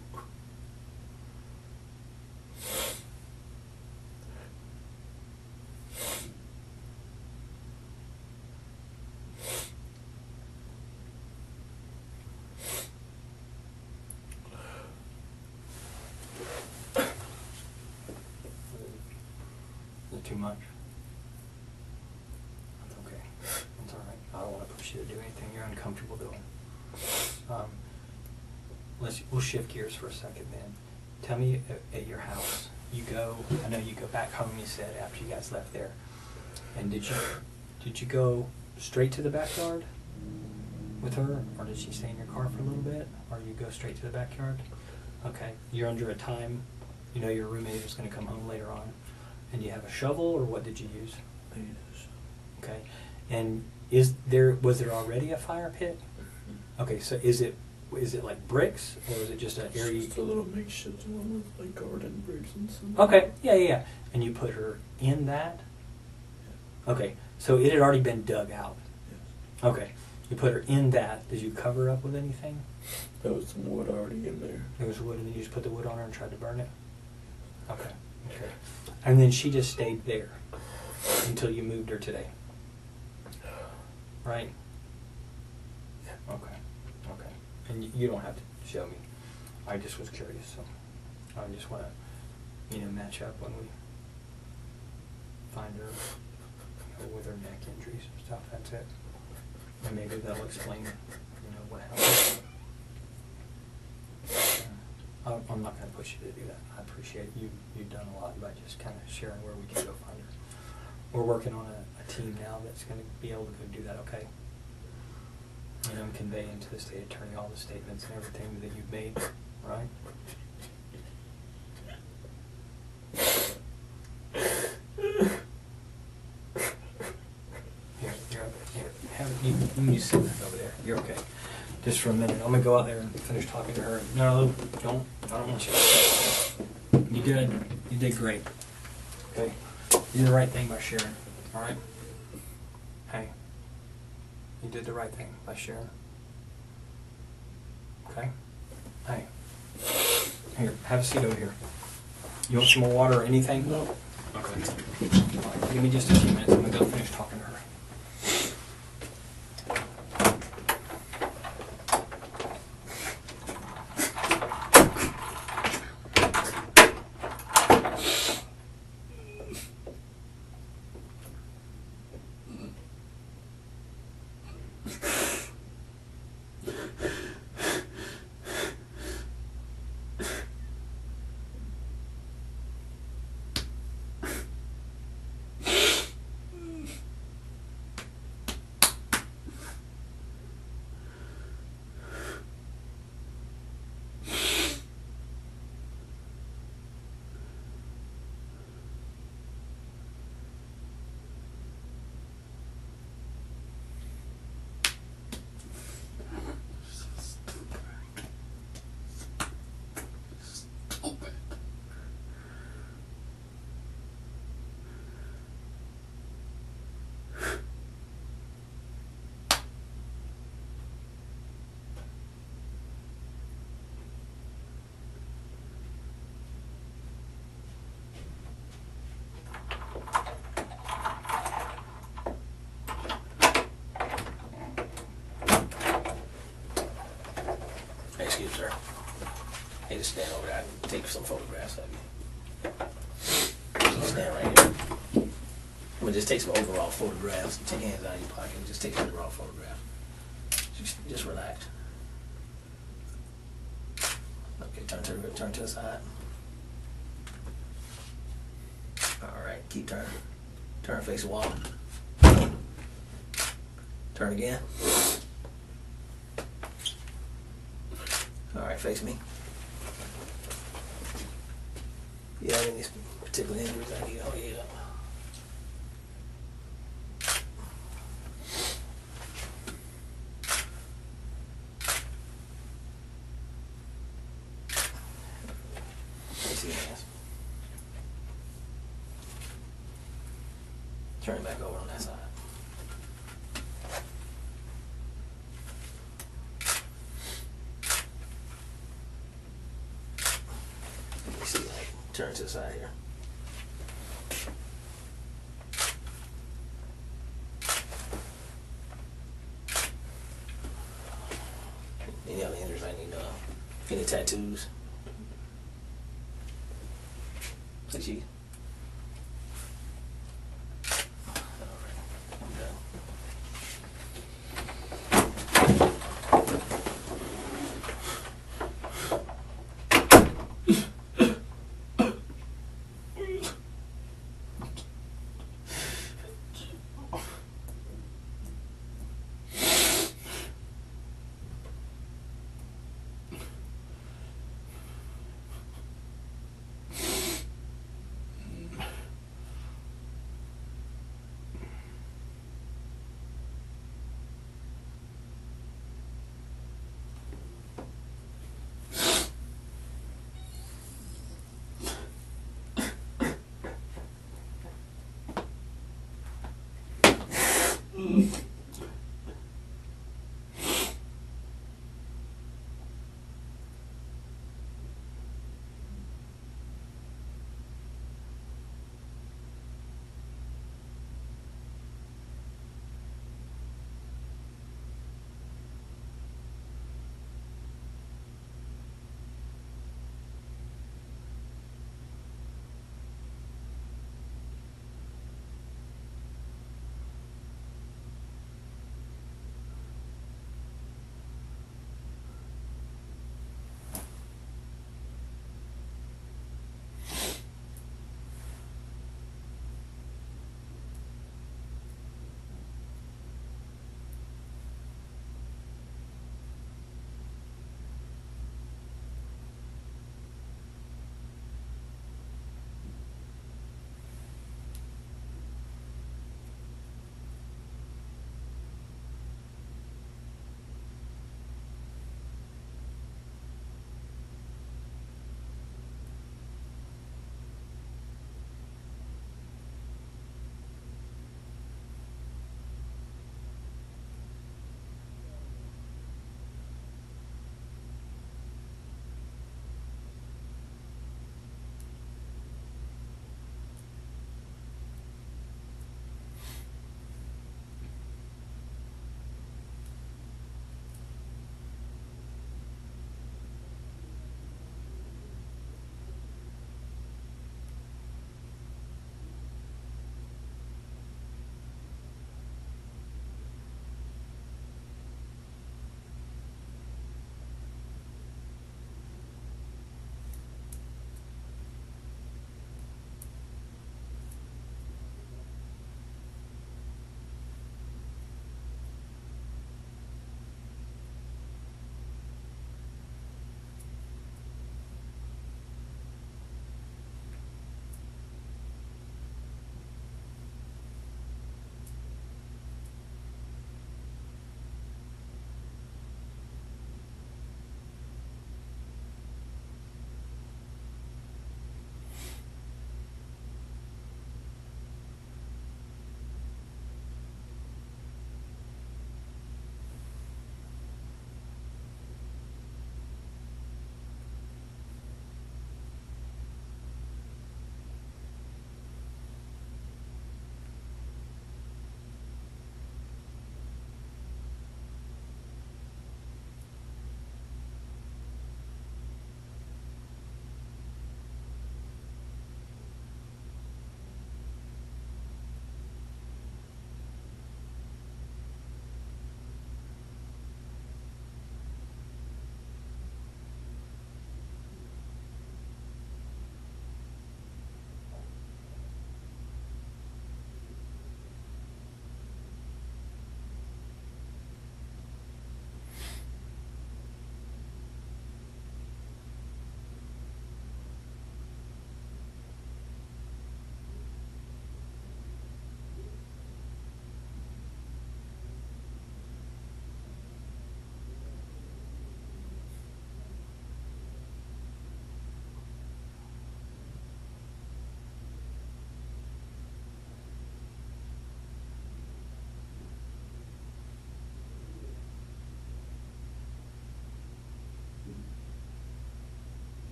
Is it too much? That's okay. That's all right. I don't want to push you to do anything you're uncomfortable doing. We'll shift gears for a second then. Tell me at your house, I know you go back home, you said, after you guys left there. And did you go straight to the backyard with her, or did she stay in your car for a little bit, or you go straight to the backyard? Okay. You're under a time, your roommate is going to come home later on. And you have a shovel, or what did you use? Okay. And was there already a fire pit? Okay, so is it like bricks, or is it just an area? Just a little makeshift one with like garden bricks and stuff. Okay, yeah. And you put her in that? Okay, so it had already been dug out. Yes. Okay, you put her in that. Did you cover her up with anything? There was some wood already in there. There was wood, and then you just put the wood on her and tried to burn it? Okay. And then she just stayed there until you moved her today? Right? Okay. And you don't have to show me. I just was curious, so I just want to, match up when we find her with her neck injuries and stuff. That's it. And maybe that'll explain, what happened. I'm not going to push you to do that. I appreciate you've done a lot by just kind of sharing where we can go find her. We're working on a team now that's going to be able to go do that, okay? And I'm conveying to the state attorney all the statements and everything that you've made, right? You can just sit over there. You're okay. Just for a minute. I'm going to go out there and finish talking to her. No, don't. I don't want you. You good. You did great. Okay. You did the right thing by sharing. All right? Hey. You did the right thing by sharing. Okay? Hey. Here, have a seat over here. You want some more water or anything? No. Okay. All right, give me just a few minutes. I'm going to go finish talking to her. stand over there and take some photographs of you. You stand right here. I'm gonna just take some overall photographs. Take your hands out of your pocket and just take some overall photographs. Just relax. Okay, turn to the side. All right, keep turning. Turn, face the wall. Turn again. All right, face me. You have any particular injuries I need to hold you up? Let me see your hands. Turn it back over on that side. Let me see, like, turn to the side here. Any other injuries I need to know? Any tattoos? Like you?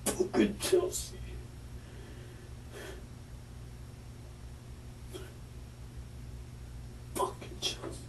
Fucking Chelsea. Fucking Chelsea.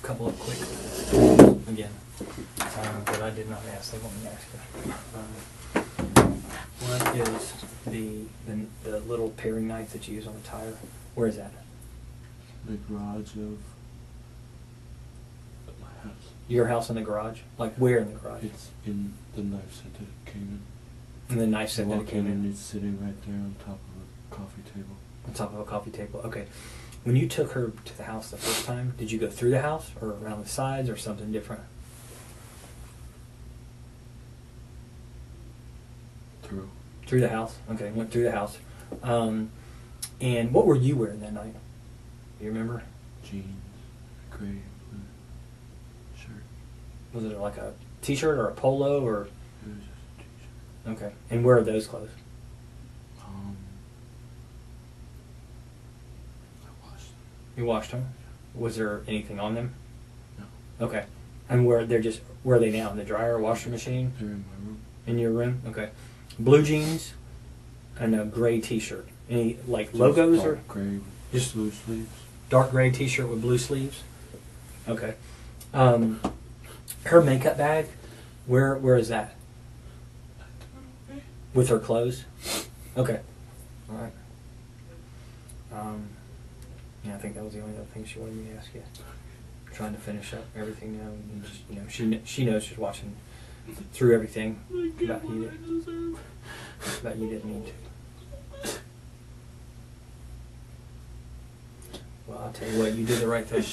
Couple of quick, again, that I did not ask. They want me to ask you. What is the little paring knife that you use on the tire? Where is that? the garage of my house. Your house in the garage? Like where in the garage? It's in the knife set that it came in. And the knife set You that it walk came in and in? it's sitting right there on top of a coffee table. On top of a coffee table. Okay. When you took her to the house the first time, did you go through the house or around the sides or something different? Through. Through the house? Okay, went through the house. And what were you wearing that night? Do you remember? Jeans, gray, blue shirt. Was it like a t-shirt or a polo or? It was just a t-shirt. Okay. And where are those clothes? I washed them. You washed them? Was there anything on them? No. Okay. And where are they now? In the dryer, washer machine? They're in my room. In your room? Okay. Blue jeans and a gray t-shirt. Any like Just logos dark or gray with just blue sleeves. dark gray t-shirt with blue sleeves? Okay. Her makeup bag, where is that? With her clothes? Okay. All right. Yeah, I think that was the only other thing she wanted me to ask you. Trying to finish up everything now. And just, she knows she's watching through everything about you didn't mean to. Well, I'll tell you what, you did the right thing.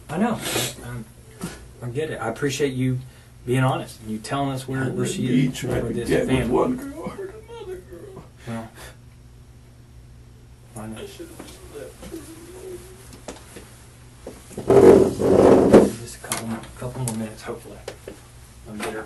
I know. I get it. I appreciate you being honest and you telling us where she is with this family. One girl hurt another girl. Well, I know. Just a couple more minutes, hopefully. I'll get her.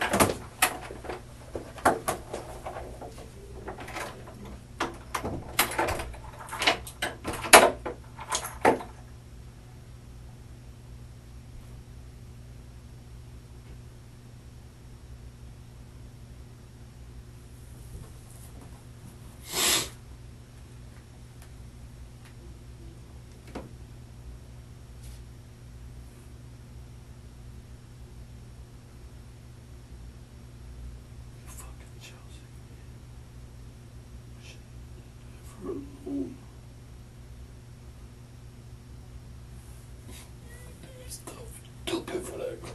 Fucking Chelsea. Shit. For alone. Stupid for that girl.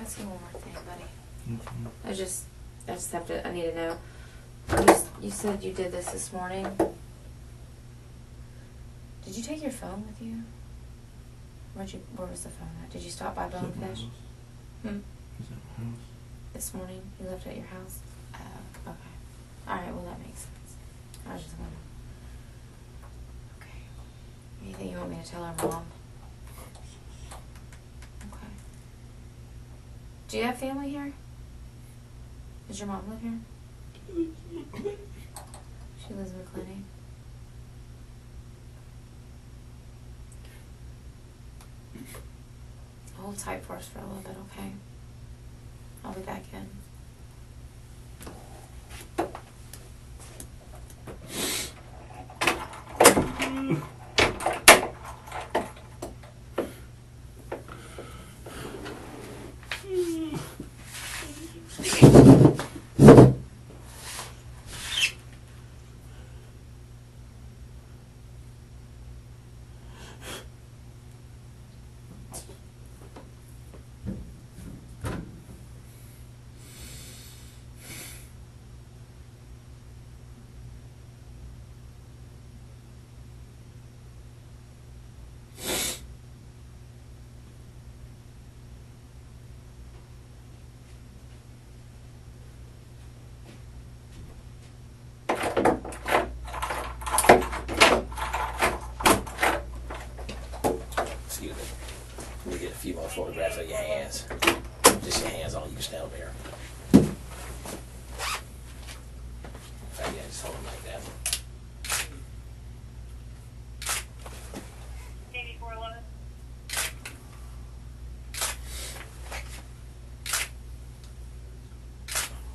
ask you one more thing, buddy? Mhm. I just have to, I need to know. You said you did this morning. Did you take your phone with you? Where was the phone at? Did you stop by Is that my Bonefish? house? Hmm? Is that my house? This morning? You left it at your house? Oh, okay. Alright, well that makes sense. I was just wondering. Okay. Anything you want me to tell our mom? Okay. Do you have family here? Does your mom live here? She lives in McClenny. Hold tight for us for a little bit, okay? I'll be back in. Excuse me. Let me get a few more photographs of your hands. Just your hands on. You can stand up there. In fact, yeah, just hold them like that. 8411.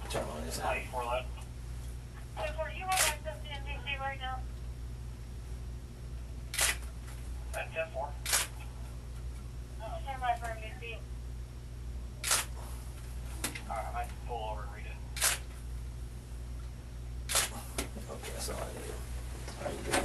Turn on this out. 8411. So, do you have access to NBC right now? At 10-4. Stand by for NBC. Alright, I might pull over and read it. Okay, that's all I need. How you doing?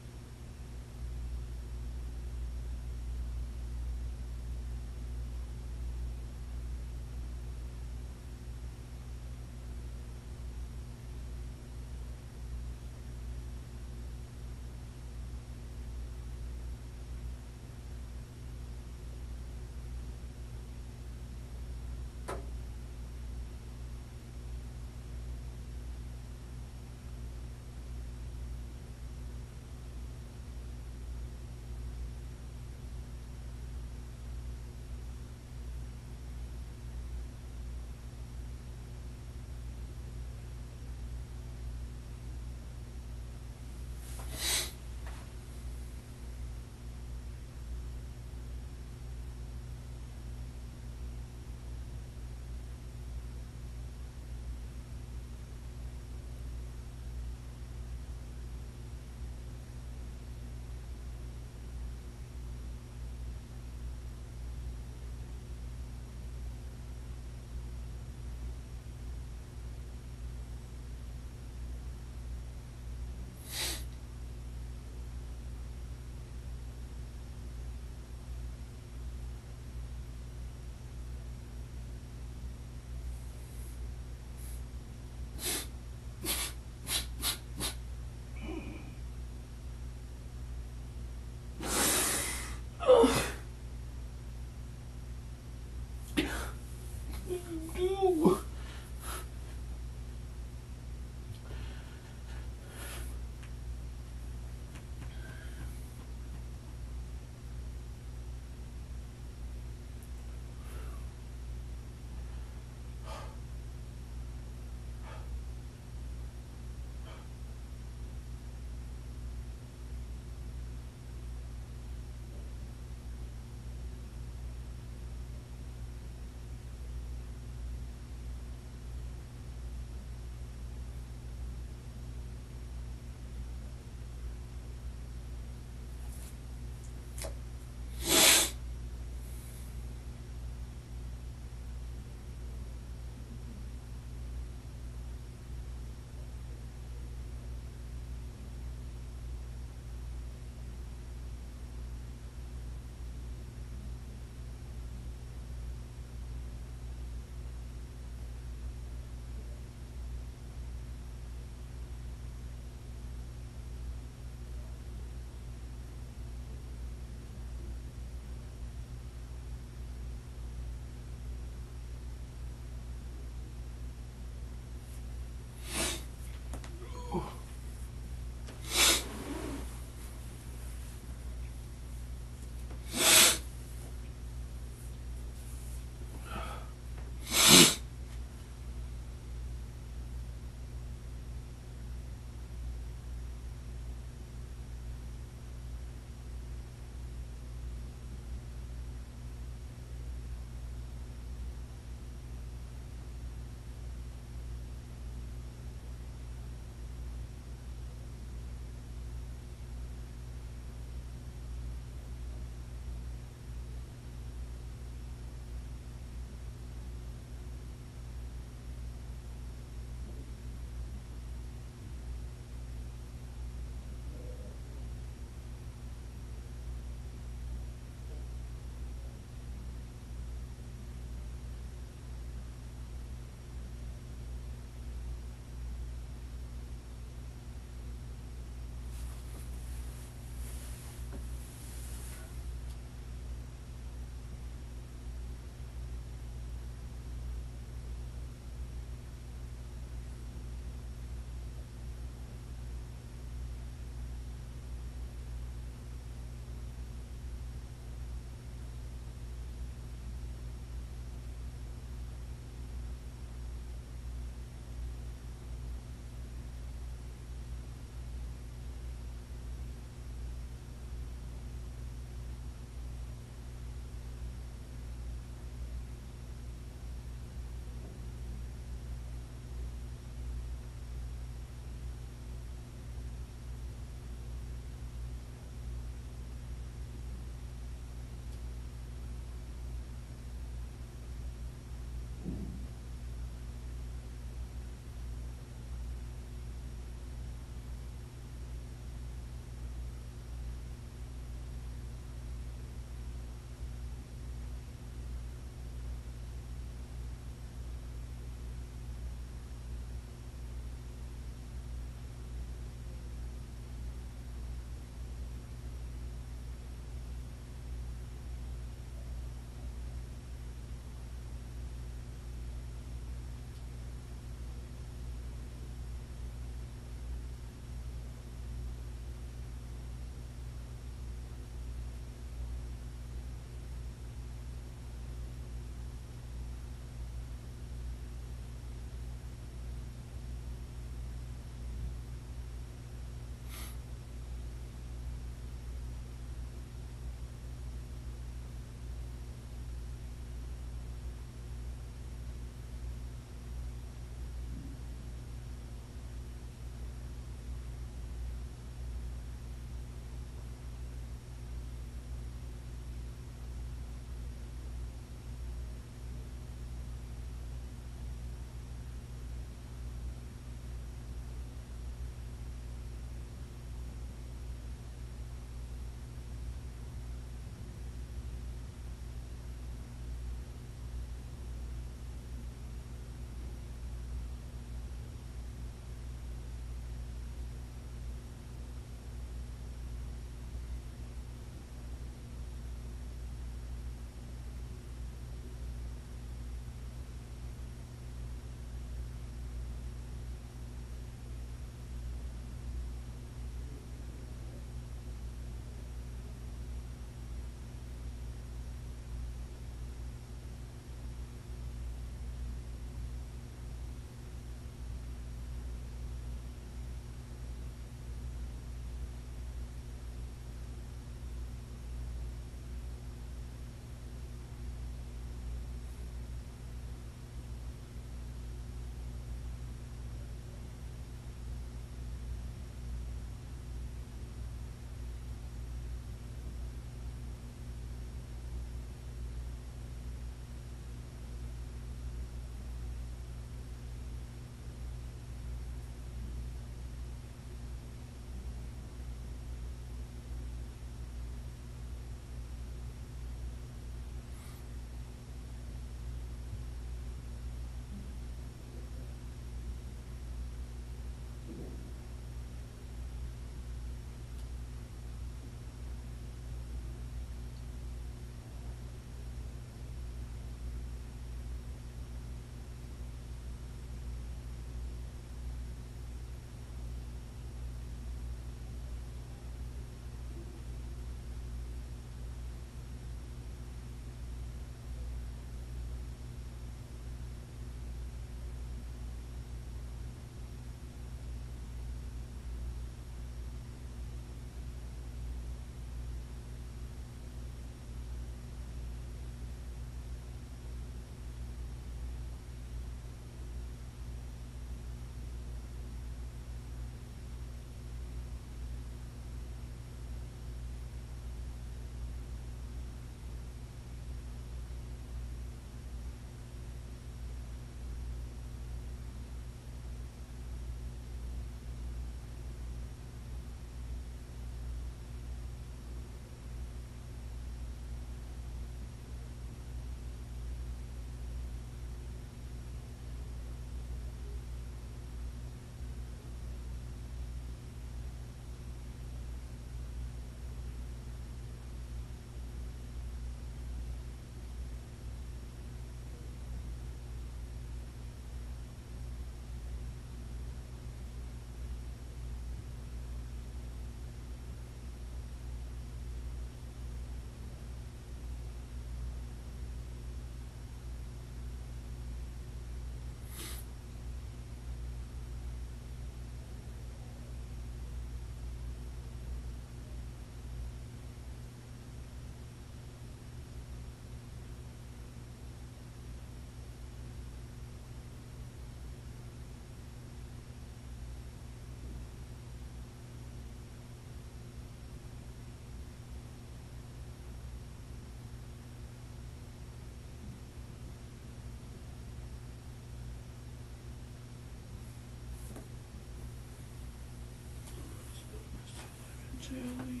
Silly.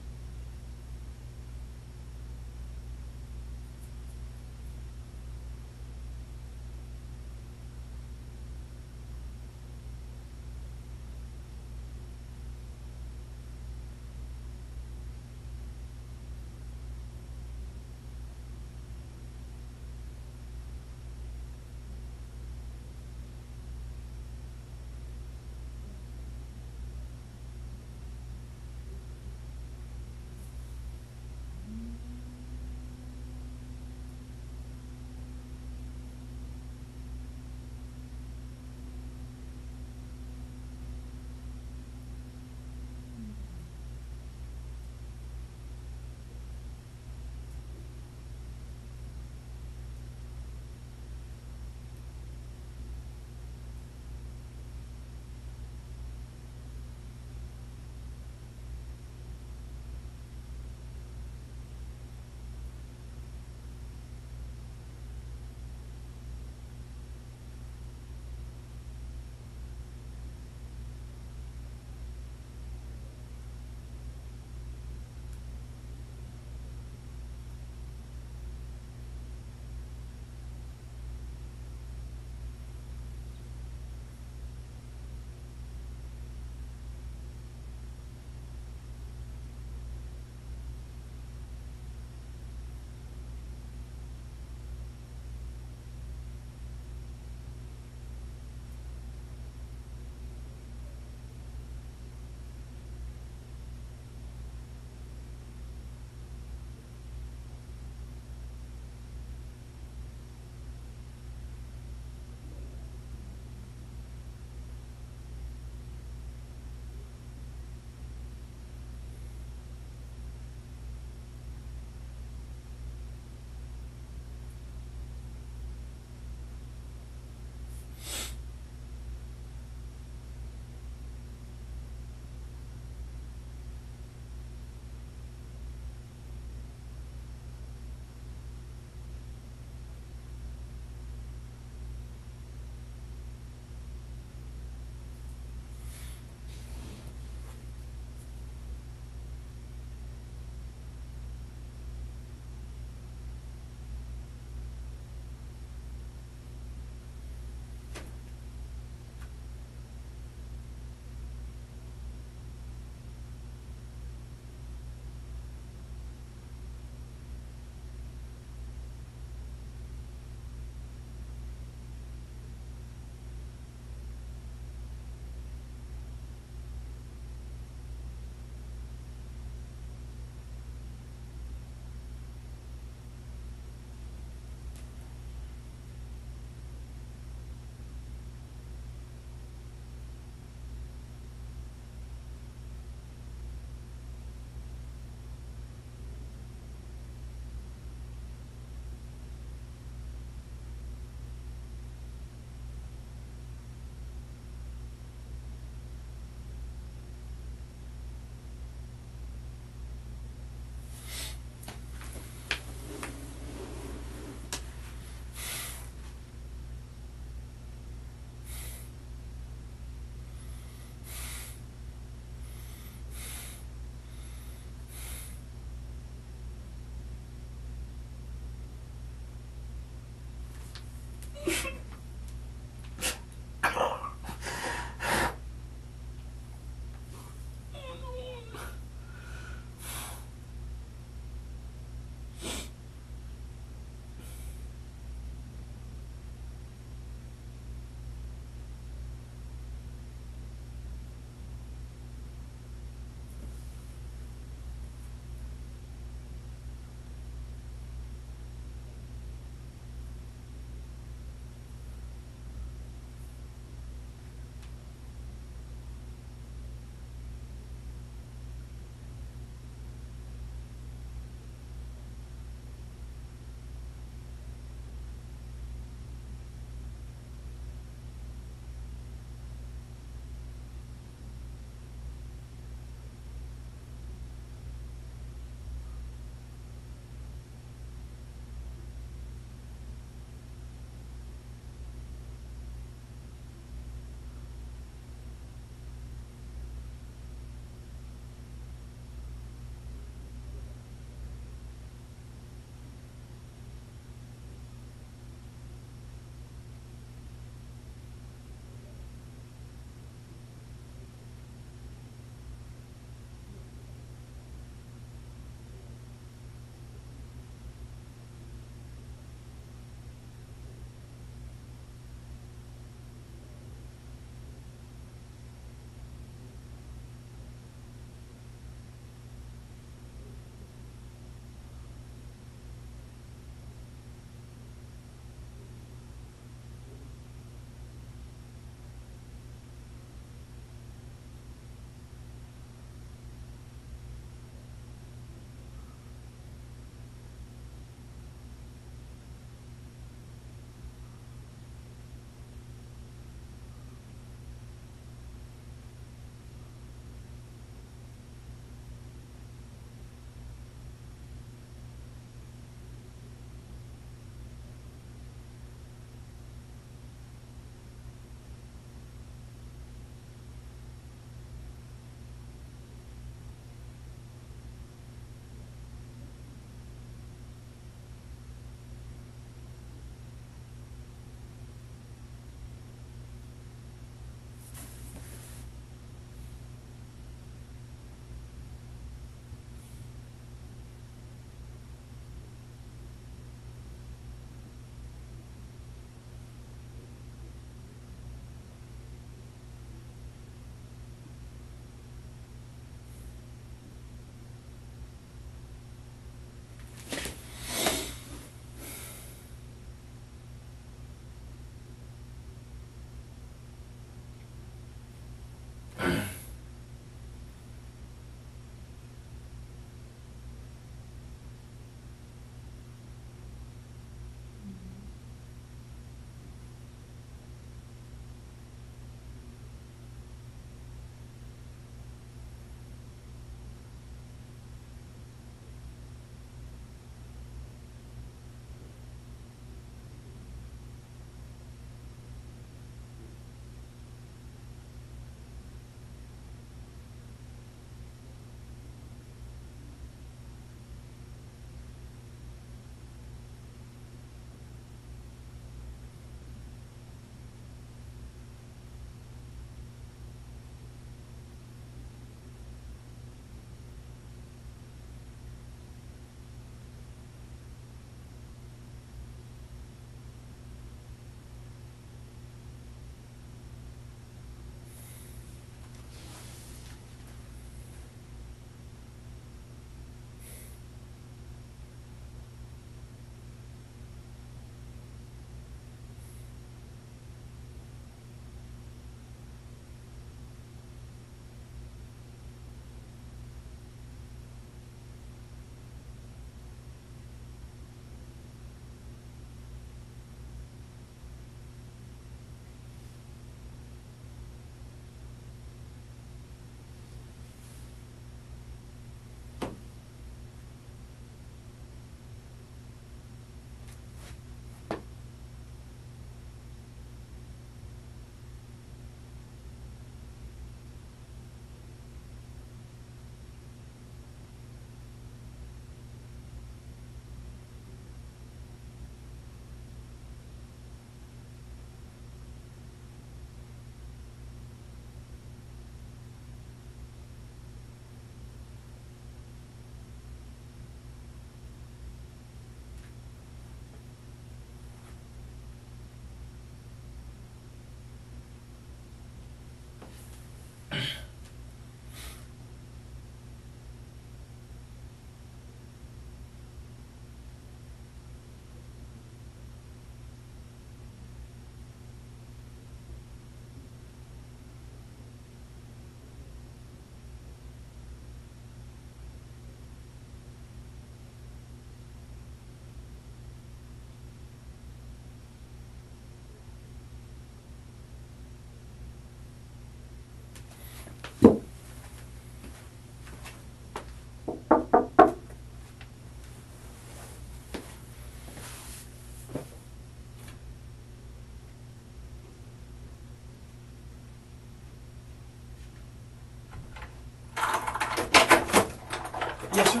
Yes, sir.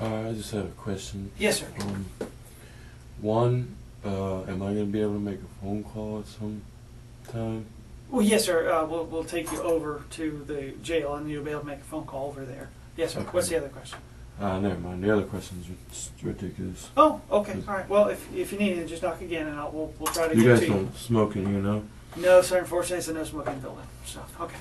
I just have a question. Yes, sir. One, am I gonna be able to make a phone call at some time? Well, yes, sir. We'll take you over to the jail, and you'll be able to make a phone call over there. Yes, sir. Okay. What's the other question? Never mind. The other questions are just ridiculous. Oh, okay. All right. Well, if you need it, just knock again, and we'll try to You get guys to you. don't smoke in here, no? No, sir. Unfortunately, it's a no smoking building. So, okay.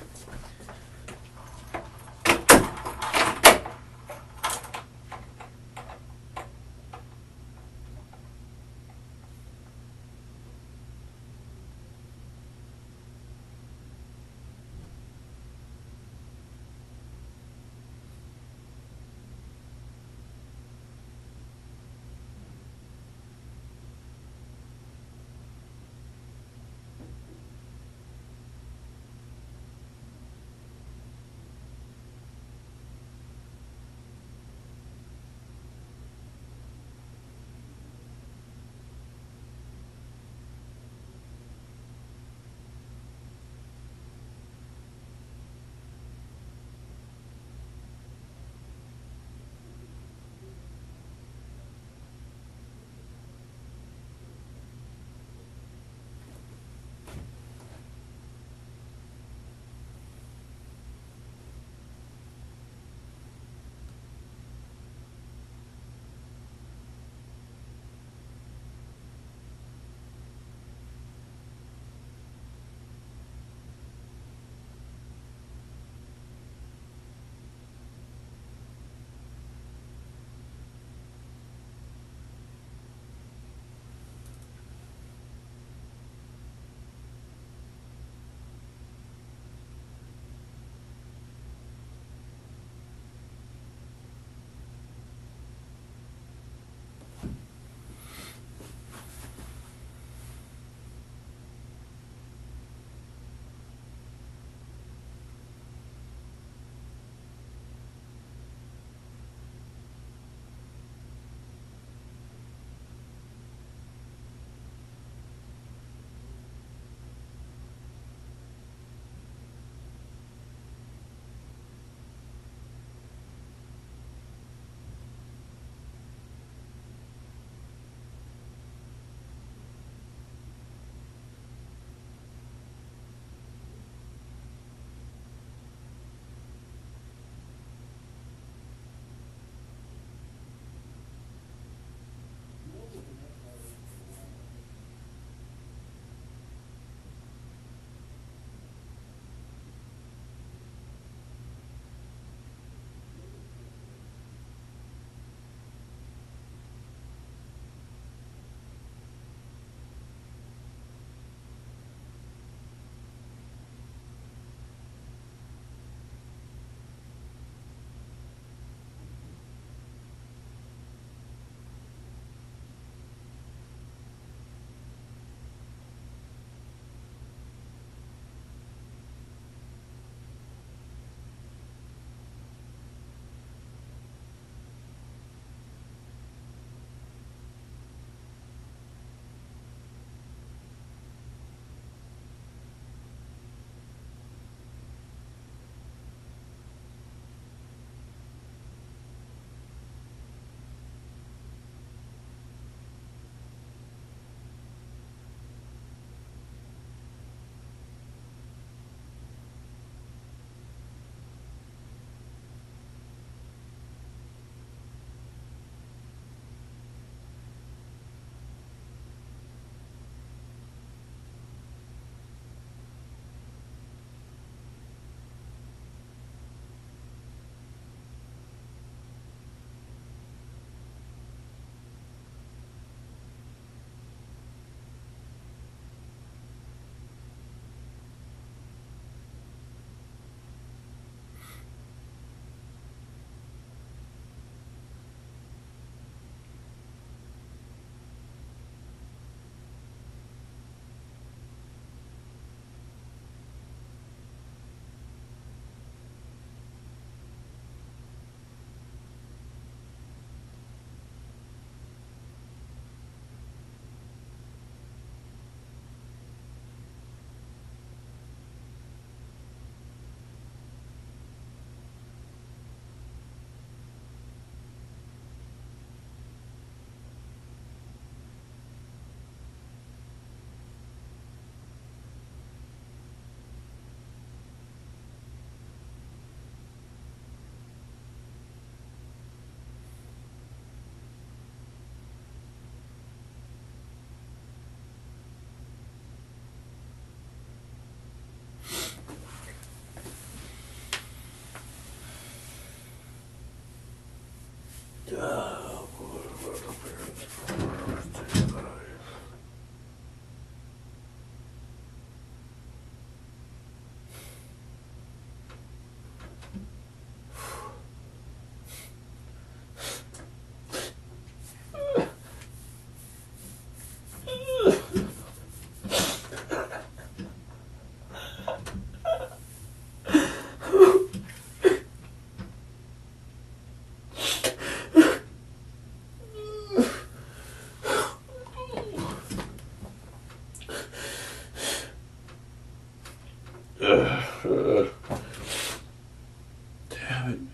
Damn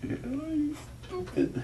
it, man. Are you stupid?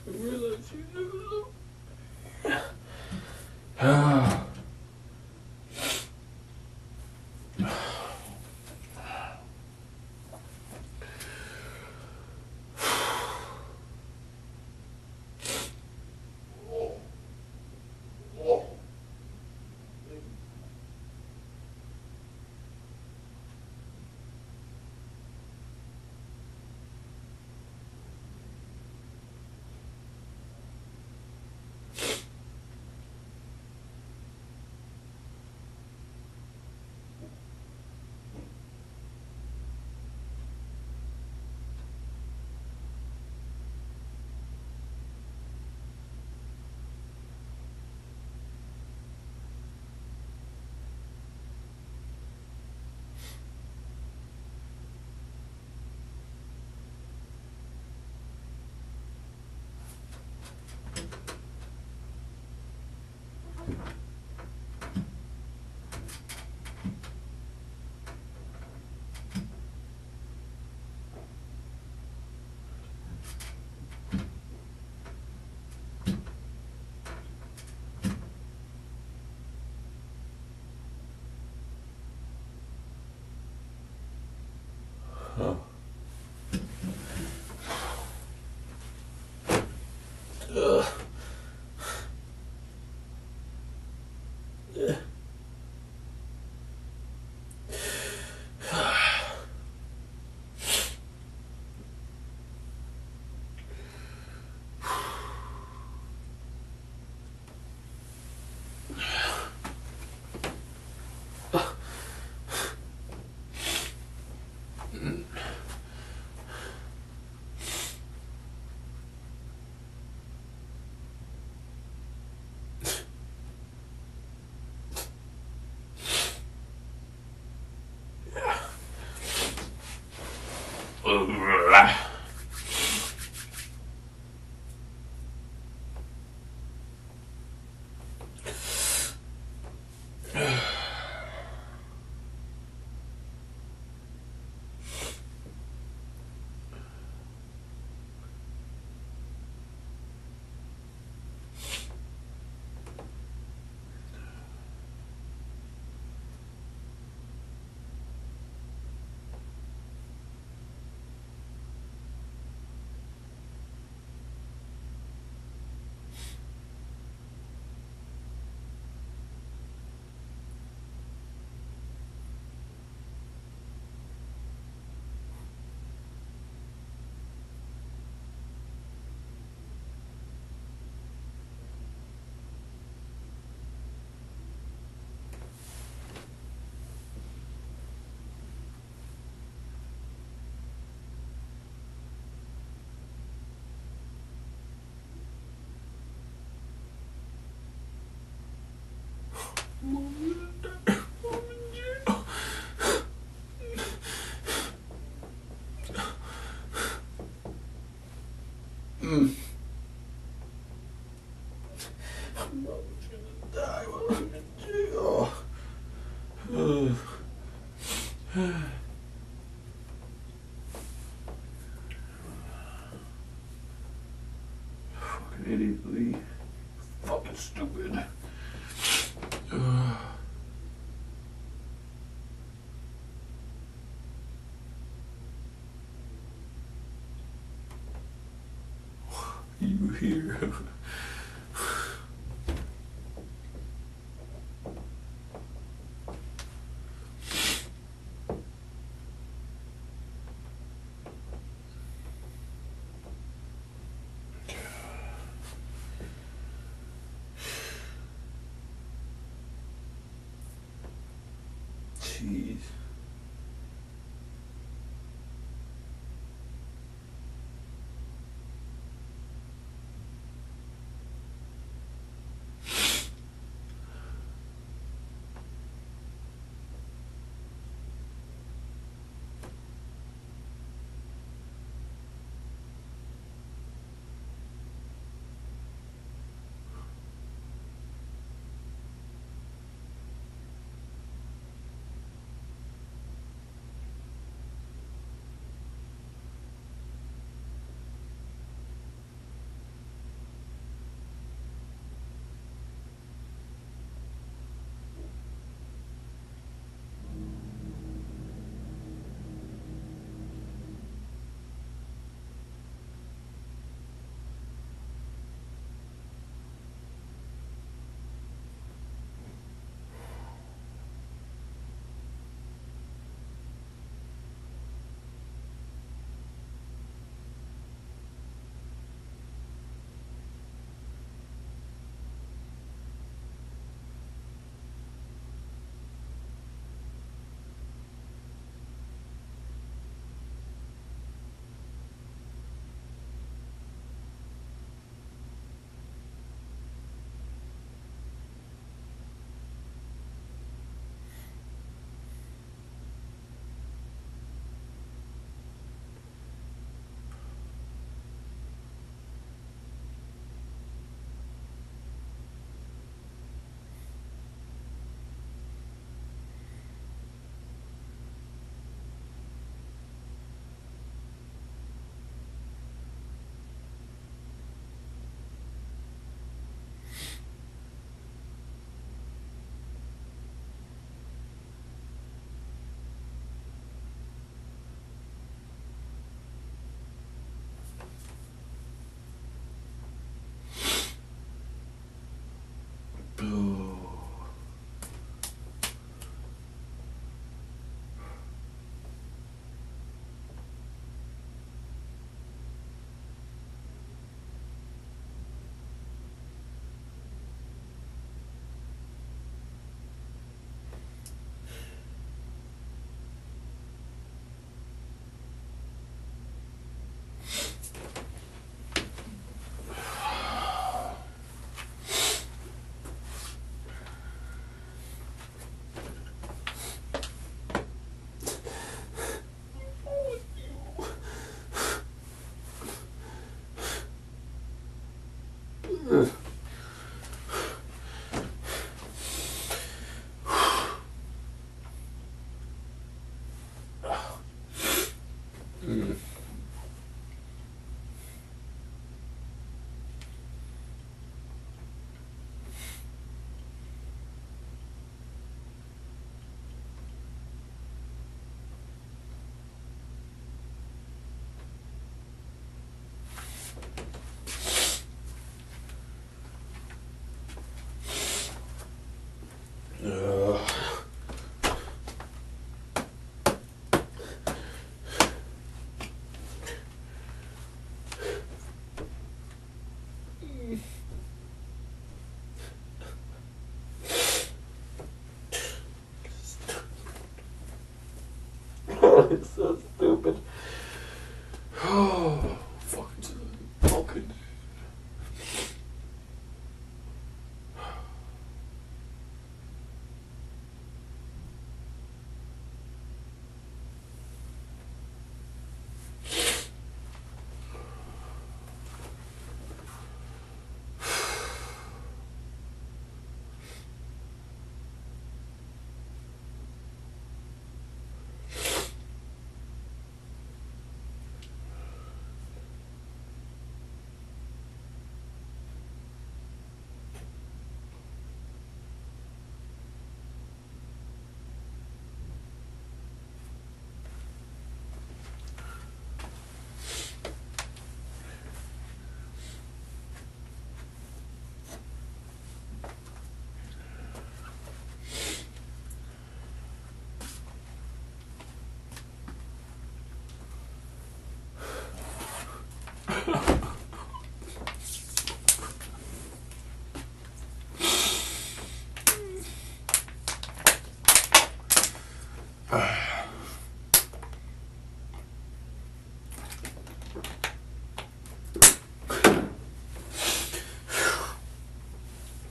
I realize you never know. Fucking idiot, Lee. Fucking stupid. you here? Jeez. Boo. It's so stupid. Oh, fucking.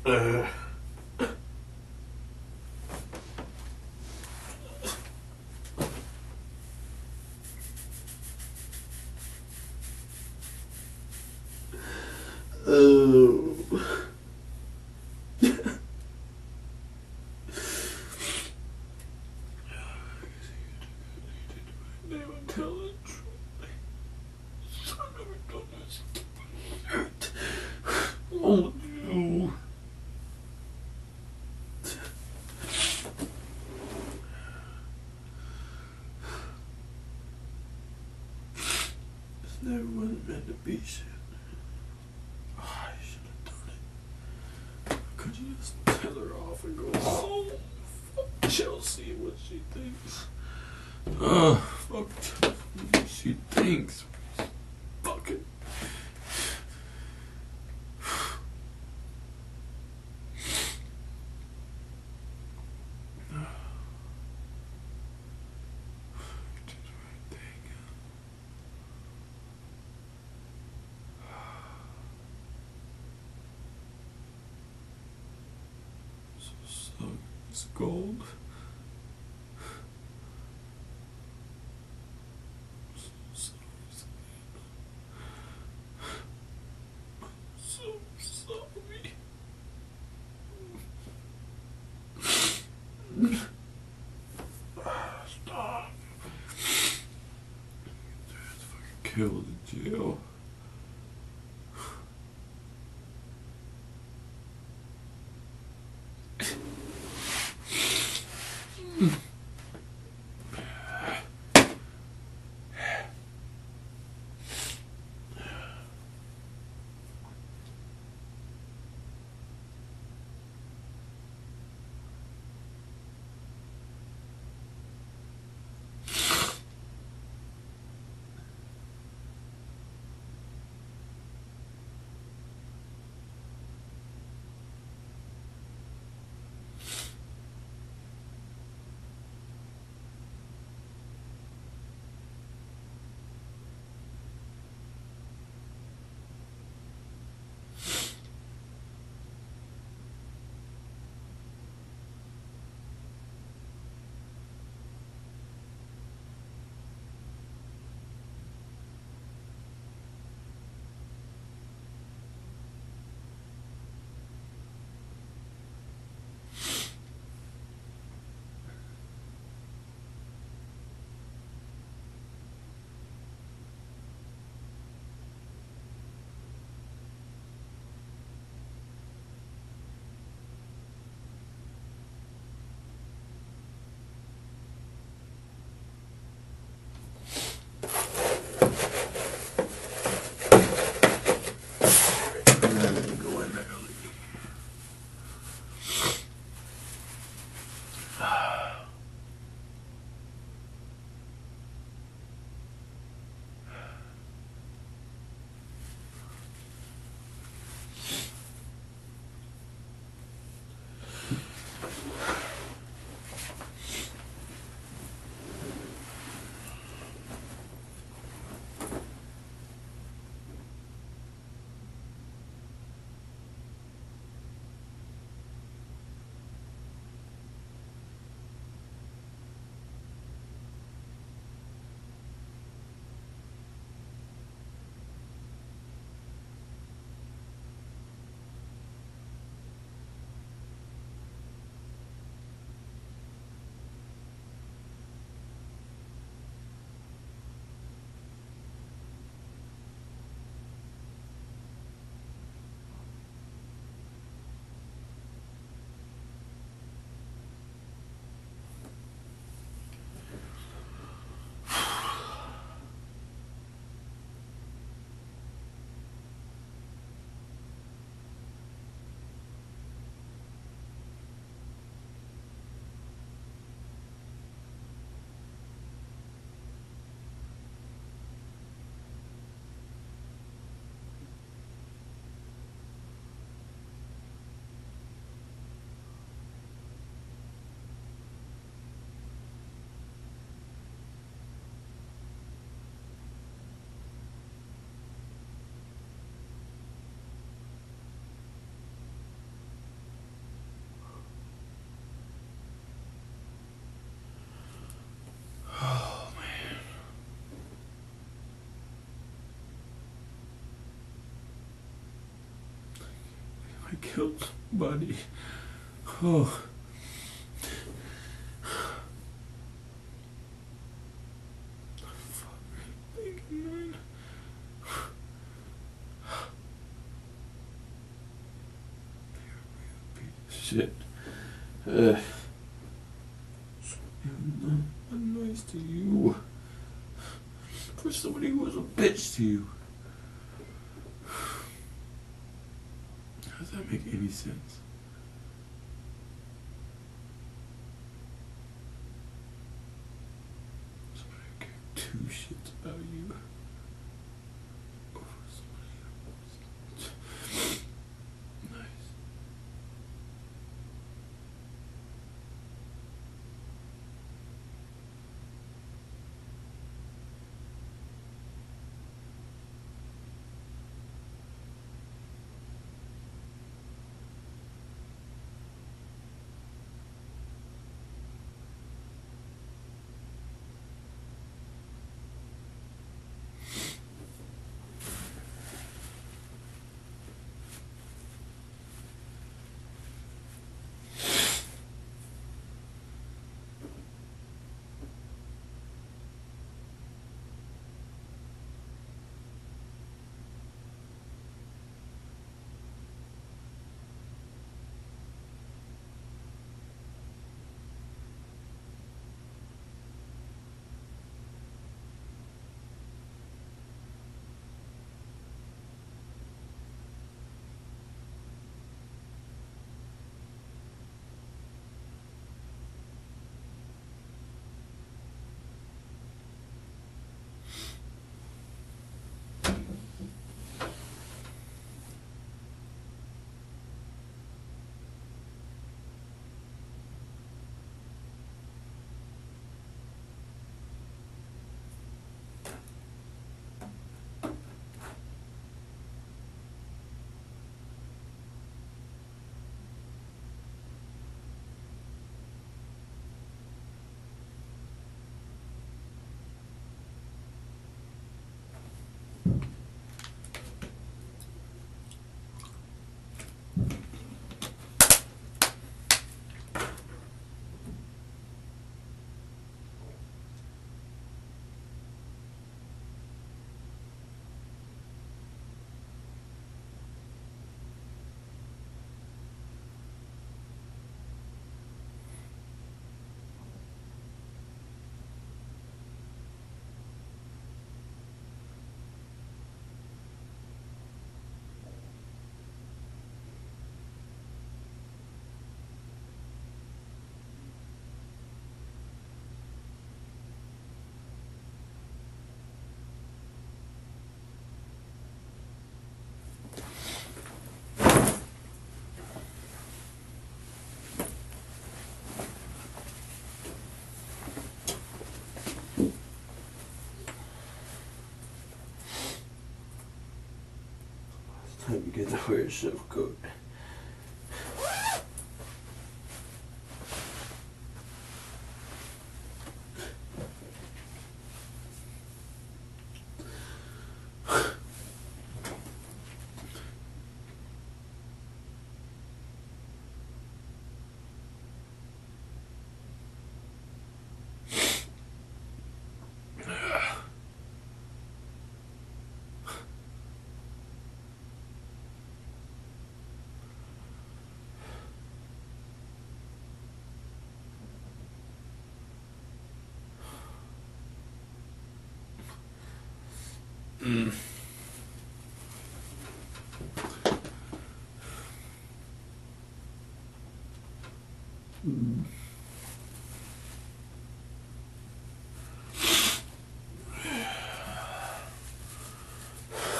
Oh, you. This never was meant to be shit. Oh, I should have done it. Could you just tell her off and go home? Fuck Chelsea, what she thinks. Fuck what she thinks. Fucking. It's gold. So sorry. Stop. Dad's fucking killed in jail. I killed somebody. Oh. Shit. I'm nice to you. For somebody who was a bitch to you. How does that make any sense? Somebody who cared two shits about you. Over somebody else. Nice. Time you get to wear a chef coat.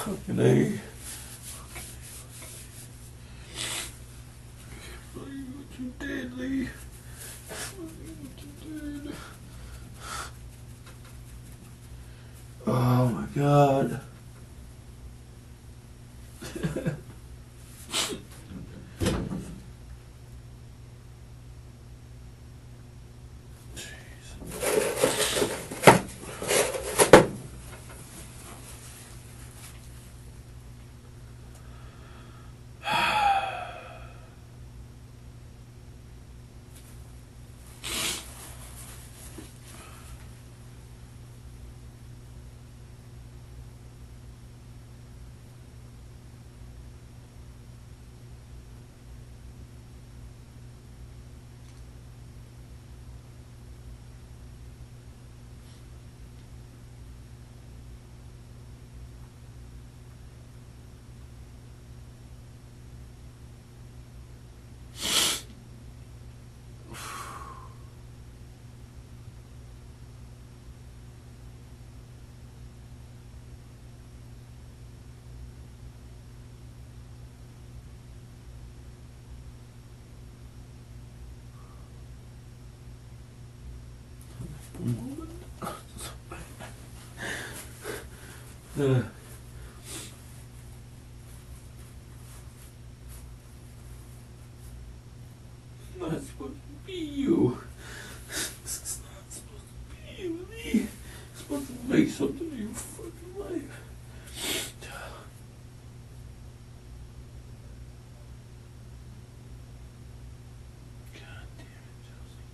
Fucking A. What you did, Lee. What you did. Oh my God. Not supposed to be you. This is not supposed to be you, Lee. It's supposed to make something of your fucking life. God damn it, Chelsea.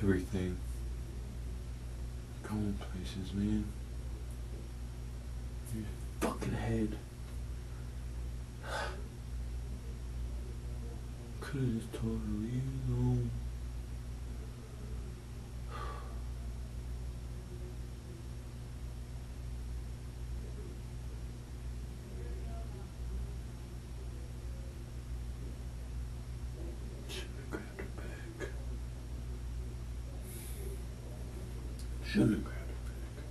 everything. Going places, man. Your fucking head. Could've just told her to leave it alone. Should've grabbed her back. Should've grabbed her back.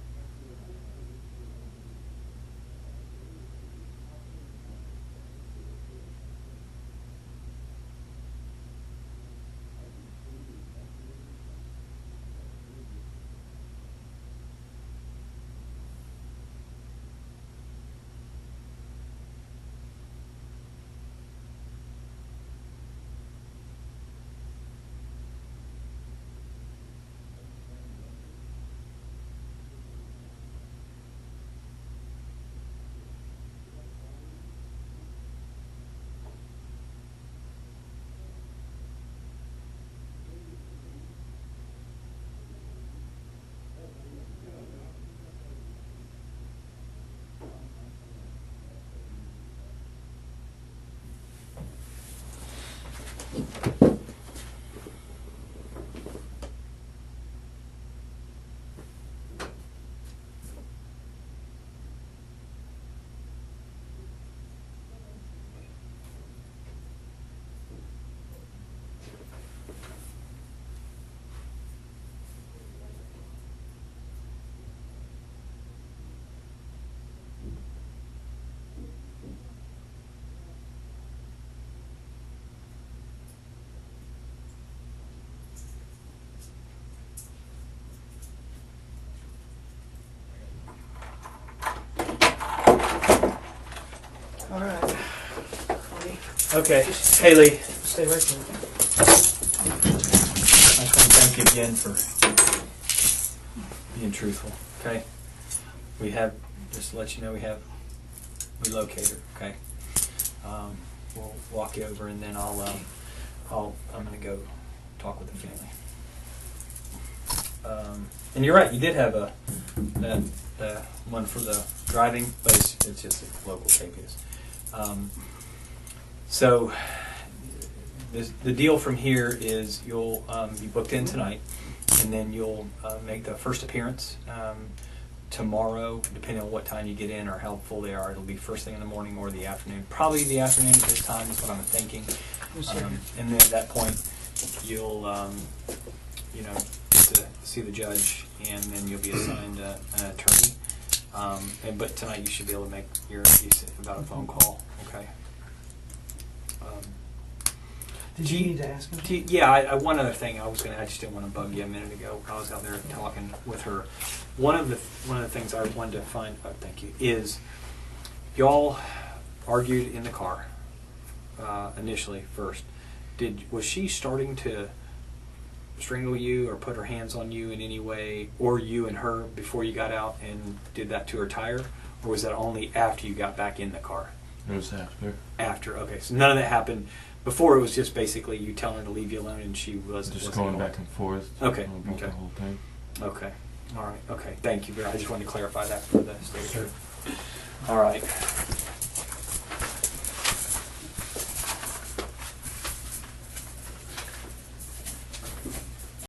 All right. Okay, Haley, Stay right there. I just want to thank you again for being truthful, okay? We have, just to let you know, we located her, okay? We'll walk you over and then I'm gonna go talk with the family. And you're right, you did have the one for the driving, but it's just a local KPS. So the deal from here is you'll be booked in tonight, and then you'll make the first appearance tomorrow, depending on what time you get in or how full they are. It'll be first thing in the morning or the afternoon. Probably the afternoon at this time is what I'm thinking. And then at that point, you'll get to see the judge, and then you'll be assigned an attorney. But tonight you should be able to make your piece about a phone call. Okay. Did you need to ask him? Yeah, one other thing I just didn't want to bug you a minute ago. I was out there talking with her. One of the things I wanted to find, thank you, is y'all argued in the car initially first. Was she starting to strangle you or put her hands on you in any way, or you and her, before you got out and did that to her tire, or was that only after you got back in the car? It was after. After, okay. So none of that happened. Before, it was just basically you telling her to leave you alone, and she wasn't going back and forth. Okay. About Okay. the whole thing. Okay. All right. Okay. Thank you. I just wanted to clarify that for the state. Sure. All right.